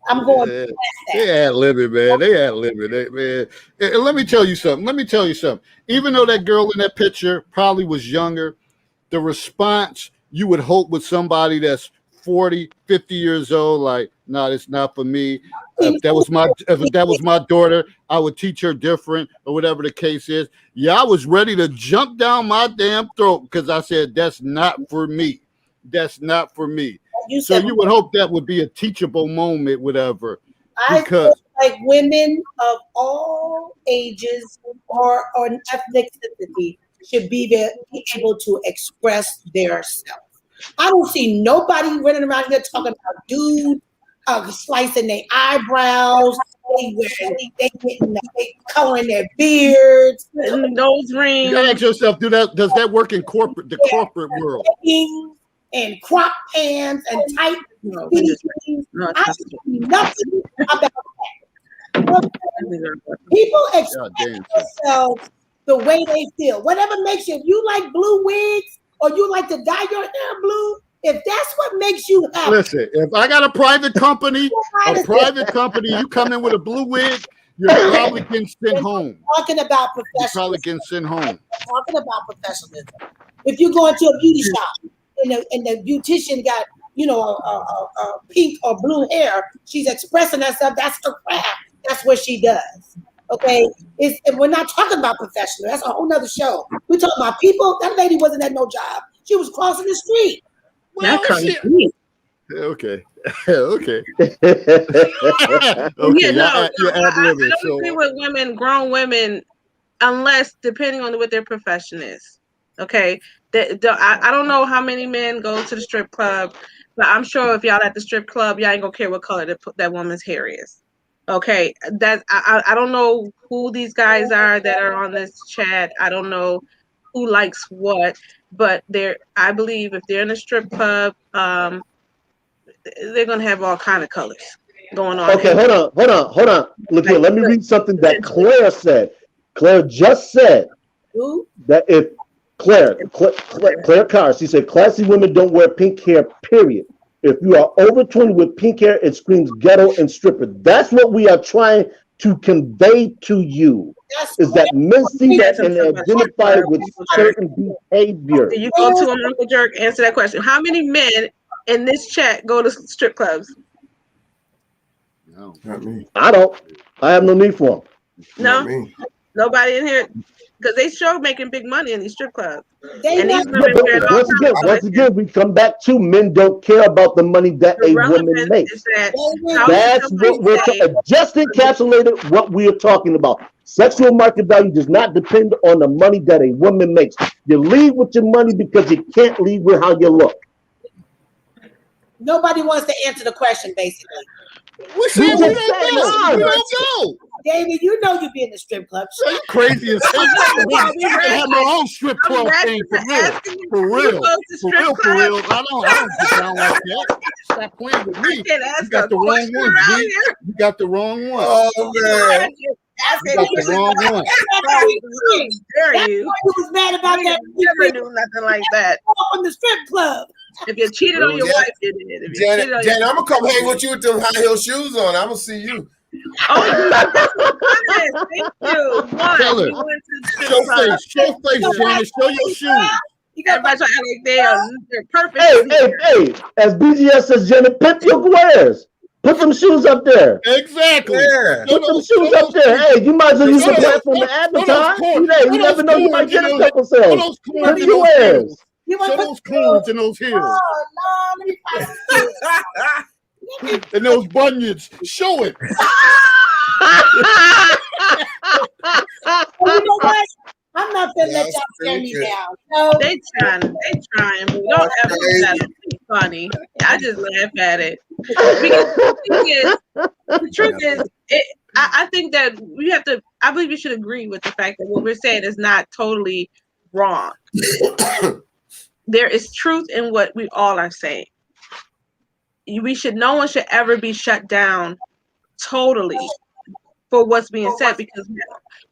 I'm going Yeah, past they that. ad-libbing, man. They ad-libbing, man. And let me tell you something. Even though that girl in that picture probably was younger, the response you would hope with somebody that's 40, 50 years old, like, no, it's not for me. If that was my daughter, I would teach her different, or whatever the case is. Yeah, I was ready to jump down my damn throat because I said that's not for me. That's not for me. So you would hope that would be a teachable moment, whatever. I feel like women of all ages or ethnicity should be able to express their self. I don't see nobody running around here talking about dudes slicing their eyebrows, they coloring their beards, nose rings. You gotta ask yourself, does that work in corporate world? And crop pants and tight jeans. I see nothing about that. People express themselves the way they feel. Whatever makes you, if you like blue wigs or you like to dye your hair blue, if that's what makes you happy. Listen, if I got a private company, you come in with a blue wig, you're probably getting sent home. Talking about professionalism. You're probably getting sent home. Talking about professionalism. If you go into a beauty shop and the beautician got, a pink or blue hair, she's expressing herself. That's her craft. That's what she does. Okay, and we're not talking about professional. That's a whole nother show. We're talking about people. That lady wasn't at no job. She was crossing the street. Well, okay. Okay. Okay. Yeah, no, I don't agree with women, grown women, unless depending on what their profession is. Okay, I don't know how many men go to the strip club, but I'm sure if y'all at the strip club, y'all ain't gonna care what color that woman's hair is. Okay, I don't know who these guys are that are on this chat. I don't know who likes what, but I believe if they're in a strip club, they're gonna have all kind of colors going on. Okay, hold on. Look here, let me read something that Claire said. Claire just said that if Claire Carr, she said, classy women don't wear pink hair, period. If you are over 20 with pink hair, it screams ghetto and stripper. That's what we are trying to convey to you, is that men see that and identify with certain behavior. You go to a Uncle Jerk, answer that question. How many men in this chat go to strip clubs? No. Not me. I don't. I have no need for them. No? Not me. Nobody in here, because they sure making big money in these strip clubs. They And these not, women wear all Once again, we come back to men don't care about the money that the a woman relevance makes. is that David, how That's can what we're somebody say, just encapsulated what we are talking about. Sexual market value does not depend on the money that a woman makes. You leave with your money because you can't leave with how you look. nobody wants to answer the question, basically. We said we just don't said know. none. We don't know. David, you know you be in the strip club. So you crazy as hell. I have my own strip I'm club back thing to for real. asking you, For you real. go to For strip real, for club? real. I don't get down like that. Stop playing with I me. can't You ask got a the wrong question one, around G. here. You got the wrong one. Oh man. You got the wrong one. How dare That's you? why you was mad about We that. never do nothing like that. From the strip club. If you cheated on your Yeah. wife, you did. If you cheated on Janet, your I'm gonna come hang with you with them high heel shoes on. I'm gonna see you. oh, that's nice. Thank you. One, Tell her. you went to the strip Show club. face. Show face, Janet. Show your shoes. You got Everybody trying to act like they're perfect. Hey, as BGS says, Janet, pimp your wares. Put them shoes up there. Exactly. Yeah. Put them shoes up there. Hey, you might as well use the platform to advertise. You never know, you might get a couple Show sales. those corns Pimp in your those wares. heels. You Show want those corns in those heels. Oh no, let me find some shoes. And those bunions. Show it. Oh, you know what? I'm not gonna let y'all tear me stupid. down. No. They trying, but don't ever do that. It's funny. I just laugh at it. Because the truth is, I think that we have to, I believe you should agree with the fact that what we're saying is not totally wrong. There is truth in what we all are saying. No one should ever be shut down totally for what's being said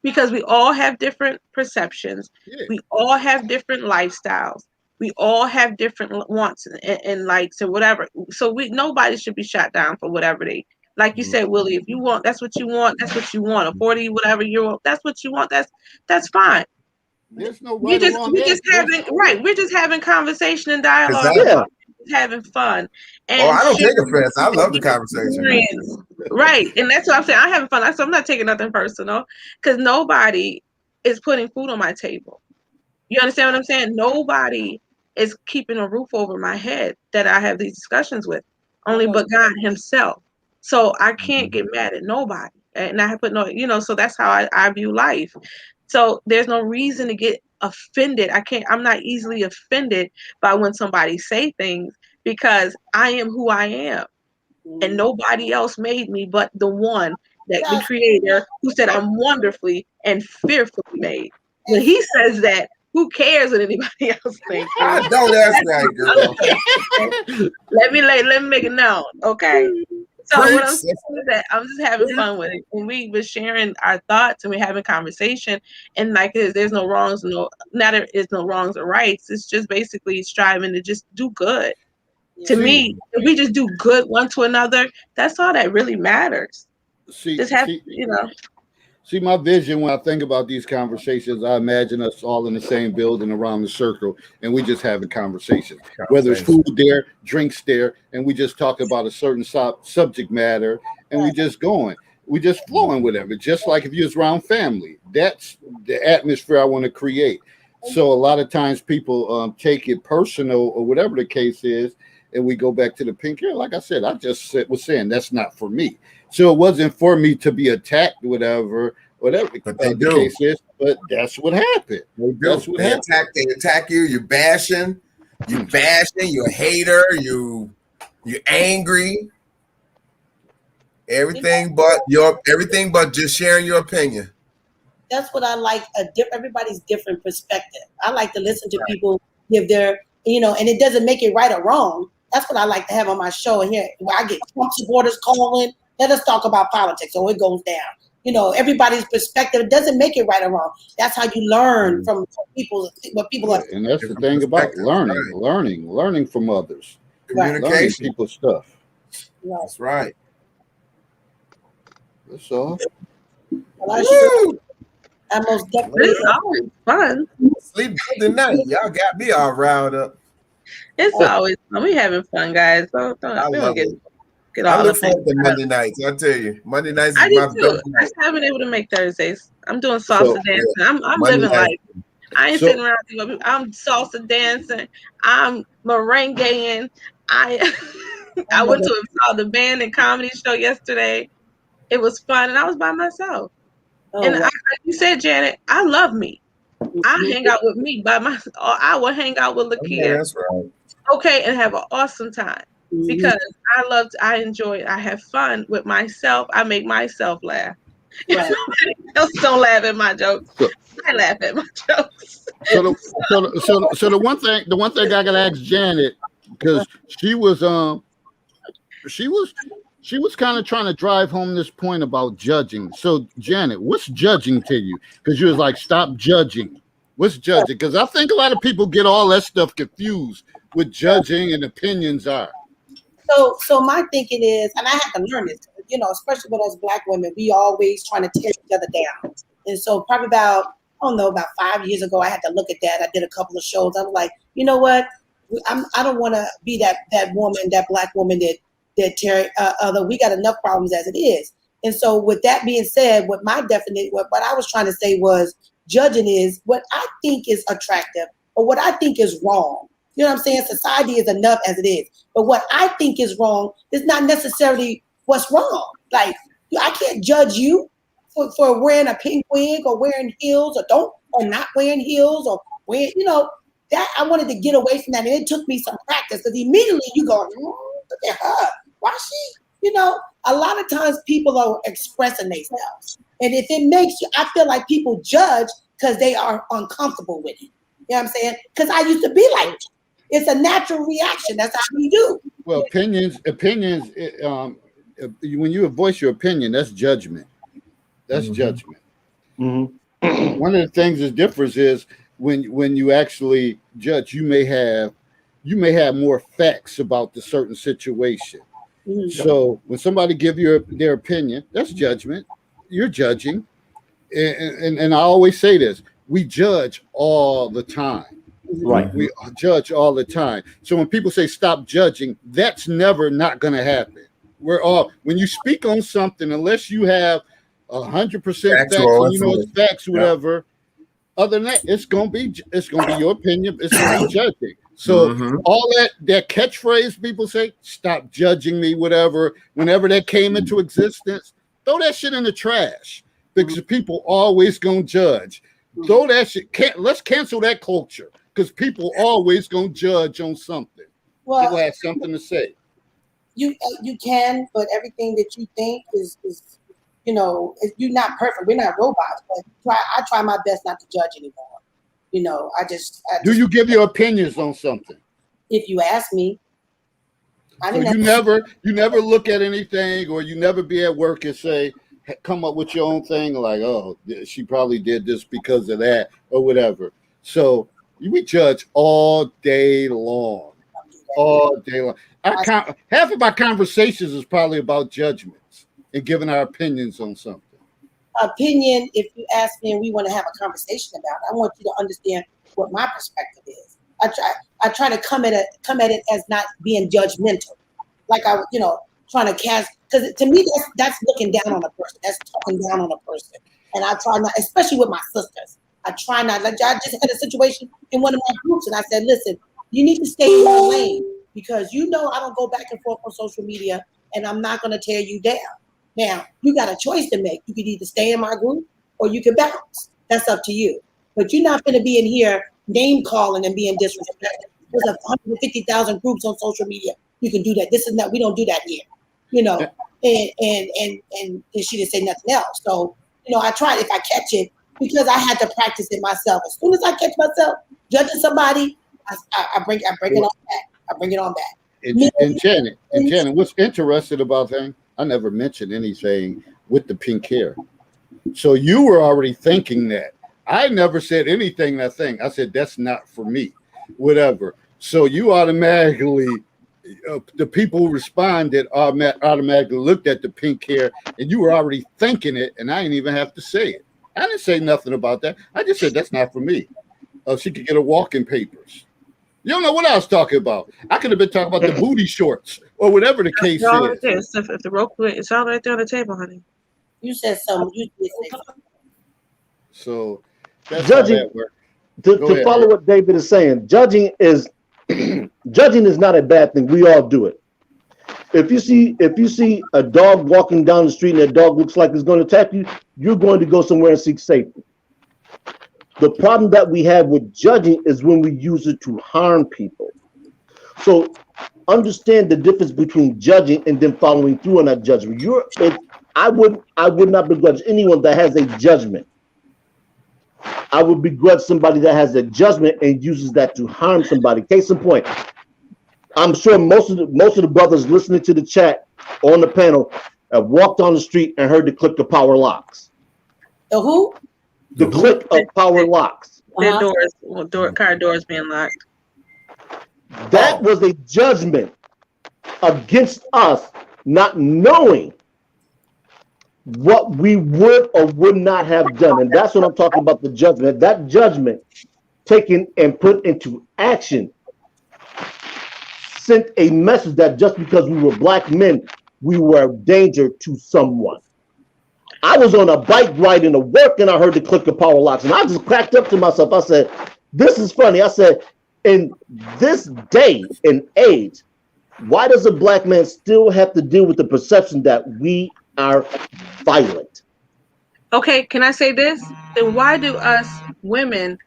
because we all have different perceptions. Yeah. We all have different lifestyles. We all have different wants and likes and whatever. So nobody should be shut down for whatever they, like you said, Willie, if you want, that's what you want. That's what you want. A 40, whatever you want, that's what you want. That's fine. There's no We're right or wrong. we're just having conversation and dialogue. Exactly. Yeah. Having fun. And Oh, I don't take sharing offense. I love the conversation. experience. Right. And that's what I'm saying. I'm having fun. So I'm not taking nothing personal because nobody is putting food on my table. You understand what I'm saying? Nobody is keeping a roof over my head that I have these discussions with, only but God himself. So I can't get mad at nobody. And I put so that's how I view life. So there's no reason to get offended. I'm not easily offended by when somebody say things because I am who I am. And nobody else made me but the one, that the creator, who said I'm wonderfully and fearfully made. When he says that, who cares what anybody else thinks? I know that's right, girl. Let me make it known, okay? So what I'm saying is that I'm just having fun with it. And we were sharing our thoughts and we're having conversation. And like there's no wrongs, there is no wrongs or rights. It's just basically striving to just do good. To me, if we just do good one to another, that's all that really matters. Just have, See, my vision when I think about these conversations, I imagine us all in the same building around the circle, and we just having conversations. Whether it's food there, drinks there, and we just talk about a certain subject matter, and we just going. We just flowing with it. Just like if you're around family, that's the atmosphere I want to create. So a lot of times people take it personal or whatever the case is, and we go back to the pink hair. Like I said, I just was saying that's not for me. So it wasn't for me to be attacked, whatever the case is. But that's what happened. That's what happened. They attack you. You're bashing. You're a hater. You're angry. Everything but just sharing your opinion. That's what I like. Everybody's different perspective. I like to listen to people give their, and it doesn't make it right or wrong. That's what I like to have on my show. And here, where I get Trump supporters calling, let us talk about politics, or it goes down. Everybody's perspective doesn't make it right or wrong. That's how you learn from what people are. And that's the thing about learning from others. Communication. Learning people's stuff. That's right. That's all. I most definitely. It's always fun. Sleep good tonight. Y'all got me all riled up. It's always fun. We having fun, guys. We don't get Get I all look the forward to things. Monday nights. I tell you, Monday nights I is do my too. best I night. just haven't been able to make Thursdays. I'm doing salsa So, dancing. I'm Monday living night. life. I ain't So- sitting around. I'm salsa dancing. I'm merengueing. I I went to saw the band and comedy show yesterday. It was fun, and I was by myself. Oh, And wow. like you said, Janet, I love me. I hang out with me by myself. Or I will hang out with Oh, Lakia. that's right. Okay, and have an awesome time. Because I enjoy it. I have fun with myself. I make myself laugh. Right. Nobody else don't laugh at my jokes. So- I laugh at my jokes. So the one thing I gotta ask Janet, because she was kind of trying to drive home this point about judging. So Janet, what's judging to you? Because you was like, stop judging. What's judging? Because I think a lot of people get all that stuff confused with judging and opinions are. So my thinking is, and I had to learn this, you know, especially with us Black women, we always trying to tear each other down. And so probably about 5 years ago, I had to look at that. I did a couple of shows. I was like, you know what? I don't want to be that woman, that Black woman that tear other. We got enough problems as it is. And so with that being said, what I was trying to say was judging is what I think is attractive or what I think is wrong. You know what I'm saying? Society is enough as it is. But what I think is wrong is not necessarily what's wrong. Like, I can't judge you for wearing a pink wig or wearing heels or not wearing heels or wearing, that I wanted to get away from that. And it took me some practice because immediately you go, look at her. Why she? A lot of times people are expressing themselves. And if it makes you, I feel like people judge because they are uncomfortable with it. You know what I'm saying? Because I used to be like that. It's a natural reaction. That's how we do. Well, opinions. When you voice your opinion, that's judgment. That's judgment. mm-hmm. One of the things that's different is when you actually judge, you may have more facts about the certain situation. Mm-hmm. So when somebody give you their opinion, that's judgment. You're judging, and I always say this: we judge all the time. Right. We judge all the time. So when people say stop judging, that's never not going to happen. When you speak on something, unless you have 100% facts, and it's facts, whatever. Yeah. Other than that, it's gonna be your opinion. It's gonna be judging. So all that catchphrase people say, stop judging me, whatever. Whenever that came into existence, throw that shit in the trash because people always gonna judge. Throw that shit. Let's cancel that culture. Because people always gonna judge on something. Well, people have something to say. You can, but everything that you think is you're not perfect. We're not robots, but I try my best not to judge anymore. I just Do you give your opinions on something? If you ask me. So you never look at anything, or you never be at work and say, come up with your own thing, like, oh, she probably did this because of that, or whatever. So we judge all day long. All day long. Half of our conversations is probably about judgments and giving our opinions on something. Opinion, if you ask me and we want to have a conversation about it, I want you to understand what my perspective is. I try to come at it as not being judgmental. Like trying to cast, because to me that's looking down on a person. That's talking down on a person. And I try not, especially with my sisters. I try not. Like I just had a situation in one of my groups, and I said, "Listen, you need to stay in your lane because I don't go back and forth on social media, and I'm not going to tear you down. Now you got a choice to make. You can either stay in my group or you can bounce. That's up to you. But you're not going to be in here name calling and being disrespectful. There's 150,000 groups on social media. You can do that. This is not. We don't do that here. And she didn't say nothing else. So I tried if I catch it. Because I had to practice it myself. As soon as I catch myself judging somebody, I bring it on back. I bring it on back. And Janet, what's interesting about that? I never mentioned anything with the pink hair. So you were already thinking that. I never said anything that thing. I said that's not for me, whatever. So you automatically, the people who responded automatically looked at the pink hair, and you were already thinking it, and I didn't even have to say it. I didn't say nothing about that. I just said that's not for me. She could get her walking papers. You don't know what I was talking about. I could have been talking about the booty shorts or whatever the case It's all right is. there. If the rope, it's all right there on the table, honey. You said something. You did say something. So that's Judging- how that works. To Go ahead, follow Eric. what David is saying, judging is not a bad thing. We all do it. If you see a dog walking down the street and that dog looks like it's going to attack you, you're going to go somewhere and seek safety. The problem that we have with judging is when we use it to harm people. So understand the difference between judging and then following through on that judgment. I would not begrudge anyone that has a judgment. I would begrudge somebody that has a judgment and uses that to harm somebody. Case in point, I'm sure most of the brothers listening to the chat on the panel have walked on the street and heard the click of power locks. The who? The click of power locks. Their Uh-huh. car doors being locked. That was a judgment against us, not knowing what we would or would not have done. And that's what I'm talking about, the judgment. That judgment taken and put into action sent a message that just because we were black men, we were a danger to someone. I was on a bike riding to work and I heard the click of power locks and I just cracked up to myself. I said, this is funny. I said, in this day and age, why does a black man still have to deal with the perception that we are violent? Okay, can I say this? Then why do us women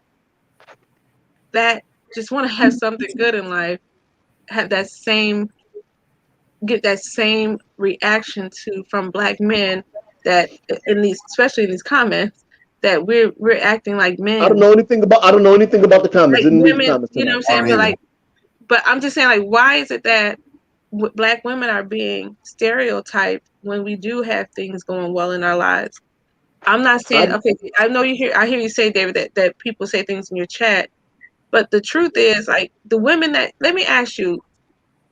that just want to have something good in life get that same reaction from black men that especially in these comments that we're acting like men? I don't know anything about the comments. Like Didn't read the women, comments you know tonight. what I'm saying? But I'm just saying, like, why is it that black women are being stereotyped when we do have things going well in our lives? I'm not saying, okay, I hear you say, David, that people say things in your chat, but the truth is, like, the women let me ask you,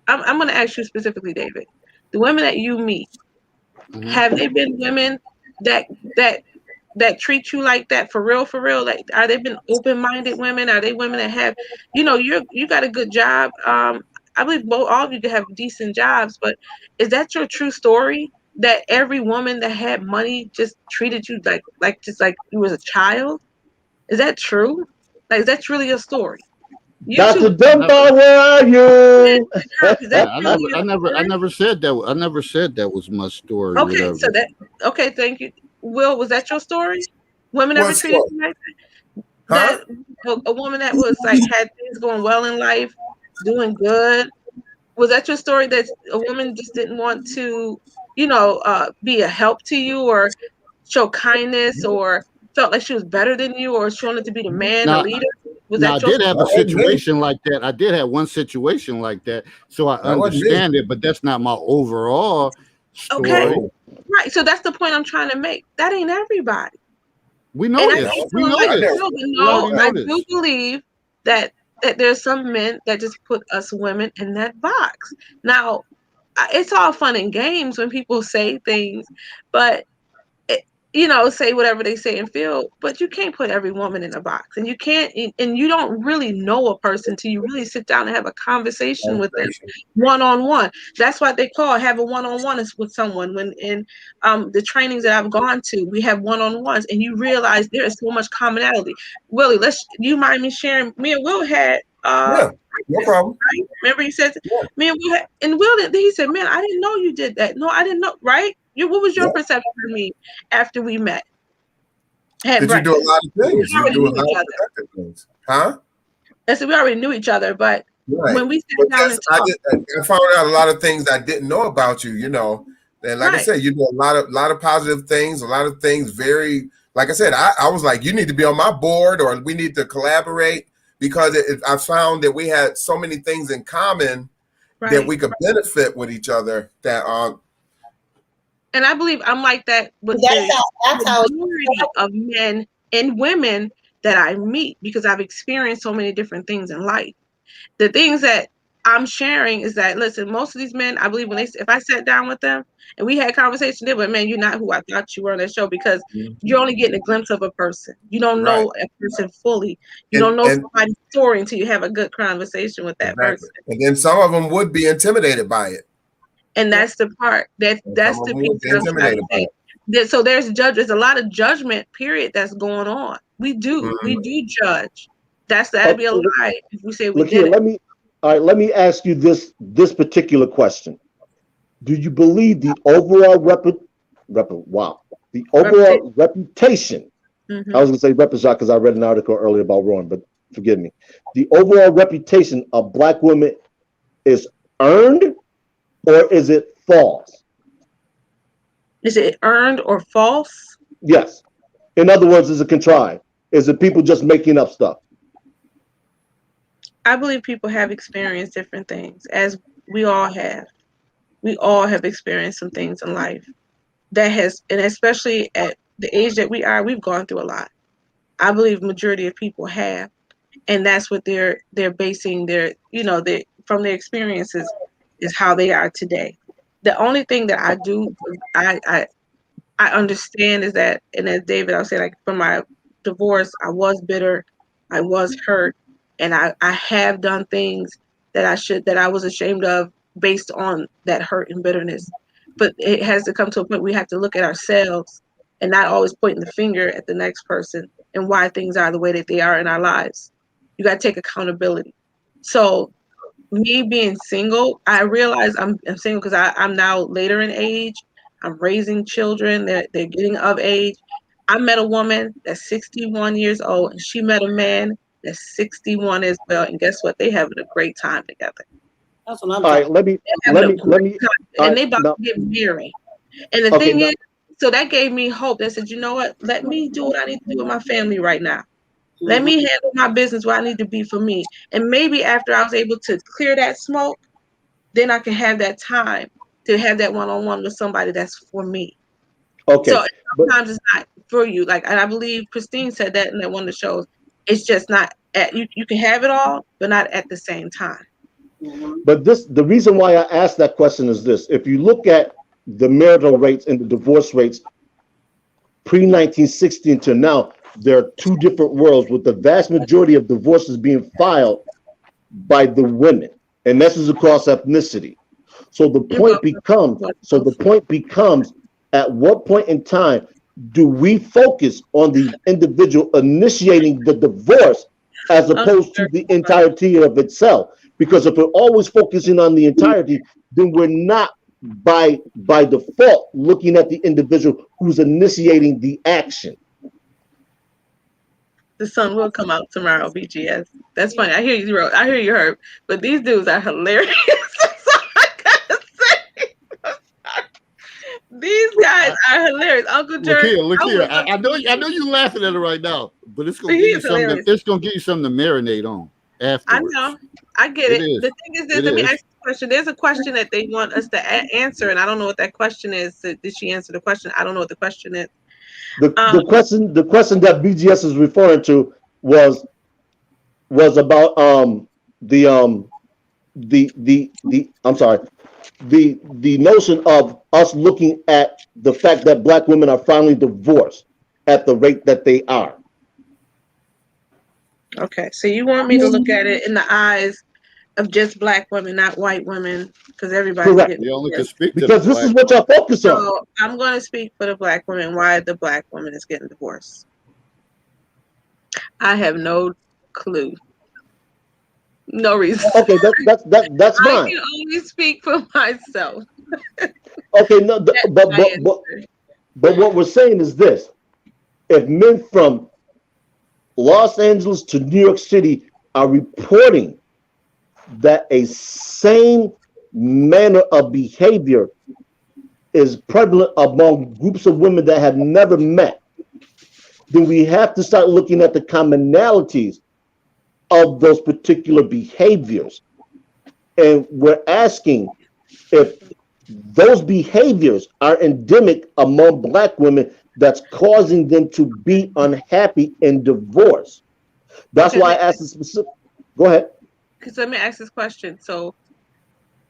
I'm going to ask you specifically, David, the women that you meet, have they been women that treat you like that for real? Like, are they been open-minded women? Are they women that have, you got a good job? I believe all of you have decent jobs, but is that your true story? That every woman that had money just treated you like you was a child? Is that true? Like, is that really your story? Dr. Dunbar, where are you? I never said that. I never said that was my story. Okay, whatever. thank you. Will, was that your story? Women ever treated you like that? Huh? A woman that was like had things going well in life, doing good. Was that your story? That a woman just didn't want to, be a help to you or show kindness or felt like she was better than you or she wanted to be the man, the leader? I did have a situation like that. I did have one situation like that, so I understand it, but that's not my overall story. Okay, right. So that's the point I'm trying to make. That ain't everybody. We know this. We know this. No, I do believe that there's some men that just put us women in that box. Now, it's all fun and games when people say things, but say whatever they say and feel, but you can't put every woman in a box, and you can't, and you don't really know a person till you really sit down and have a conversation with them one-on-one. That's what they call have a one-on-one with someone. When in the trainings that I've gone to, we have one-on-ones, and you realize there is so much commonality. Willie, you mind me sharing? Me and Will had yeah, no problem. Right? Remember, he said, me and Will had, and Will, he said, man, I didn't know you did that. No, I didn't know, right? What was your perception of me after we met? Did you do a lot of things? You do a lot of productive things. Huh? I said we already knew each other, but when we sat down and talked, I found out a lot of things I didn't know about you, And like I said, you do a lot of positive things, a lot of things very, like I said, I was like, you need to be on my board or we need to collaborate because I found that we had so many things in common that we could benefit with each other that and I believe I'm like that with the majority of men and women that I meet because I've experienced so many different things in life. The things that I'm sharing is that, listen, most of these men, I believe if I sat down with them and we had conversation, they were, man, you're not who I thought you were on that show because you're only getting a glimpse of a person. You don't know a person fully. You don't know somebody's story until you have a good conversation with that person. And then some of them would be intimidated by it. And that's the part that's Some the of them piece get that I'm trying intimidated to by say. So there's a lot of judgment period that's going on. We Mhm. do judge. That'd be a lie if we say we Look here, didn't. let me ask you this particular question. Do you believe the overall reputation? I was going to say reputation because I read an article earlier about Rowan, but forgive me. The overall reputation of Black women is earned, or is it false? Is it earned or false? Yes. In other words, is it contrived? Is it people just making up stuff? I believe people have experienced different things, as we all have. We all have experienced some things in life and especially at the age that we are, we've gone through a lot. I believe majority of people have, and that's what they're basing their, from their experiences is how they are today. The only thing that I understand is that, and as David, I'll say, like, from my divorce, I was bitter, I was hurt, and I have done things that I was ashamed of based on that hurt and bitterness. But it has to come to a point we have to look at ourselves and not always pointing the finger at the next person and why things are the way that they are in our lives. You got to take accountability. So me being single, I realize I'm single because I'm now later in age. I'm raising children. They're getting of age. I met a woman that's 61 years old, and she met a man that's 61 as well. And guess what? They having a great time together. That's what I'm All right, talking. let me They're having a let great me. time, All and they right, about now, to get married. And the okay, thing now, is, so that gave me hope. They said, you know what? Let me do what I need to do with my family right now. Let me handle my business where I need to be for me. And maybe after I was able to clear that smoke, then I can have that time to have that one-on-one with somebody that's for me. okay, So but sometimes it's not for you. Like, and I believe Christine said that in that one of the shows. It's just not at you. You can have it all, but not at the same time. the reason why I asked that question is this: if you look at the marital rates and the divorce rates pre-1960 until now, there are two different worlds, with the vast majority of divorces being filed by the women, and this is across ethnicity. So the point becomes, at what point in time do we focus on the individual initiating the divorce as opposed to the entirety of itself? Because if we're always focusing on the entirety, then we're not by default looking at the individual who's initiating the action. The sun will come out tomorrow, BGS. That's funny. I hear you, Herb. But these dudes are hilarious. That's all I gotta say. These guys are hilarious. Uncle Jerry. Look here. I know you laughing at it right now, but it's gonna give you something. It's gonna give you something to marinate on afterwards. I know. I get it. The thing is this. Let me ask you a question. There's a question that they want us to answer, and I don't know what that question is. Did she answer the question? I don't know what the question is. The question that BGS is referring to was about the notion of us looking at the fact that Black women are finally divorced at the rate that they are. Okay, so you want me to look at it in the eyes of just Black women, not white women, because everybody's getting you only can speak because this is what y'all focus on. So I'm going to speak for the Black women. Why the Black woman is getting divorced? I have no clue. No reason. Okay, that's fine. I can only speak for myself. Okay, no, but what we're saying is this: if men from Los Angeles to New York City are reporting that a same manner of behavior is prevalent among groups of women that have never met, then we have to start looking at the commonalities of those particular behaviors. And we're asking if those behaviors are endemic among Black women that's causing them to be unhappy in divorce. That's why I asked the specific. Go ahead. Because let me ask this question. So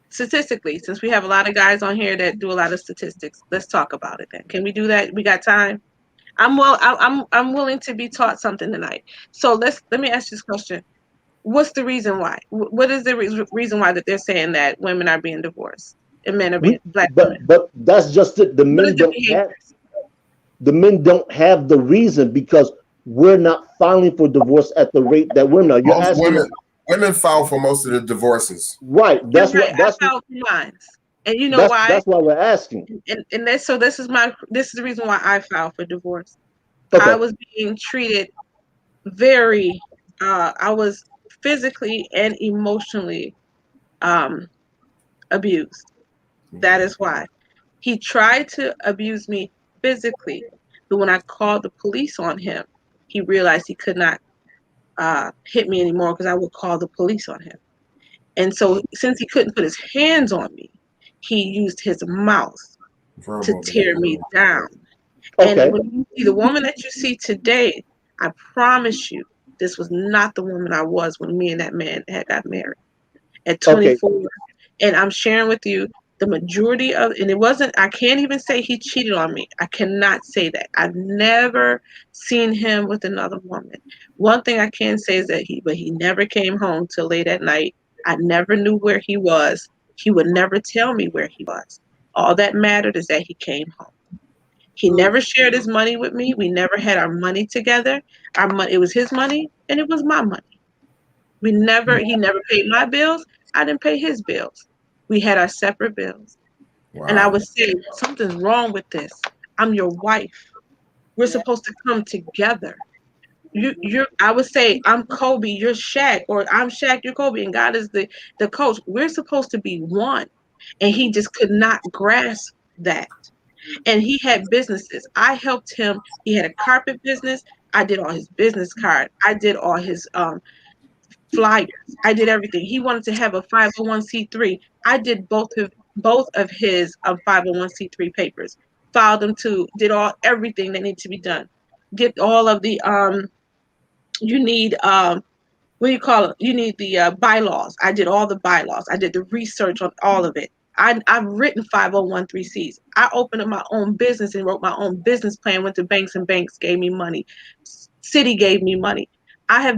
statistically, since we have a lot of guys on here that do a lot of statistics, let's talk about it then. Can we do that? We got time? I'm willing to be taught something tonight. So let me ask this question. What's the reason why? What is the reason why that they're saying that women are being divorced? and men are being black But women. but that's just it. The What men is the don't have behaviors? the men don't have the reason because we're not filing for divorce at the rate that women are. You're Most asking women file for most of the divorces. right. You're right. I filed for mine, and you know why? That's why we're asking. And this is the reason why I filed for divorce. Okay. I was being treated very. I was physically and emotionally abused. That is why. He tried to abuse me physically, but when I called the police on him, he realized he could not hit me anymore because I would call the police on him. And so, since he couldn't put his hands on me, he used his mouth to tear me down. Okay. And when you see the woman that you see today, I promise you, this was not the woman I was when me and that man had got married at 24. Okay. And I'm sharing with you the majority of, and it wasn't, I can't even say he cheated on me. I cannot say that. I've never seen him with another woman. One thing I can say is that he never came home till late at night. I never knew where he was. He would never tell me where he was. All that mattered is that he came home. He never shared his money with me. We never had our money together. Our money, it was his money and it was my money. He never paid my bills. I didn't pay his bills. We had our separate bills. Wow. And I would say, something's wrong with this. I'm your wife. We're supposed to come together. I would say, I'm Kobe, you're Shaq, or I'm Shaq, you're Kobe, and God is the coach. We're supposed to be one. And he just could not grasp that. And he had businesses. I helped him. He had a carpet business. I did all his business card. I did all his flyers. I did everything. He wanted to have a 501c3. I did both of his 501c3 papers. Filed them too. Did everything that needed to be done. Get all of the you need what do you call it? You need the bylaws. I did all the bylaws. I did the research on all of it. I've written 501(c)(3)s. I opened up my own business and wrote my own business plan, went to banks and banks gave me money. City gave me money. I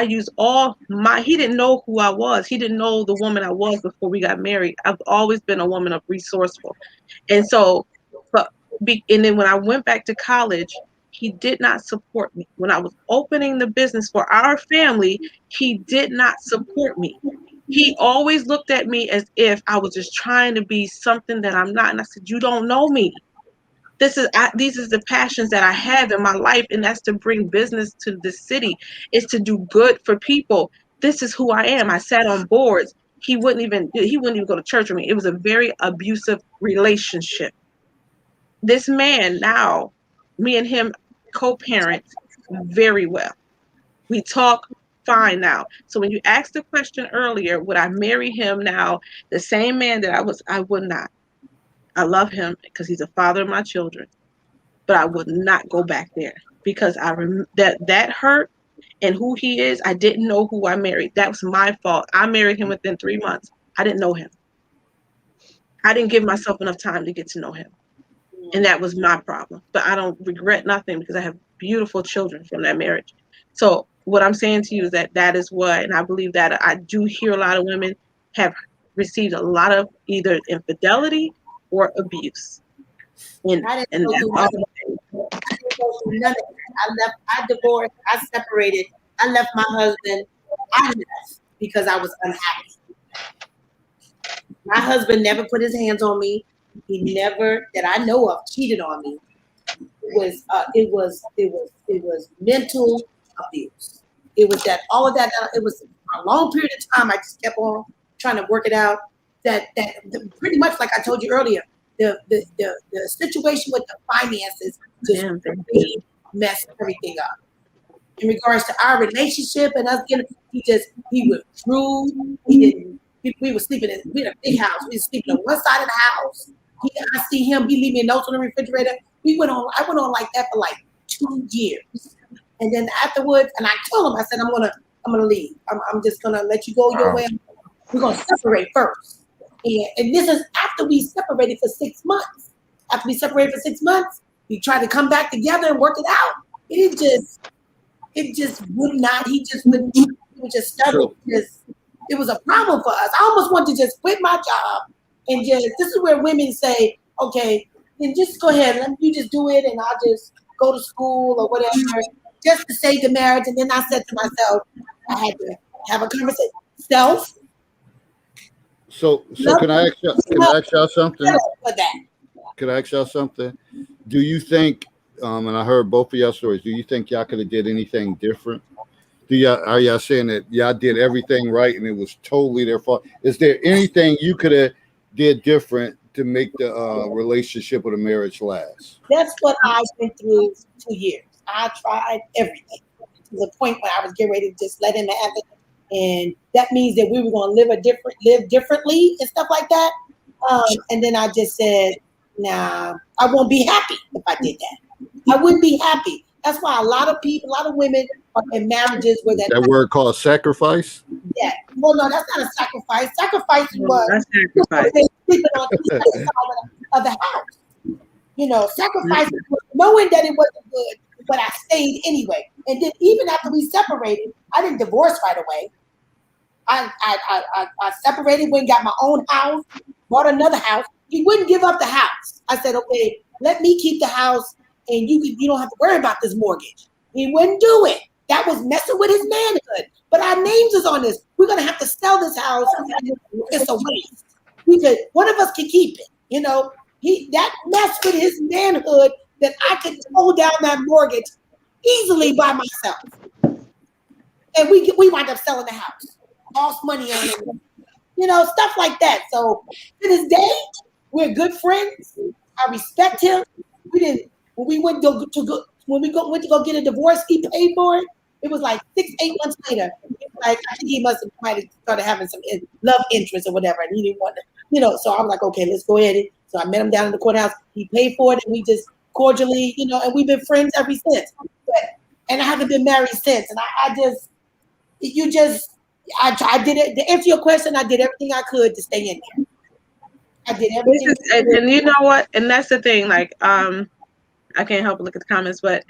used he didn't know who I was. He didn't know the woman I was before we got married. I've always been a woman of resourceful. And so, and then when I went back to college, he did not support me. When I was opening the business for our family, he did not support me. He always looked at me as if I was just trying to be something that I'm not. And I said, you don't know me. These are the passions that I have in my life, and that's to bring business to the city. It's to do good for people. This is who I am. I sat on boards. He wouldn't even go to church with me. It was a very abusive relationship. This man now, me and him co-parent very well. We talk fine now. So when you asked the question earlier, would I marry him now? The same man that I would not. I love him because he's the father of my children, but I would not go back there because that hurt and who he is. I didn't know who I married. That was my fault. I married him within 3 months. I didn't know him. I didn't give myself enough time to get to know him. And that was my problem. But I don't regret nothing because I have beautiful children from that marriage. So what I'm saying to you is that is what, and I believe that I do hear a lot of women have received a lot of either infidelity or abuse. And that's all. I divorced, I separated, I left my husband, I left because I was unhappy. My husband never put his hands on me. He never, that I know of, cheated on me. It was mental abuse. It was that all of that. It was a long period of time. I just kept on trying to work it out. That pretty much, like I told you earlier, the situation with the finances just really messed everything up. In regards to our relationship and us getting, he withdrew. He didn't. We were sleeping we had a big house. We were sleeping on one side of the house. I see him. He leave me notes on the refrigerator. I went on like that for like 2 years, and then afterwards, and I told him, I said, I'm gonna leave. I'm just gonna let you go your way. We're gonna separate first, and this is after we separated for 6 months. After we separated for 6 months, we tried to come back together and work it out. It just would not. He would just struggle. It was a problem for us. I almost wanted to just quit my job and just this is where women say, okay, then just go ahead, you just do it, and I'll just go to school or whatever, just to save the marriage. And then I said to myself, I had to have a conversation. Self. So can I ask y'all something? For that. Can I ask y'all something? Do you think, and I heard both of y'all stories, do you think y'all could have did anything different? Are y'all saying that y'all did everything right and it was totally their fault? Is there anything you could have did different to make the relationship or the marriage last? That's what I went through 2 years. I tried everything to the point where I was getting ready to just let him have it. And that means that we were going to live differently and stuff like that. And then I just said, nah, I won't be happy if I did that. I wouldn't be happy. That's why a lot of women are in marriages where that word called sacrifice. Yeah. Well, no, that's not a sacrifice. Sacrifice was sleeping on the side of the house. You know, sacrifice was knowing that it wasn't good, but I stayed anyway. And then even after we separated, I didn't divorce right away. I separated, went and got my own house, bought another house. He wouldn't give up the house. I said, okay, let me keep the house, and you don't have to worry about this mortgage. He wouldn't do it. That was messing with his manhood. But our names is on this. We're gonna have to sell this house. It's a waste. One of us can keep it. You know, that messed with his manhood that I could hold down that mortgage easily by myself. And we wind up selling the house. Lost money on it. You know, stuff like that. So to this day, we're good friends. I respect him. When we went to go get a divorce, he paid for it. It was like 6-8 months later. Like I think he might have started having some love interest or whatever, and he didn't want to, you know. So I was like, okay, let's go ahead. So I met him down in the courthouse. He paid for it, and we just cordially, you know, and we've been friends ever since. And I haven't been married since. And I did it. To answer your question, I did everything I could to stay in there. I did everything. And you know what? And that's the thing. Like, I can't help but look at the comments, but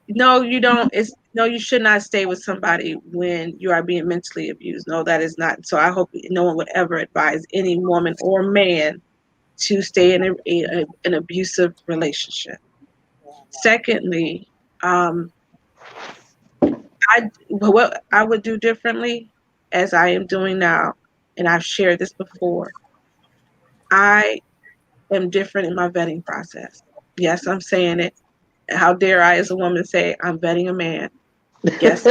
no, you don't. You should not stay with somebody when you are being mentally abused. No, that is not. So I hope no one would ever advise any woman or man to stay in an abusive relationship. Secondly, what I would do differently, as I am doing now, and I've shared this before, I am different in my vetting process. Yes, I'm saying it. How dare I, as a woman, say I'm vetting a man? Yes.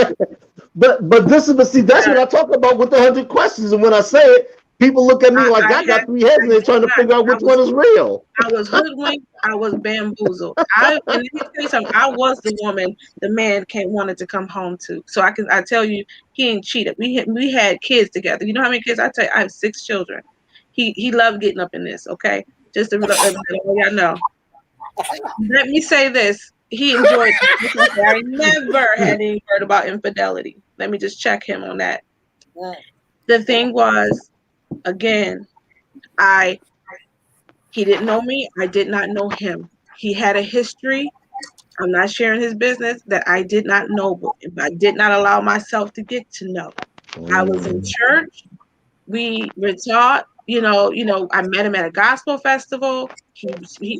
but that's what I talk about with the 100 questions. And when I say it, people look at me like I got 3 heads and they're trying to figure out which one is real. I was hoodwinked. I was bamboozled. And let me tell you something. I was the woman the man wanted to come home to. So I tell you, he ain't cheated. We had kids together. You know how many kids? I tell you, I have 6 children. He loved getting up in this. Okay, just to let y'all know. Let me say this. He enjoyed it. I never had any word about infidelity. Let me just check him on that. The thing was, again, he didn't know me. I did not know him. He had a history. I'm not sharing his business that I did not know, but I did not allow myself to get to know. I was in church. We were taught. You know, I met him at a gospel festival.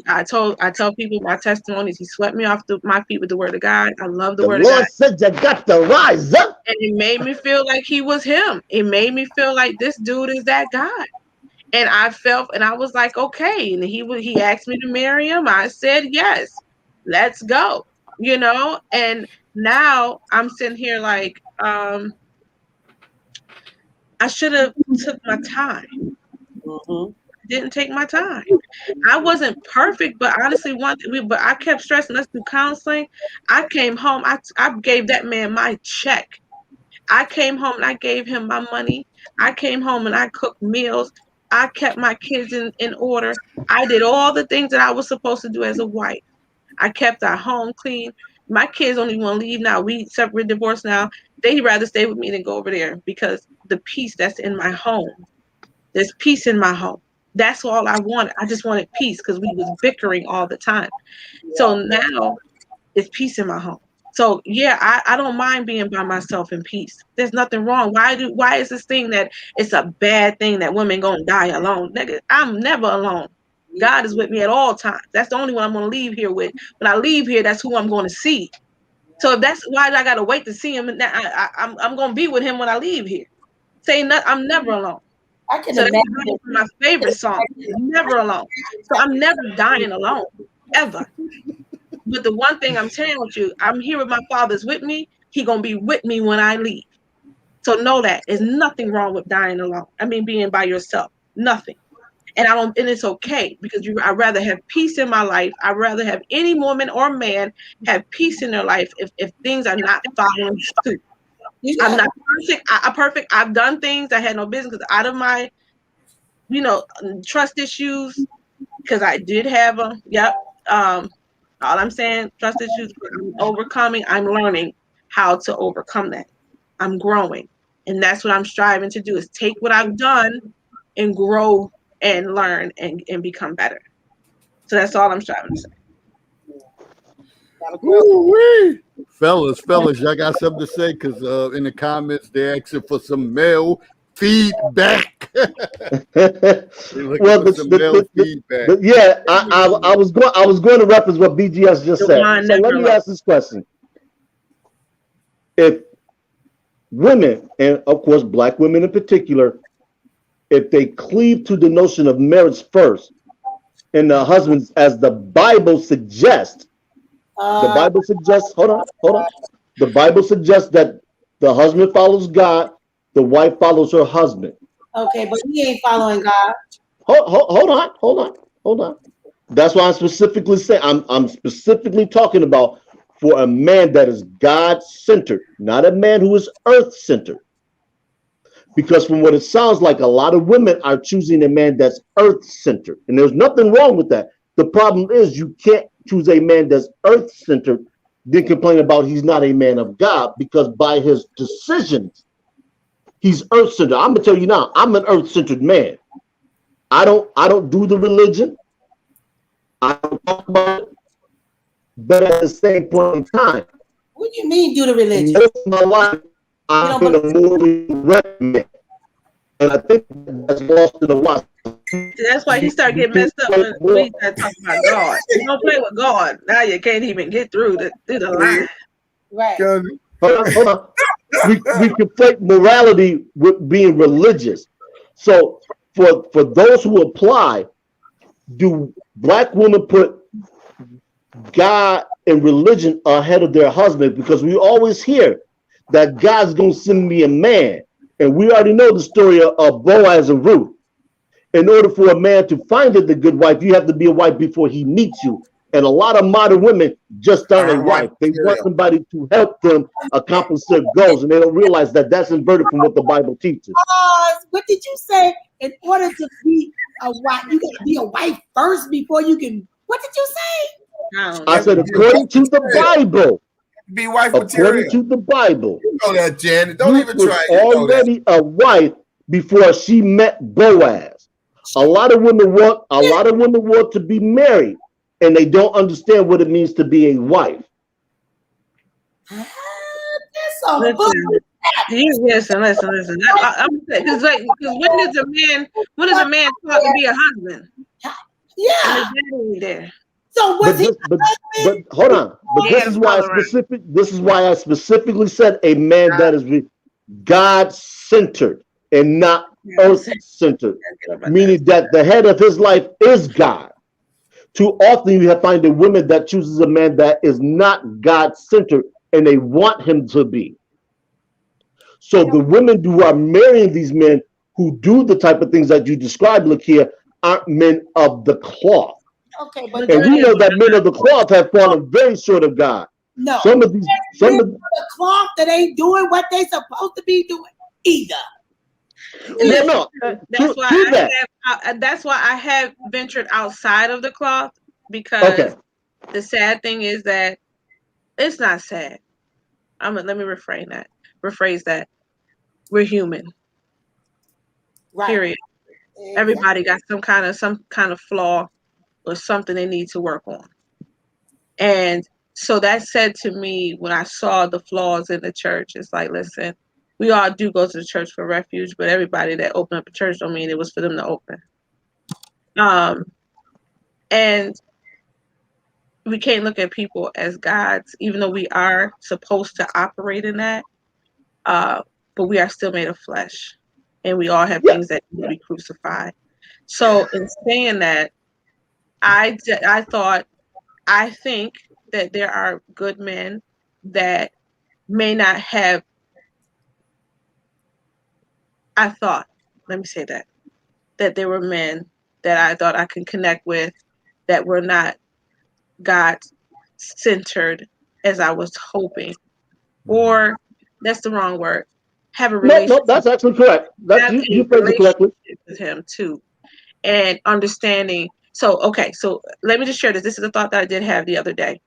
I tell people my testimonies. He swept me off my feet with the word of God. I love the word of God. The Lord said you got to rise up. And it made me feel like he was him. It made me feel like this dude is that guy. And I was like, okay. And he asked me to marry him. I said, yes, let's go. You know, and now I'm sitting here like, I should have took my time. Didn't take my time. I wasn't perfect, but honestly, but I kept stressing. Let's do counseling. I came home. I gave that man my check. I came home and I gave him my money. I came home and I cooked meals. I kept my kids in order. I did all the things that I was supposed to do as a wife. I kept our home clean. My kids don't even want to leave now. We separate, divorced now. They'd rather stay with me than go over there because the peace that's in my home. There's peace in my home. That's all I wanted. I just wanted peace because we was bickering all the time. So now it's peace in my home. So yeah, I don't mind being by myself in peace. There's nothing wrong. Why is this thing that it's a bad thing that women gonna die alone? Nigga, I'm never alone. God is with me at all times. That's the only one I'm gonna leave here with. When I leave here, that's who I'm gonna see. So if that's why I gotta wait to see him, and I'm gonna be with him when I leave here. Say not, I'm never alone. I can So that's imagine. my favorite song. Never alone. So I'm never dying alone, ever. But the one thing I'm telling you, I'm here with my father's with me. He gonna be with me when I leave. So know that there's nothing wrong with dying alone. I mean, being by yourself, nothing. And and it's okay because I'd rather have peace in my life. I'd rather have any woman or man have peace in their life if things are not following suit. Yeah. I'm not perfect. I've done things I had no business out of my, trust issues because I did have them. Yep. All I'm saying, trust issues, I'm overcoming. I'm learning how to overcome that. I'm growing. And that's what I'm striving to do is take what I've done and grow and learn and become better. So that's all I'm striving to say. Woo-wee. Fellas, y'all got something to say? Because in the comments, they're asking for some male feedback. Well, feedback. yeah, I was going to reference what BGS just said. So let me ask this question: if women, and of course Black women in particular, if they cleave to the notion of marriage first, and the husbands, as the Bible suggests, the Bible suggests. Hold on. The Bible suggests that the husband follows God, the wife follows her husband. Okay, but he ain't following God. Hold on. That's why I'm specifically saying I'm specifically talking about for a man that is God-centered, not a man who is earth-centered. Because from what it sounds like, a lot of women are choosing a man that's earth-centered, and there's nothing wrong with that. The problem is you can't choose a man that's earth-centered, then complain about he's not a man of God, because by his decisions, he's earth-centered. I'm gonna tell you now, I'm an earth-centered man. I don't do the religion. I don't talk about it. But at the same point in time, What do you mean do the religion? most of my life, I've been a morally correct man. And I think that's lost in the wash. That's why he started getting messed up when we started talking about God. You don't play with God. Now you can't even get through the line. Right. Hold on. We conflate morality with being religious. So for those who apply, do Black women put God and religion ahead of their husband? Because we always hear that God's going to send me a man. And we already know the story of Boaz and Ruth. In order for a man to find the good wife, you have to be a wife before he meets you. And a lot of modern women just aren't a wife. They want somebody to help them accomplish their goals. And they don't realize that that's inverted from what the Bible teaches. What did you say? In order to be a wife, you got to be a wife first before you can. What did you say? I said, according to the Bible. Be wife according to the Bible. You know that, Janet. Don't even try. You was already a wife before she met Boaz. A lot of women want to be married, and they don't understand what it means to be a wife. That's a listen. Because when is a man taught to be a husband? Yeah. There. So was but hold on. But this is why I specifically said a man that is God-centered and not earth-centered, meaning that the head of his life is God. Too often you find a woman that chooses a man that is not God-centered and they want him to be. So the women who are marrying these men who do the type of things that you described, Lakia, aren't men of the cloth. Okay, but and we know that men of the cloth have fallen very short of God. No, some of the cloth that ain't doing what they supposed to be doing either. No. That's why I have ventured outside of the cloth, because the sad thing is that it's not sad. Let me rephrase that. We're human. Right. Period. Exactly. Everybody got some kind of flaw or something they need to work on. And So that said to me, when I saw the flaws in the church, it's like, listen, we all do go to the church for refuge, but everybody that opened up a church don't mean it was for them to open. And we can't look at people as gods, even though we are supposed to operate in that. But we are still made of flesh, and we all have things that need to be crucified. So in saying that, I think that there are good men that may not have. Let me say that there were men that I thought I could connect with that were not God-centered as I was hoping, or that's the wrong word. Have a relationship. No, that's actually correct. You phrased it correctly. With him too, and understanding. So let me just share this. This is a thought that I did have the other day.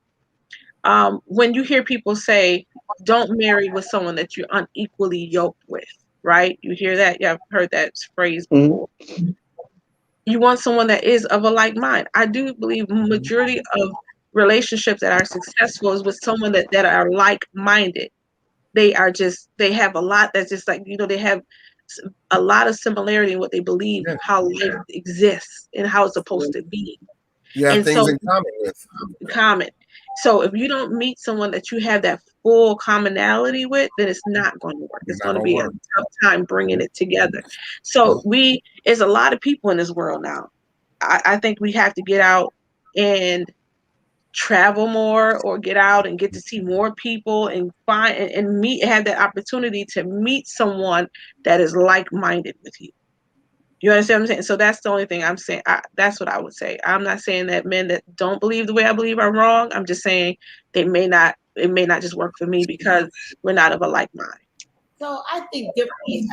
When you hear people say, "Don't marry with someone that you're unequally yoked with," right? You hear that? Yeah, I've heard that phrase before. Mm-hmm. You want someone that is of a like mind. I do believe majority of relationships that are successful is with someone that are like-minded. They have a lot that's just like, they have a lot of similarity in what they believe, how life exists and how it's supposed to be. You have things in common. So if you don't meet someone that you have that full commonality with, then it's not going to work. It's going to be a tough time bringing it together. So there's a lot of people in this world now. I think we have to get out and travel more, or get out and get to see more people and find and have that opportunity to meet someone that is like-minded with you. You understand what I'm saying? So that's the only thing I'm saying. That's what I would say. I'm not saying that men that don't believe the way I believe are wrong. I'm just saying it may not just work for me because we're not of a like mind. So I think differently,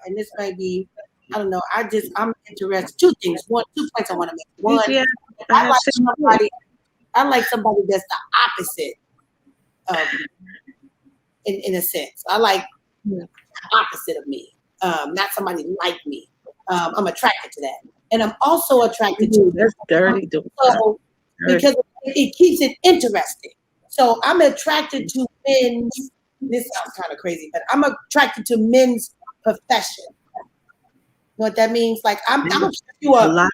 and this might be, I don't know. I'm interested. Two things. Two points I want to make. One, I like somebody that's the opposite of me, in a sense. I like the opposite of me, not somebody like me. I'm attracted to that. And I'm also attracted to that's dirty. Because it keeps it interesting. So I'm attracted to men. This sounds kind of crazy, but I'm attracted to men's profession. You know what that means? Like I don't care if you're a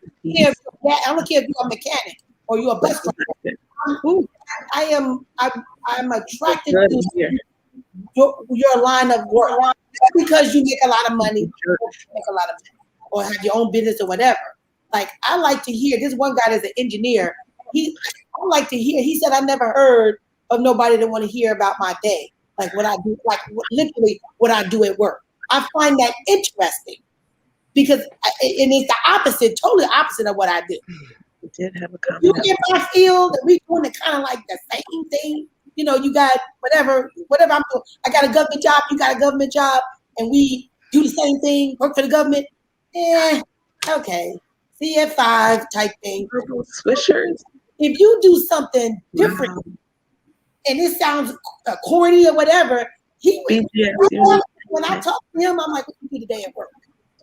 mechanic or you're a bus driver. I'm attracted to your line of work. Not because you make a lot of money, or have your own business or whatever. Like I like to hear this one guy that's an engineer. I like to hear. He said, "I never heard of nobody that want to hear about my day, like what I do, like literally what I do at work." I find that interesting because it's the opposite, totally opposite of what I do. We did have a comment. You get my field, and we doing it kind of like the same thing. You got whatever I'm doing. I got a government job, you got a government job, and we do the same thing, work for the government. Okay. See you at 5 type thing. Swishers. If you do something different, and it sounds corny or whatever, when I talk to him, I'm like, "What did you do today at work?"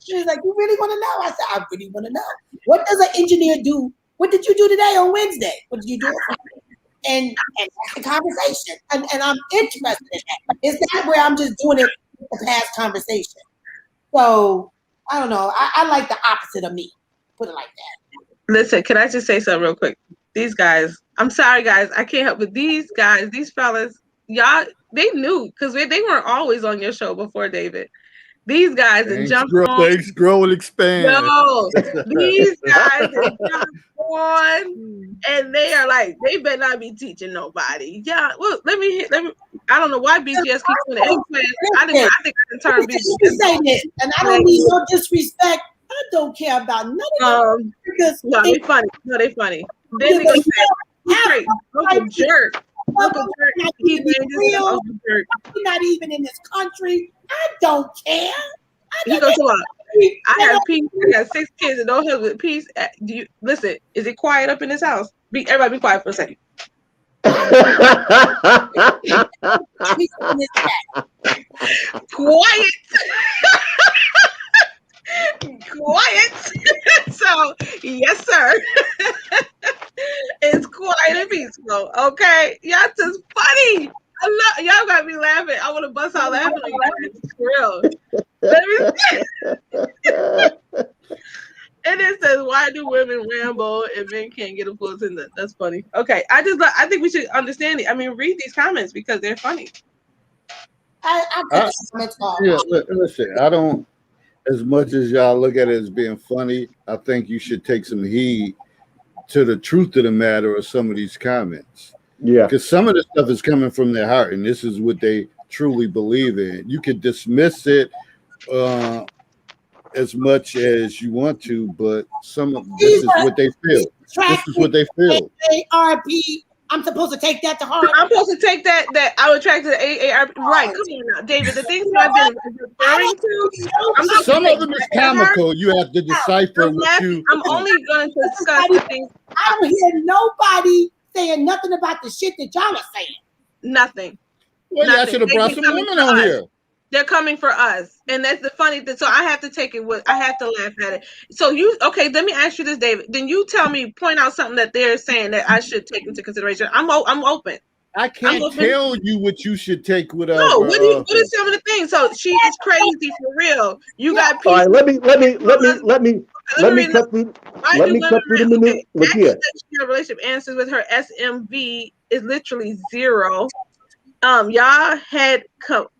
He's like, "You really want to know?" I said, "I really want to know. What does an engineer do? What did you do today on Wednesday? What did you do?" And that's the conversation. And I'm interested in that. It's not where I'm just doing it to pass conversation. So I don't know. I like the opposite of me. Put it like that. Listen, can I just say something real quick? These guys, I'm sorry, guys. I can't help it. These guys, these fellas, y'all, they knew because they weren't always on your show before, David. These guys that jumped on. Thanks, grow and expand. No, these guys that jumped on, and they are like, they better not be teaching nobody. Yeah, well, let me. I don't know why BGS keeps doing it. I think I can turn BGS. Say this, and I don't need no disrespect. I don't care about none of them. Because they funny. No, they funny. Then they gonna say, "Uncle Jerk." He's not even in this country. I don't care. You go to I have peace. I got 6 kids and no husband. Peace. Do you listen? Is it quiet up in this house? Everybody, be quiet for a second. Quiet. Quiet. So yes, sir. It's quiet and peaceful. Rambo. Okay, y'all just funny. Y'all got me laughing. I want to bust out laughing on you guys. For real. Let me see. And it says, "Why do women ramble and men can't get a full attendance?" That's funny. Okay, I think we should understand it. I mean, read these comments because they're funny. Yeah, listen, I don't. As much as y'all look at it as being funny, I think you should take some heed to the truth of the matter of some of these comments. Yeah. Because some of the stuff is coming from their heart, and this is what they truly believe in. You could dismiss it as much as you want to, but this is what they feel. This is what they feel. AARP. I'm supposed to take that to heart. I'm supposed to take that I would attract to the AARP. Right. Come on now, David. The things that I've been referring to. Some of them is comical. You have to decipher what you. I'm only going to discuss the things. I don't hear nobody saying nothing about the shit that y'all are saying. Nothing. Well, I should have brought some women on here. They're coming for us, and that's the funny thing. So I have to take it with. I have to laugh at it. So let me ask you this, David. Then you point out something that they're saying that I should take into consideration. I'm open. I can't tell you what you should take. Whatever. No, what are some of the things? So she is crazy for real. You got people. All right, let me cut through the minute. Look here. Relationship answers with her SMV is literally 0. Y'all had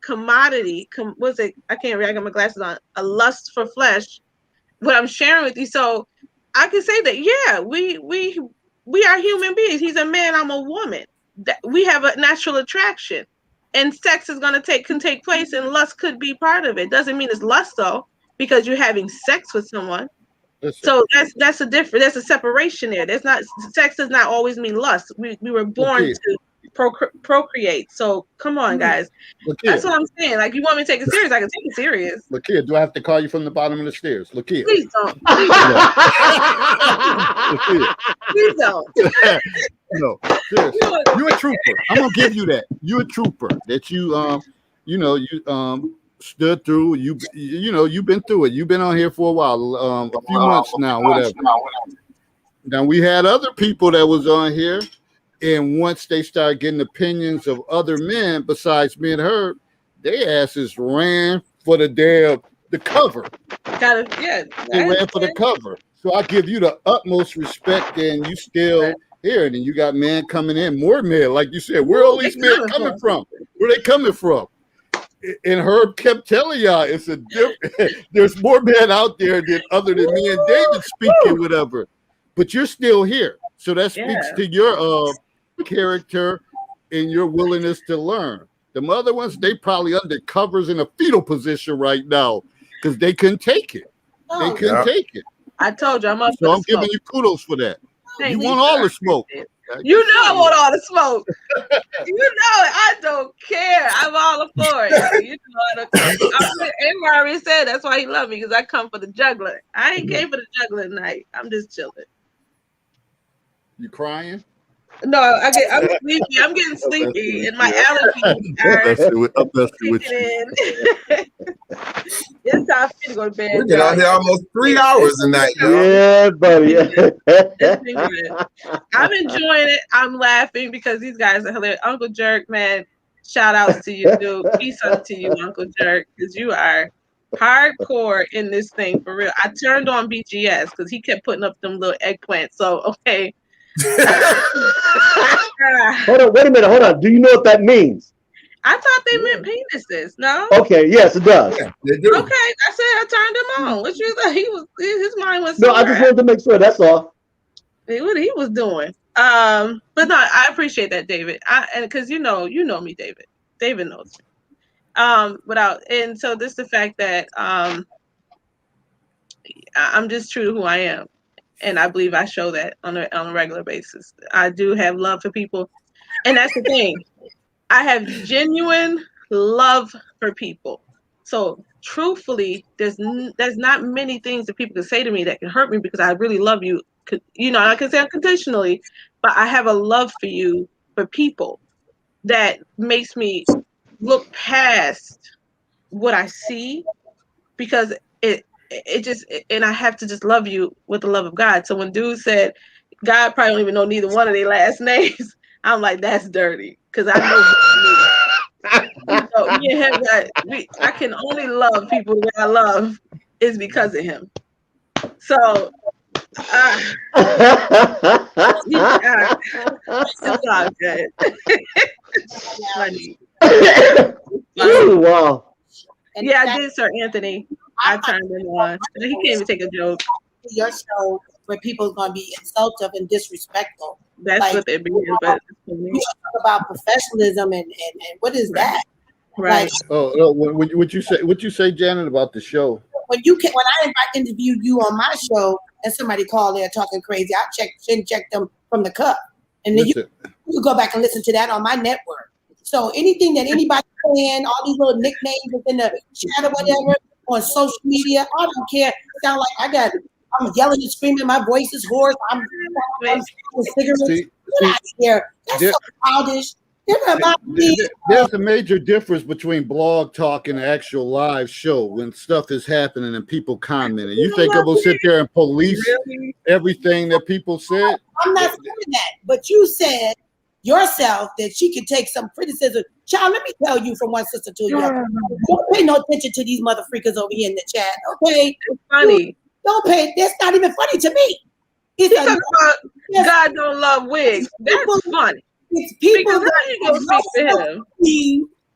commodity. Was it? I can't read. I got my glasses on. A lust for flesh. What I'm sharing with you, so I can say that. Yeah, we are human beings. He's a man. I'm a woman. We have a natural attraction, and sex can take place, and lust could be part of it. Doesn't mean it's lust though, because you're having sex with someone. Listen. So that's a difference. There's a separation there. Sex does not always mean lust. We were born to procreate. So come on, guys. That's what I'm saying. Like, you want me to take it serious? I can take it serious. Look here. Do I have to call you from the bottom of the stairs? Look here. Please don't. Please don't. No, seriously. You're a trooper. I'm gonna give you that. You're a trooper. That you stood through. You've been through it. You've been on here for a while, a few months now, whatever. Now we had other people that was on here. And once they start getting opinions of other men besides me and her, they asses ran for the cover. They ran for the cover. So I give you the utmost respect, and you still here. And then you got men coming in, more men, like you said. Where are all these men coming from? Where they coming from? And Herb kept telling y'all it's a different. There's more men out there other than me and David speaking, whatever. But you're still here, so that speaks to your character and your willingness to learn. The other ones, they probably under covers in a fetal position right now because they couldn't take it. They couldn't take it. I told you, So I'm giving you kudos for that. You want all the smoke. You know I want all the smoke. You know I don't care. I'm all for it. You know I don't care. Amar already said that's why he loved me, because I come for the juggler. I ain't came for the juggler tonight. I'm just chilling. You crying? No, I'm sleepy. I'm getting sleepy, and my allergies are kicking in. It's time for me to go to bed. We've been out here almost 3 hours tonight. Yeah, buddy. It's been good. I'm enjoying it. I'm laughing because these guys are hilarious. Uncle Jerk, man, shout outs to you, dude. Peace out to you, Uncle Jerk, because you are hardcore in this thing for real. I turned on BGS because he kept putting up them little eggplants. So, okay. Hold on, wait a minute. Hold on. Do you know what that means? I thought they meant penises. No. Okay. Yes, it does. Yeah, they do. Okay, I said I turned him on. What you thought? His mind was. No, I just wanted to make sure. That's all. What he was doing. But no, I appreciate that, David. And because you know me, David. David knows me. And so this is the fact that I'm just true to who I am. And I believe I show that on a regular basis. I do have love for people. And that's the thing. I have genuine love for people. So truthfully, there's not many things that people can say to me that can hurt me, because I really love you. I can say unconditionally, but I have a love for you, for people, that makes me look past what I see, because and I have to just love you with the love of God. So when dude said, God probably don't even know neither one of their last names, I'm like, that's dirty. Because I know so me and him, I can only love people the way I love is because of him. So it's all good. Funny. Wow. And Yeah, I that- did, Sir Anthony. I turned him on. He can't even take a joke. your show where people are going to be insultive and disrespectful. That's Like, what they're being. But We should talk about professionalism and what is that? right. Oh, what you say, Janet, about the show? When I interviewed you on my show and somebody called there talking crazy, I check them from the cup, and then you can go back and listen to that on my network. So anything that anybody's saying, all these little nicknames within the chat or whatever on social media, I don't care. Sound like I'm yelling and screaming. My voice is hoarse. I'm cigarettes. Get out of here. That's so childish. There's a major difference between blog talk and an actual live show when stuff is happening and people commenting. You think I'm gonna sit there and police everything that people said? I'm not saying that, but you said yourself that she could take some criticism. Child, let me tell you from one sister to another. Don't pay no attention to these mother freakers over here in the chat, okay? It's funny. Don't pay. That's not even funny to me. He's talking about God don't love wigs. That's funny. It's people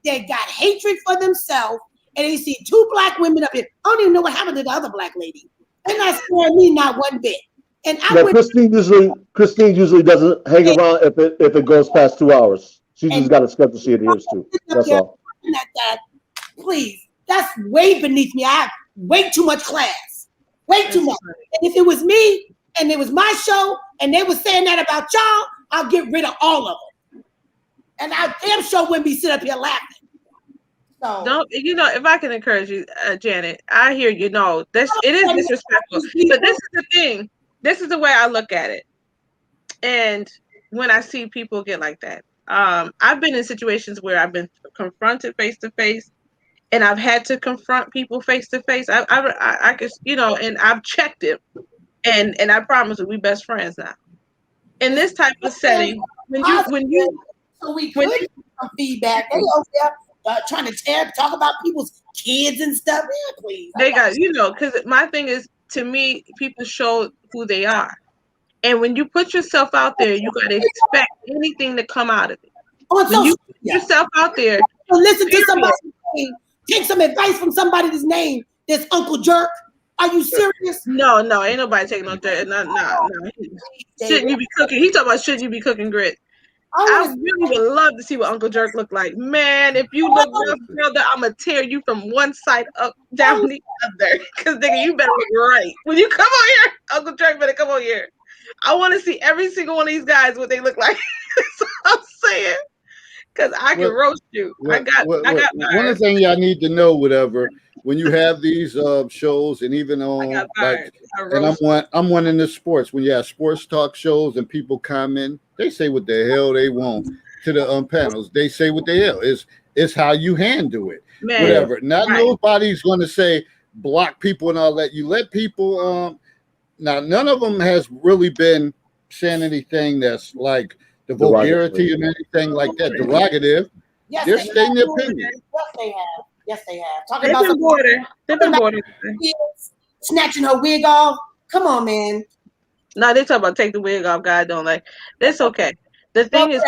that got hatred for themselves, and they see two black women up here. I don't even know what happened to the other black lady. They're not scaring me not one bit. And Christine usually doesn't hang around if it goes past 2 hours. She just got a schedule she adheres to. That's all. That, please, that's way beneath me. I have way too much class, way too much. And if it was me and it was my show and they were saying that about y'all, I'll get rid of all of them. And I damn sure wouldn't be sitting up here laughing. So don't, if I can encourage you, Janet, I hear you. No, it is disrespectful. But this is the thing. This is the way I look at it. And when I see people get like that, I've been in situations where I've been confronted face to face, and I've had to confront people face to face. I could, and I've checked it, and I promise you, we best friends now. In this type of setting, when you get some feedback, they over there trying to talk about people's kids and stuff. Yeah, please. They got because my thing is, to me, people show who they are, and when you put yourself out there, you got to expect anything to come out of it. When you put yourself out there, listen to somebody's name, take some advice from somebody's name. This Uncle Jerk. Are you serious? No, ain't nobody taking no dirt. No. Shouldn't you be cooking? He talking about shouldn't you be cooking grits? I really would love to see what Uncle Jerk look like. Man, if you look rough, brother, I'm gonna tear you from one side up down the other. Cause nigga, you better look right. When you come on here, Uncle Jerk better come on here. I want to see every single one of these guys what they look like. That's what I'm saying. Cause I can roast you. I got one thing y'all need to know, whatever. When you have these shows, and even on I'm one in the sports. When you have sports talk shows and people comment, they say what the hell they want to the panels. They say what the hell is how you handle it. Man, whatever. Not nobody's going to say block people and all that. You let people. Now none of them has really been saying anything that's like the vulgarity and anything like that. Derogative. Yes, they're stating their opinion. Yes, they have. Talking about kids snatching her wig off. Come on, man. No, they talk about take the wig off. God don't like. That's okay. The thing is,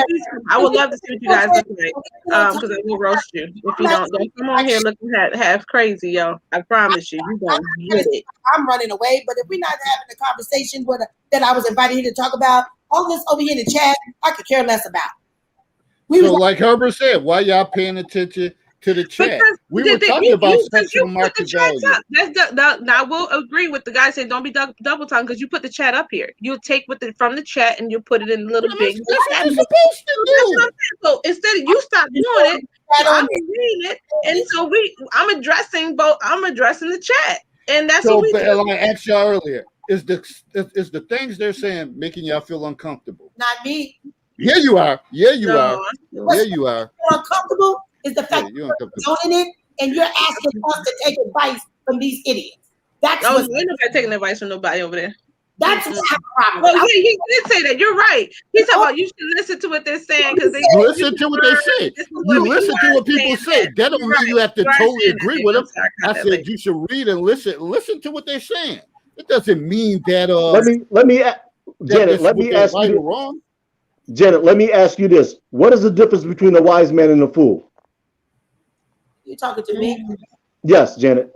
I would love to see what you guys look like. Because I will roast you if you don't come on here looking half crazy, yo. I promise you, you gonna get it. I'm running away, but if we're not having a conversation that I was invited here to talk about, all this over here in the chat, I could care less about. So, like Herbert said, why y'all paying attention to the chat? We were talking about sexual market value. Now, I will agree with the guy saying don't be double tongue because you put the chat up here. You'll take from the chat and you put it in little big. That's what you're supposed to do. So instead of you stop doing it, I'm reading it, and so I'm addressing the chat, and that's what we do. Like I asked y'all earlier, is the things they're saying making y'all feel uncomfortable? Not me. Yeah, you are. Yeah, you are. Yeah, you are. Uncomfortable is the fact you're doing it and you're asking us to take advice from these idiots. That's ain't nobody taking advice from nobody over there. That's what I have a problem Well, with. yeah, he did say that. You're right. He's talking about you should listen to what they're saying because they Listen to what they say. You listen to what people say. That don't mean you have to totally agree with them. I said you should read and listen to what they're saying. It doesn't mean that Janet, let me ask right you or wrong. Janet, let me ask you this. What is the difference between a wise man and a fool? You talking to me? Yes, Janet.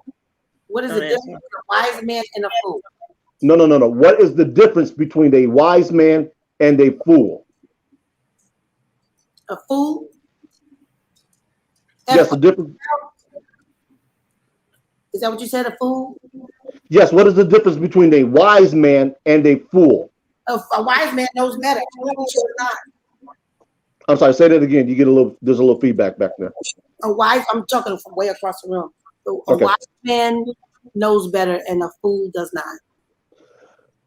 What is the difference between a wise man and a fool? No. What is the difference between a wise man and a fool? A fool? Yes, the difference. Is that what you said? A fool? Yes, what is the difference between a wise man and a fool? A wise man knows better. A fool does not. I'm sorry, say that again. There's a little feedback back there. I'm talking from way across the room. A Okay. wise man knows better and a fool does not.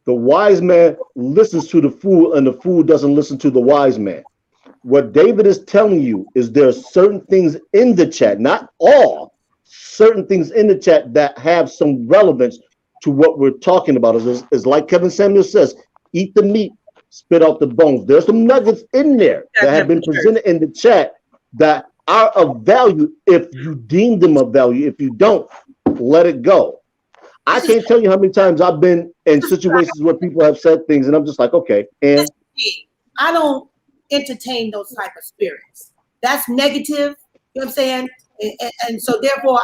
The wise man listens to the fool and the fool doesn't listen to the wise man. What David is telling you is there are certain things in the chat, not all, certain things in the chat that have some relevance to what we're talking about. It's like Kevin Samuel says, eat the meat, spit out the bones. There's some nuggets in there that have been presented in the chat that are of value if you deem them of value. If you don't, let it go. I can't tell you how many times I've been in situations where people have said things and I'm just like, okay. And I don't entertain those type of spirits. That's negative. You know what I'm saying? And so therefore,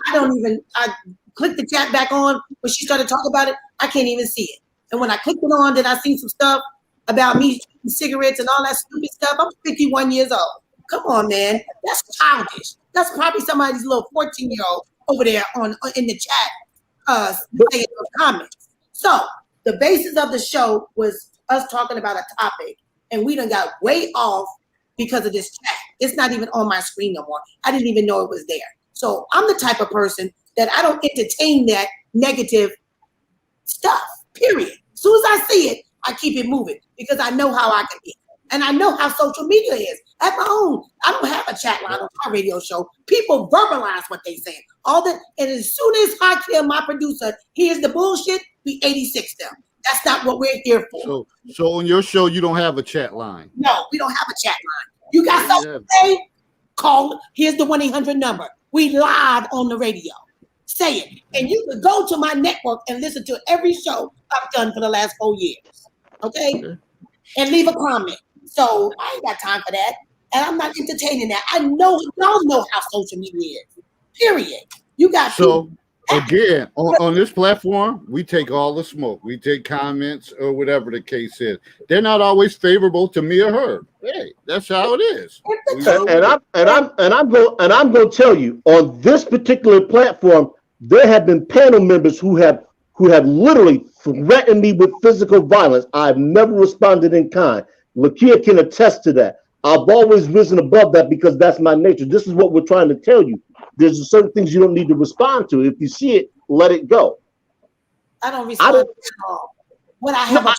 I don't even, I click the chat back on when she started talking about it. I can't even see it. And when I clicked it on, then I seen some stuff about me smoking cigarettes and all that stupid stuff. I'm 51 years old. Come on, man. That's childish. That's probably somebody's little 14-year-old over there in the chat saying those comments. So the basis of the show was us talking about a topic, and we done got way off because of this chat. It's not even on my screen no more. I didn't even know it was there. So I'm the type of person that I don't entertain that negative stuff, period. As soon as I see it, I keep it moving because I know how I can be. And I know how social media is. At my own, I don't have a chat line on my radio show. People verbalize what they say. And as soon as Hakeem, my producer, hears the bullshit, we 86 them. That's not what we're here for. So on your show, you don't have a chat line. No, we don't have a chat line. You got something to say? Call. Here's the 1-800 number. We live on the radio. Say it. And you can go to my network and listen to every show I've done for the last 4 years. Okay? And leave a comment. So I ain't got time for that. And I'm not entertaining that. I know y'all know how social media is. Period. You got so again on this platform, we take all the smoke. We take comments or whatever the case is. They're not always favorable to me or her. Hey, that's how it is. And I'm going to tell you on this particular platform, there have been panel members who have literally threatened me with physical violence. I've never responded in kind. Lakia can attest to that. I've always risen above that because that's my nature. This is what we're trying to tell you. There's certain things you don't need to respond to. If you see it, let it go. I don't respond at all. When I have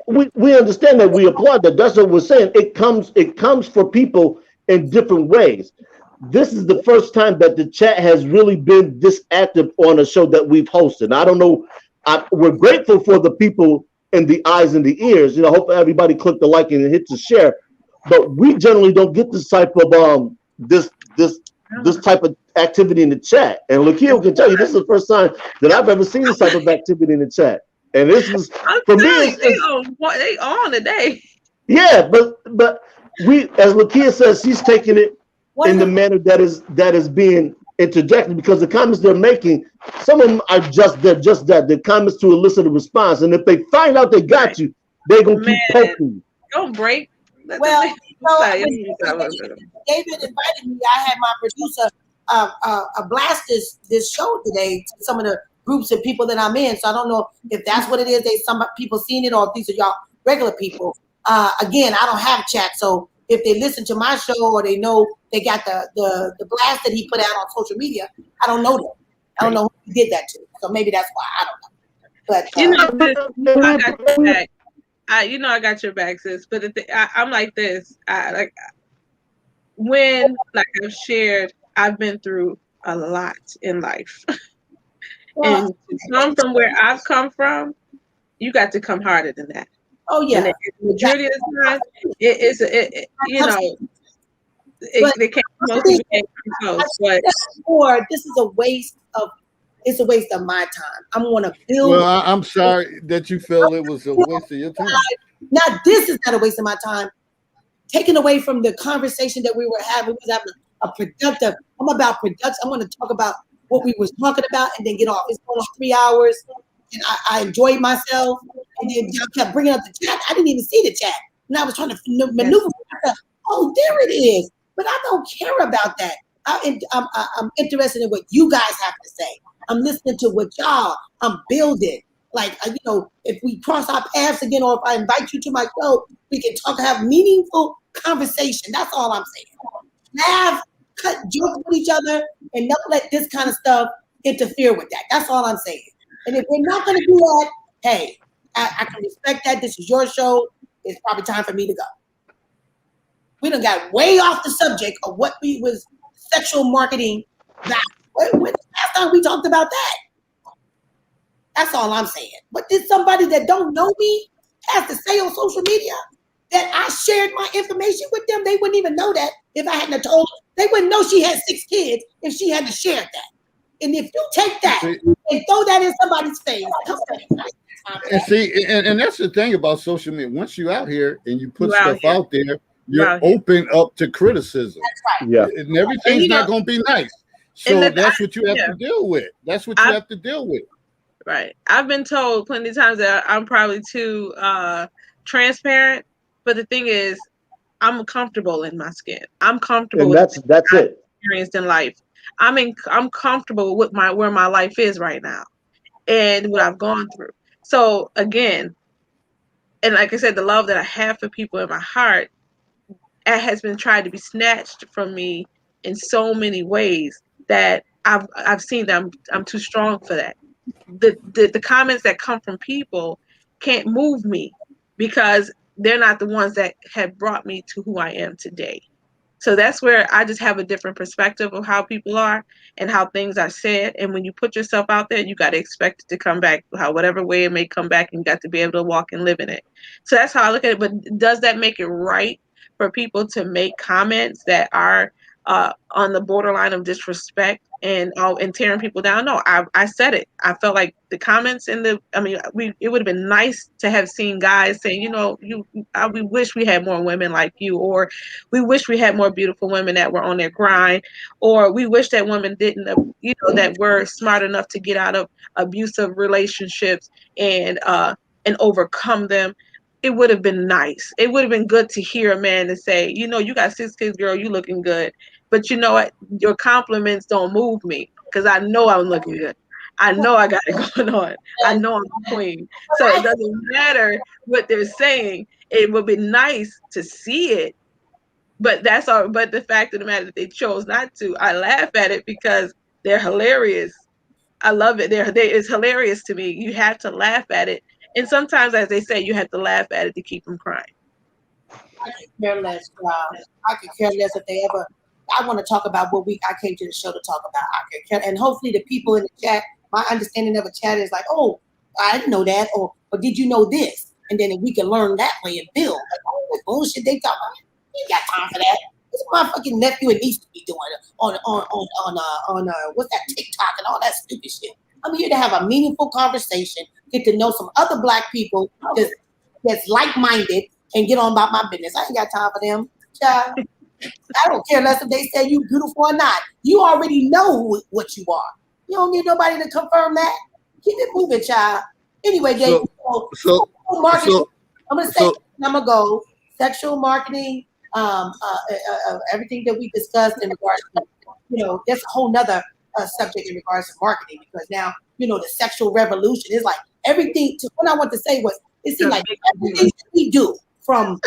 we understand that. We applaud that. That's what we're saying. It comes for people in different ways. This is the first time that the chat has really been this active on a show that we've hosted. I don't know. We're grateful for the people in the eyes and the ears. You know, hope everybody click the like and hit the share. But we generally don't get this type of this type of activity in the chat. And Lakia can tell you this is the first time that I've ever seen this type of activity in the chat. And this is for me. They on today. Yeah, but we, as Lakia says, she's taking it in the manner that is being interjected because the comments they're making, some of them are just that. They're comments to elicit a response. And if they find out they got you, they're gonna keep poking you. Don't break. Well, David invited me. I had my producer blast this show today to some of the groups of people that I'm in. So I don't know if that's what it is. Some people seen it, or if these are y'all regular people. Again, I don't have chat, so if they listen to my show or they know they got the blast that he put out on social media, I don't know them. I don't know who he did that to. So maybe that's why I don't know. But I got your back. I got your back, sis. But I'm like this. When I've shared, I've been through a lot in life, and to come from where I've come from, you got to come harder than that. Oh And yeah. the majority of the time, they can't, most people can't come close. But Or this is a waste of. It's a waste of my time. I'm going to build. Well, I'm sorry that you felt it was a waste of your time. Now, this is not a waste of my time. Taken away from the conversation that we were having, we was having a productive. I'm about production. I'm going to talk about what we was talking about and then get off. It's going on 3 hours, and I enjoyed myself. And then y'all kept bringing up the chat. I didn't even see the chat, and I was trying to maneuver. Oh, there it is. But I don't care about that. I'm interested in what you guys have to say. I'm listening to what y'all. I'm building. Like, if we cross our paths again, or if I invite you to my show, we can talk, have meaningful conversation. That's all I'm saying. Laugh, cut jokes with each other, and don't let this kind of stuff interfere with that. That's all I'm saying. And if we're not going to do that, hey, I can respect that. This is your show. It's probably time for me to go. We done got way off the subject of what we was sexual marketing. When the last time we talked about that? That's all I'm saying. But did somebody that don't know me has to say on social media that I shared my information with them? They wouldn't even know that if I hadn't told them. They wouldn't know she had 6 kids if she hadn't shared that. And if you take that and throw that in somebody's face, and see, and that's the thing about social media. Once you're out here and you put stuff out there, you're open up to criticism. That's right. Yeah. And everything's not going to be nice. So that's what you have to deal with. That's what you have to deal with. Right. I've been told plenty of times that I'm probably too transparent, but the thing is, I'm comfortable in my skin. I'm comfortable. And with that's it. Experienced in life. I'm comfortable with where my life is right now, and what I've gone through. So again, and like I said, the love that I have for people in my heart, it has been tried to be snatched from me in so many ways that I've seen that I'm too strong for that. The comments that come from people can't move me because they're not the ones that have brought me to who I am today. So that's where I just have a different perspective of how people are and how things are said. And when you put yourself out there, you got to expect it to come back, whatever way it may come back, and you got to be able to walk and live in it. So that's how I look at it. But does that make it right for people to make comments that are on the borderline of disrespect and tearing people down? No, I said it. I felt like the comments it would have been nice to have seen guys saying, we wish we had more women like you, or we wish we had more beautiful women that were on their grind, or we wish that women didn't, that were smart enough to get out of abusive relationships and overcome them. It would have been nice. It would have been good to hear a man to say, you got 6 kids, girl, you looking good. But you know what? Your compliments don't move me because I know I'm looking good. I know I got it going on. I know I'm a queen. So it doesn't matter what they're saying. It would be nice to see it. But that's all. But the fact of the matter that they chose not to, I laugh at it because they're hilarious. I love it. It's hilarious to me. You have to laugh at it. And sometimes, as they say, you have to laugh at it to keep them crying. I could care less, I could care less if they ever. I want to talk about what I came to the show to talk about. I could care, and hopefully the people in the chat, my understanding of a chat is like, oh, I didn't know that, or did you know this? And then we can learn that way and build. Like, oh, that bullshit they talk about. You ain't got time for that. This is my fucking nephew and niece to be doing on what's that, TikTok and all that stupid shit. I'm here to have a meaningful conversation, get to know some other Black people that's like-minded, and get on about my business. I ain't got time for them. Child. I don't care less if they say you beautiful or not. You already know what you are. You don't need nobody to confirm that. Keep it moving, child. Anyway, Dave, marketing. I'm gonna say I'm gonna go sexual marketing. Everything that we discussed in regards to, that's a whole nother subject in regards to marketing, because now the sexual revolution is like everything. What I want to say was, it seems like everything that we do from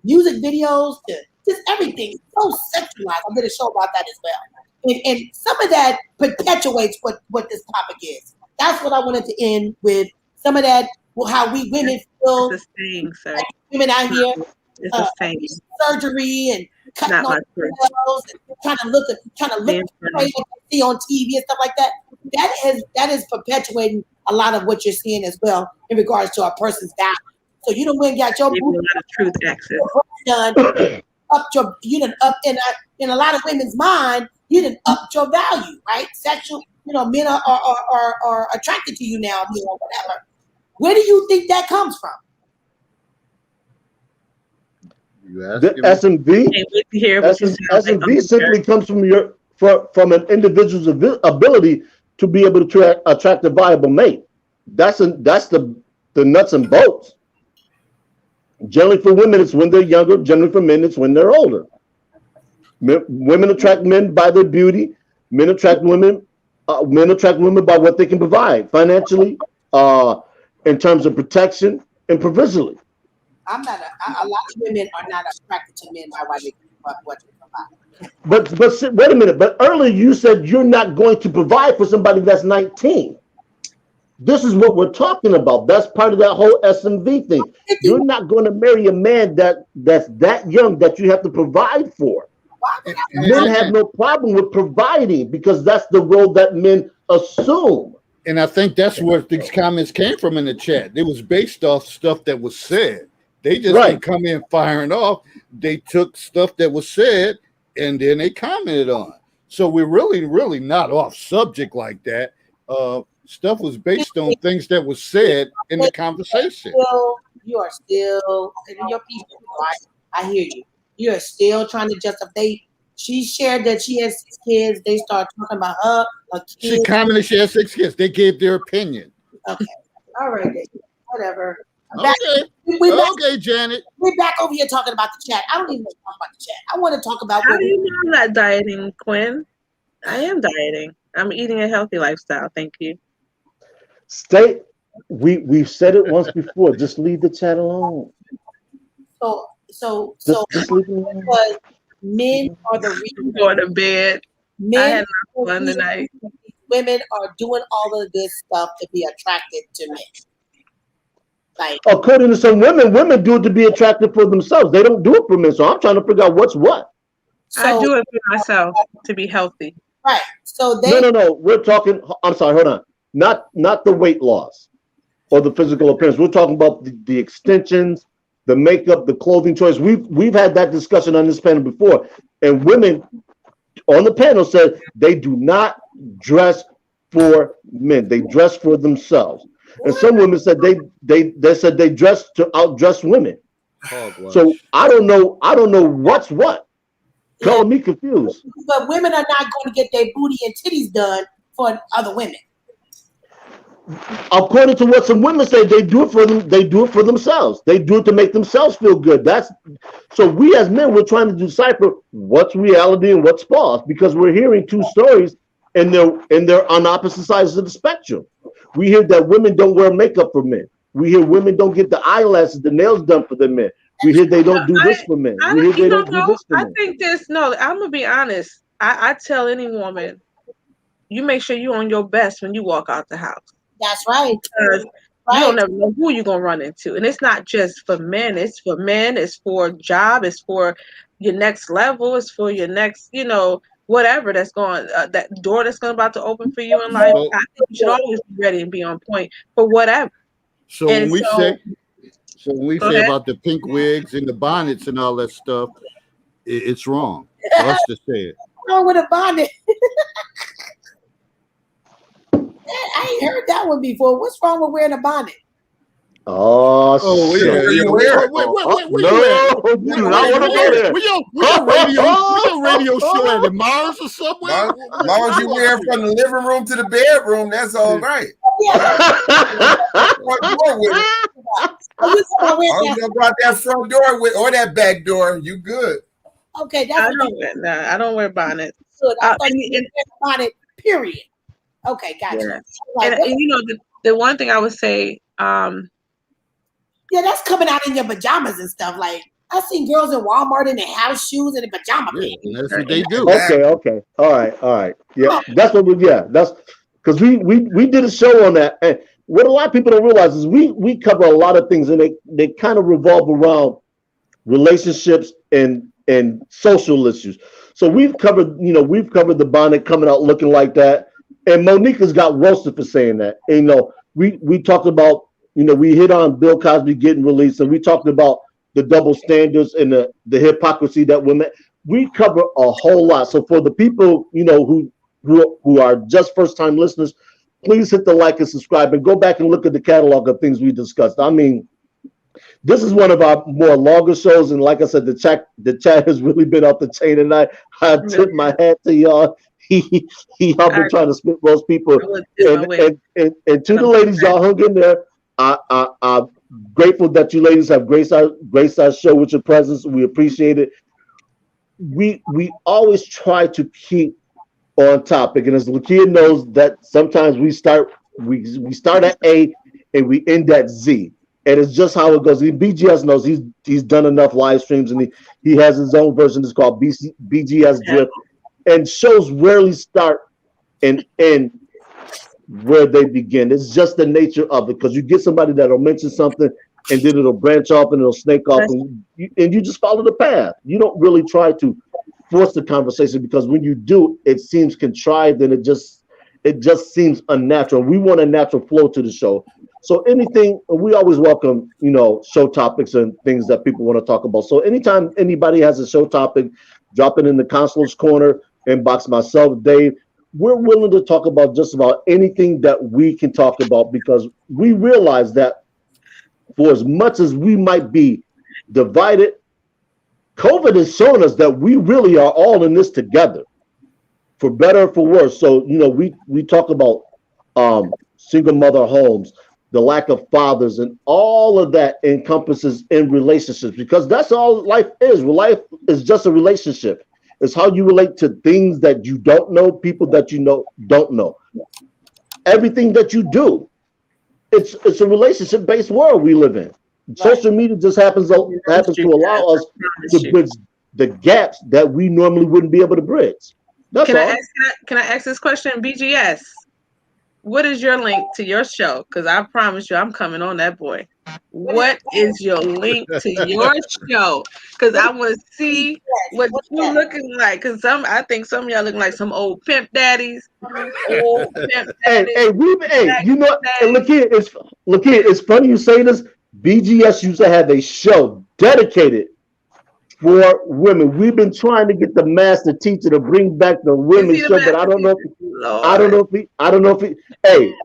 music videos to just everything so sexualized. I did a show about that as well, and some of that perpetuates what this topic is. That's what I wanted to end with. Some of that, how we women feel. It's the same, sir. Like women out here, it's the same. surgery and cutting on nails and trying to look what you see on TV and stuff like that. That is perpetuating a lot of what you're seeing as well in regards to a person's value. So you done went and got your Give you a lot of truth access. done, you done up in a lot of women's mind, you done upped your value, right? Sexual, men are attracted to you now, whatever. Where do you think that comes from? You asked The him? SMV, Can't wait to hear what you sound SMV like. simply comes from an individual's ability to be able to attract a viable mate. That's the nuts and bolts. Generally for women, it's when they're younger. Generally for men, it's when they're older. Women attract men by their beauty. Men attract women. Men attract women by what they can provide financially, in terms of protection and provisionally. I'm not a lot of women are not attracted to men by what they provide. But wait a minute. But earlier you said you're not going to provide for somebody that's 19. This is what we're talking about. That's part of that whole SMV thing. You're not going to marry a man that's that young that you have to provide for. Men have no problem with providing because that's the role that men assume. And I think that's where these comments came from in the chat. It was based off stuff that was said. They just didn't come in firing off. They took stuff that was said and then they commented on it. So we're really not off subject like that. Stuff was based on things that was said in the conversation. You are still your people, right? I hear you. You are still trying to justify. She shared that she has 6 kids. They start talking about her kids. She commented she has 6 kids. They gave their opinion. Okay. All right. Whatever. Okay, Janet. We're back over here talking about the chat. I don't even want to talk about the chat. I want to talk about. How do you know I'm not dieting, Quinn? I am dieting. I'm eating a healthy lifestyle. Thank you. We've said it once before. Just leave the chat alone. So Just leave it alone. because men are the reason. Going to bed. I Men had my fun tonight. Women are doing all of this stuff to be attracted to men. Like, according to some women do it to be attractive for themselves. They don't do it for men. So I'm trying to figure out what's what. I do it for myself to be healthy. Right. So they No. We're talking. I'm sorry. Hold on. Not the weight loss or the physical appearance. We're talking about the extensions, the makeup, the clothing choice. We've had that discussion on this panel before, and women on the panel said they do not dress for men. They dress for themselves. And some women said they said they dress to outdress women. So I don't know what's what. Calling me confused. But women are not going to get their booty and titties done for other women. According to what some women say, they do it for them. They do it for themselves. They do it to make themselves feel good. That's so. We as men, we're trying to decipher what's reality and what's false because we're hearing two stories, and they're on opposite sides of the spectrum. We hear that women don't wear makeup for men. We hear women don't get the eyelashes, the nails done for the men. We hear they don't do this for men. We hear they don't do this for men. I think I'm gonna be honest. I tell any woman, you make sure you're on your best when you walk out the house. That's right. Because you don't never know who you're gonna run into, and it's not just for men. It's for men. It's for job. It's for your next level. It's for your next, whatever that's going. That door that's about to open for you in life. I think you should always be ready and be on point for whatever. So when we say about the pink wigs and the bonnets and all that stuff, it's wrong for us to say it. What's wrong with a bonnet? I ain't heard that one before. What's wrong with wearing a bonnet? Oh shit! Wait, we on radio show at the Mars or somewhere. As long as you wear from the living room to the bedroom, that's all right. I don't know about that front door or that back door. You good? Okay, that's I don't wear bonnets. good. I thought you wear a bonnet. Period. Okay, gotcha. Yeah. Like, And the one thing I would say, yeah, that's coming out in your pajamas and stuff. Like I've seen girls in Walmart in their house shoes and in pajama pants. And that's what they do. Okay. All right. Yeah, that's what that's because we did a show on that. And what a lot of people don't realize is we cover a lot of things, and they kind of revolve around relationships and social issues. So we've covered the bonnet coming out looking like that. And Monica's got roasted for saying that. And, we talked about, we hit on Bill Cosby getting released, and we talked about the double standards and the hypocrisy that women. We cover a whole lot. So for the people, who are just first time listeners, please hit the like and subscribe and go back and look at the catalog of things we discussed. I mean, this is one of our more longer shows, and like I said, the chat has really been off the chain, and I tip my hat to y'all. He helped me trying to spit roast people, and to the ladies, y'all hung in there. I'm grateful that you ladies have graced our show with your presence. We appreciate it. We always try to keep on topic, and as Lakia knows, that sometimes we start at A and we end at Z. And it's just how it goes. BGS knows he's done enough live streams, and he has his own version. It's called BGS Drift. And shows rarely start and end where they begin. It's just the nature of it, because you get somebody that'll mention something, and then it'll branch off and it'll snake off, and you just follow the path. You don't really try to force the conversation, because when you do, it seems contrived, and it just seems unnatural. We want a natural flow to the show. So anything, we always welcome, show topics and things that people want to talk about. So anytime anybody has a show topic, drop it in the Counselor's Corner, inbox myself, Dave. We're willing to talk about just about anything that we can talk about, because we realize that for as much as we might be divided, COVID has shown us that we really are all in this together, for better or for worse. So, we talk about single mother homes, the lack of fathers, and all of that encompasses in relationships, because that's all life is. Life is just a relationship. It's how you relate to things that you don't know, people that don't know. Everything that you do, it's a relationship-based world we live in. Right. Social media just happens to allow us to bridge the gaps that we normally wouldn't be able to bridge. That's all. Can I ask this question, BGS? What is your link to your show? Because I promise you, I'm coming on that boy. What is your link to your show? Because I want to see what you're looking like. Because I think some of y'all looking like some old pimp daddies. Old pimp daddies. Look here, it's funny you say this. BGS used to have a show dedicated for women. We've been trying to get the master teacher to bring back the women's show, but I don't know if he. Hey,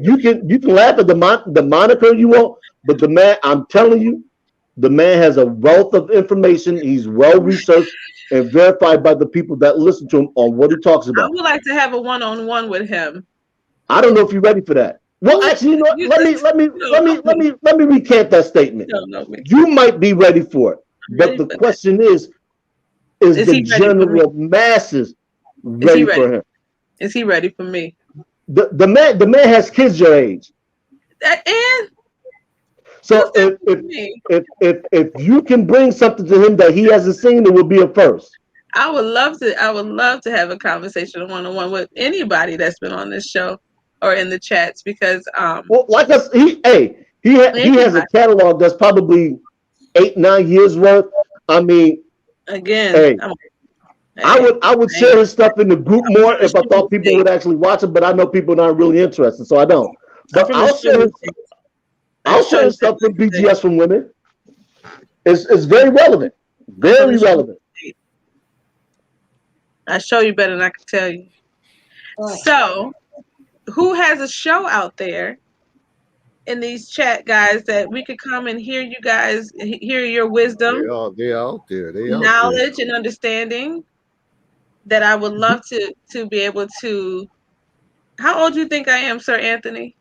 you can laugh at the moniker you want, but the man, I'm telling you, the man has a wealth of information. He's well researched and verified by the people that listen to him on what he talks about. I would like to have a one-on-one with him. I don't know if you're ready for that. Well, actually, let me recant that statement. You might be ready for it, but the question is the general masses ready for him? Is he ready for me? The man has kids your age. And so if you can bring something to him that he hasn't seen, it will be a first. I would love to have a conversation one-on-one with anybody that's been on this show or in the chats, because he has a catalog that's probably 8-9 years worth. I mean, again, I would share his stuff in the group more if I thought people would actually watch it, but I know people aren't really interested, so I don't. But I'll share his stuff from BGS from women. It's very relevant. Very relevant. I show you better than I can tell you. So, who has a show out there in these chat, guys, that we could come and hear you guys, hear your wisdom, they're out there. Knowledge and understanding, that I would love to be able to. How old do you think I am, Sir Anthony?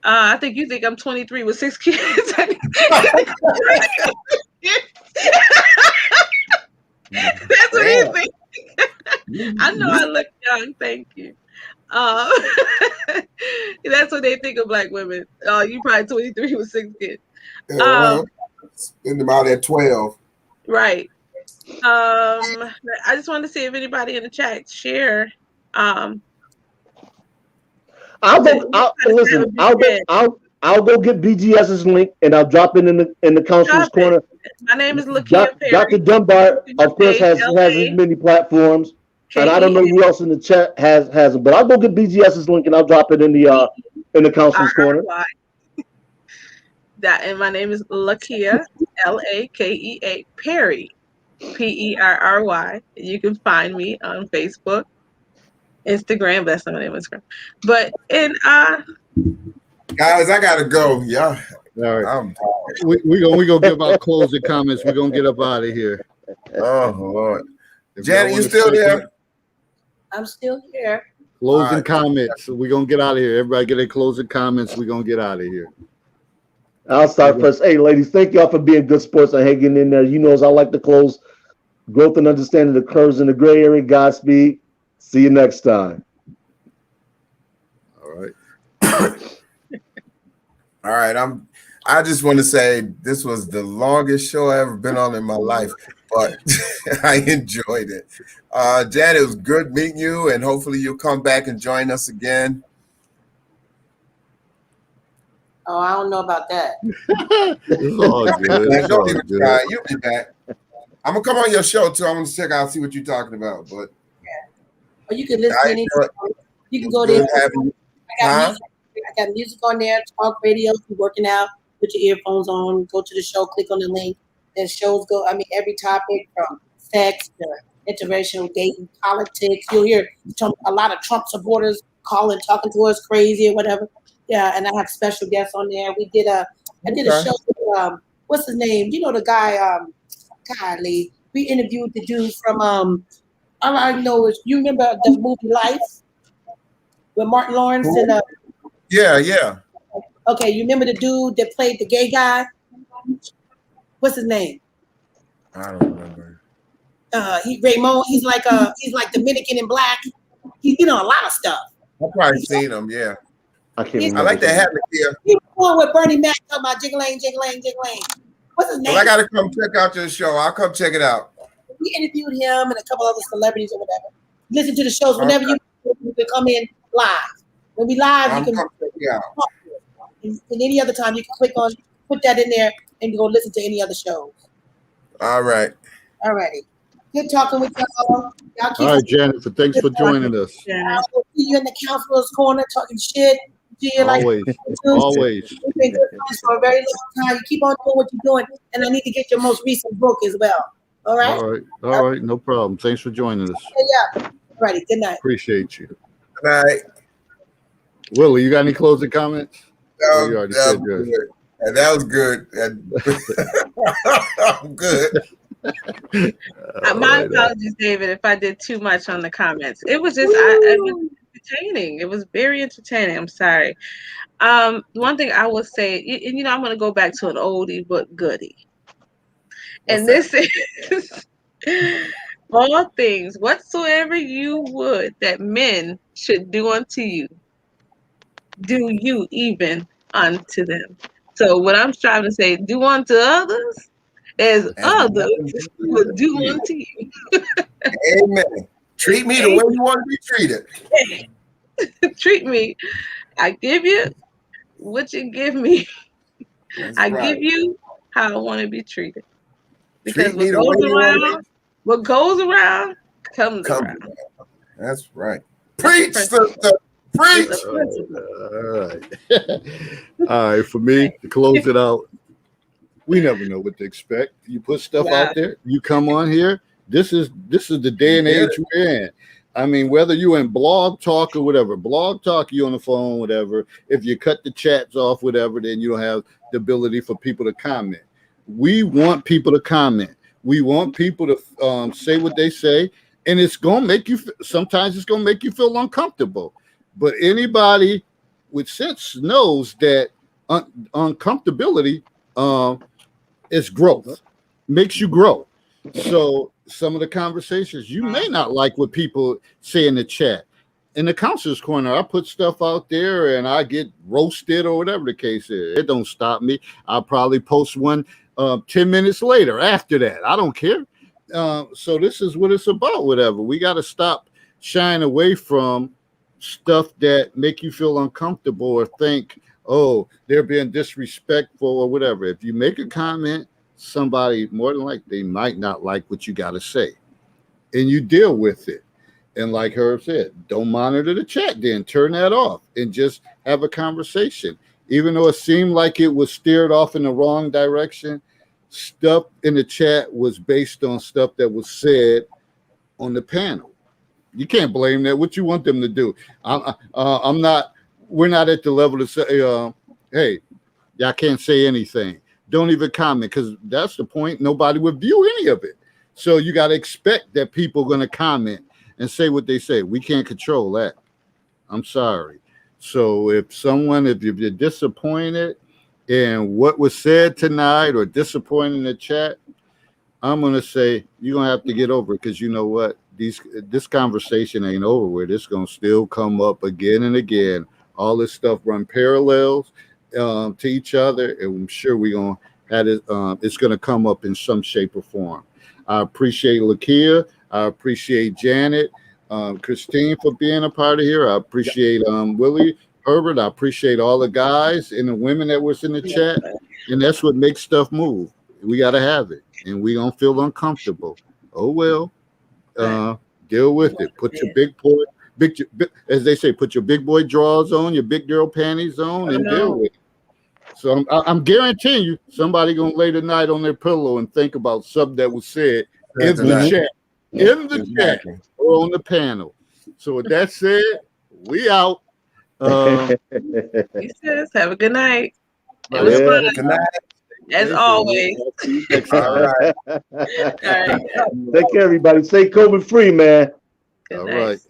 I think you think I'm 23 with 6 kids. That's what you think. I know I look young. Thank you. That's what they think of black women. You probably 23 with 6 kids. Spend them out at 12. Right. I just wanted to see if anybody in the chat share. I'll go get BGS's link and I'll drop it in the Counselor's Corner. My name is Lakia Perry. Dr. Dunbar, of course, has as many platforms. And I don't know who else in the chat has them, but I'll go get BGS's link and I'll drop it in the in the Counselor's Corner. That, and my name is Lakea, Lakea Perry, Perry. You can find me on Facebook, Instagram. That's not my name on Instagram. But guys, I gotta go. Yeah. All right. We gonna give our closing comments. We're gonna get up out of here. Oh Lord. If Janet, y'all you wanna still say there? I'm still here. Closing All right. comments. We're gonna get out of here. Everybody get their closing comments. We're gonna get out of here. I'll start first. Hey, ladies, thank y'all for being good sports and hanging in there. You know, as I like to close, growth and understanding occurs in the gray area. Godspeed. See you next time. All right. All right. I just want to say this was the longest show I've ever been on in my life, but I enjoyed it. Janet, it was good meeting you, and hopefully you'll come back and join us again. Oh, I don't know about that. It's all good. Man, It's don't all even good. try. You'll be back. I'm gonna come on your show too. I'm gonna check out, see what you're talking about. But Or you can listen to any. You can go good there. having you. I got music on there, talk radio, if you're working out, put your earphones on, go to the show, click on the link. Then shows go, every topic from sex to interracial dating, politics. You'll hear a lot of Trump supporters calling, talking to us crazy or whatever. Yeah, and I have special guests on there. I did a show with, what's his name? You know the guy, Kylie. We interviewed the dude from, all I know is, you remember the movie Life? With Martin Lawrence and Yeah. okay, you remember the dude that played the gay guy? What's his name? I don't remember. Raymond. He's like Dominican and black. He's been on a lot of stuff. I've probably seen him. Yeah. I can't remember. I like that hat here. He was on with Bernie Mac talking about jingling, jingling, jingling. What's his name? Well, I gotta come check out your show. I'll come check it out. We interviewed him and a couple other celebrities or whatever. Listen to the shows whenever you can come in live. When we live, you can come check it out. and any other time you can click on, put that in there, and go listen to any other shows. All right. All righty. Good talking with y'all. Y'all keep All right, Jennifer. Thanks for joining us. I will see you in the counselor's corner talking shit. See you like Always. Always. We've been good friends for a very long time. You keep on doing what you're doing, and I need to get your most recent book as well. All right? All right. All right. No problem. Thanks for joining us. Yeah. Righty. Good night. Appreciate you. Good night. Willie, you got any closing comments? Oh, you already said yours. That was good. I'm good. My apologies, David, if I did too much on the comments. It was just it was entertaining. It was very entertaining. I'm sorry. One thing I will say, and I'm going to go back to an oldie but goodie. And this is all things whatsoever you would that men should do unto you, do you even unto them. So what I'm trying to say, do unto others as others will do unto you. Amen. Treat me the way you want to be treated. Treat me. I give you what you give me. I give you how I want to be treated. Because what goes around comes around. That's right. Preach, sister. Preach. All right. All right. For me, to close it out, we never know what to expect. You put stuff out there. You come on here. This is the day and age we're in. I mean, whether you're in Blog Talk or whatever, Blog Talk, you on the phone, whatever. If you cut the chats off, whatever, then you don't have the ability for people to comment. We want people to comment. We want people to say what they say, and it's gonna make you. Sometimes it's gonna make you feel uncomfortable. But anybody with sense knows that uncomfortability is growth, makes you grow. So some of the conversations, you may not like what people say in the chat. In the Counselor's Corner, I put stuff out there and I get roasted or whatever the case is. It don't stop me. I'll probably post one 10 minutes later after that. I don't care. So this is what it's about, whatever. We got to stop shying away from stuff that make you feel uncomfortable or think, oh, they're being disrespectful or whatever. If you make a comment, somebody more than likely they might not like what you got to say, and you deal with it. And like Herb said, don't monitor the chat, then turn that off and just have a conversation. Even though it seemed like it was steered off in the wrong direction, stuff in the chat was based on stuff that was said on the panel. You can't blame that. What you want them to do? I'm not. We're not at the level to say, "Hey, y'all can't say anything. Don't even comment," because that's the point. Nobody would view any of it. So you got to expect that people are going to comment and say what they say. We can't control that. I'm sorry. So if you're disappointed in what was said tonight or disappointed in the chat, I'm going to say you're going to have to get over it, because you know what? This conversation ain't over with. It's going to still come up again and again. All this stuff run parallels to each other, and I'm sure we're going to have it. It's going to come up in some shape or form. I appreciate Lakia. I appreciate Janet, Christine for being a part of here. I appreciate Willie, Herbert. I appreciate all the guys and the women that was in the chat. And that's what makes stuff move. We got to have it. And we don't feel uncomfortable. Oh, well, deal with it. Put your as they say, put your big boy drawers on, your big girl panties on, and deal with it. So I'm guaranteeing you, somebody going to lay the night on their pillow and think about something that was said in the chat. In the chat or on the panel. So with that said, we out. Have a good night. It was Yeah. fun. Good night. As always. All right. All right. Take care, everybody. Stay COVID free, man. Good All night. right.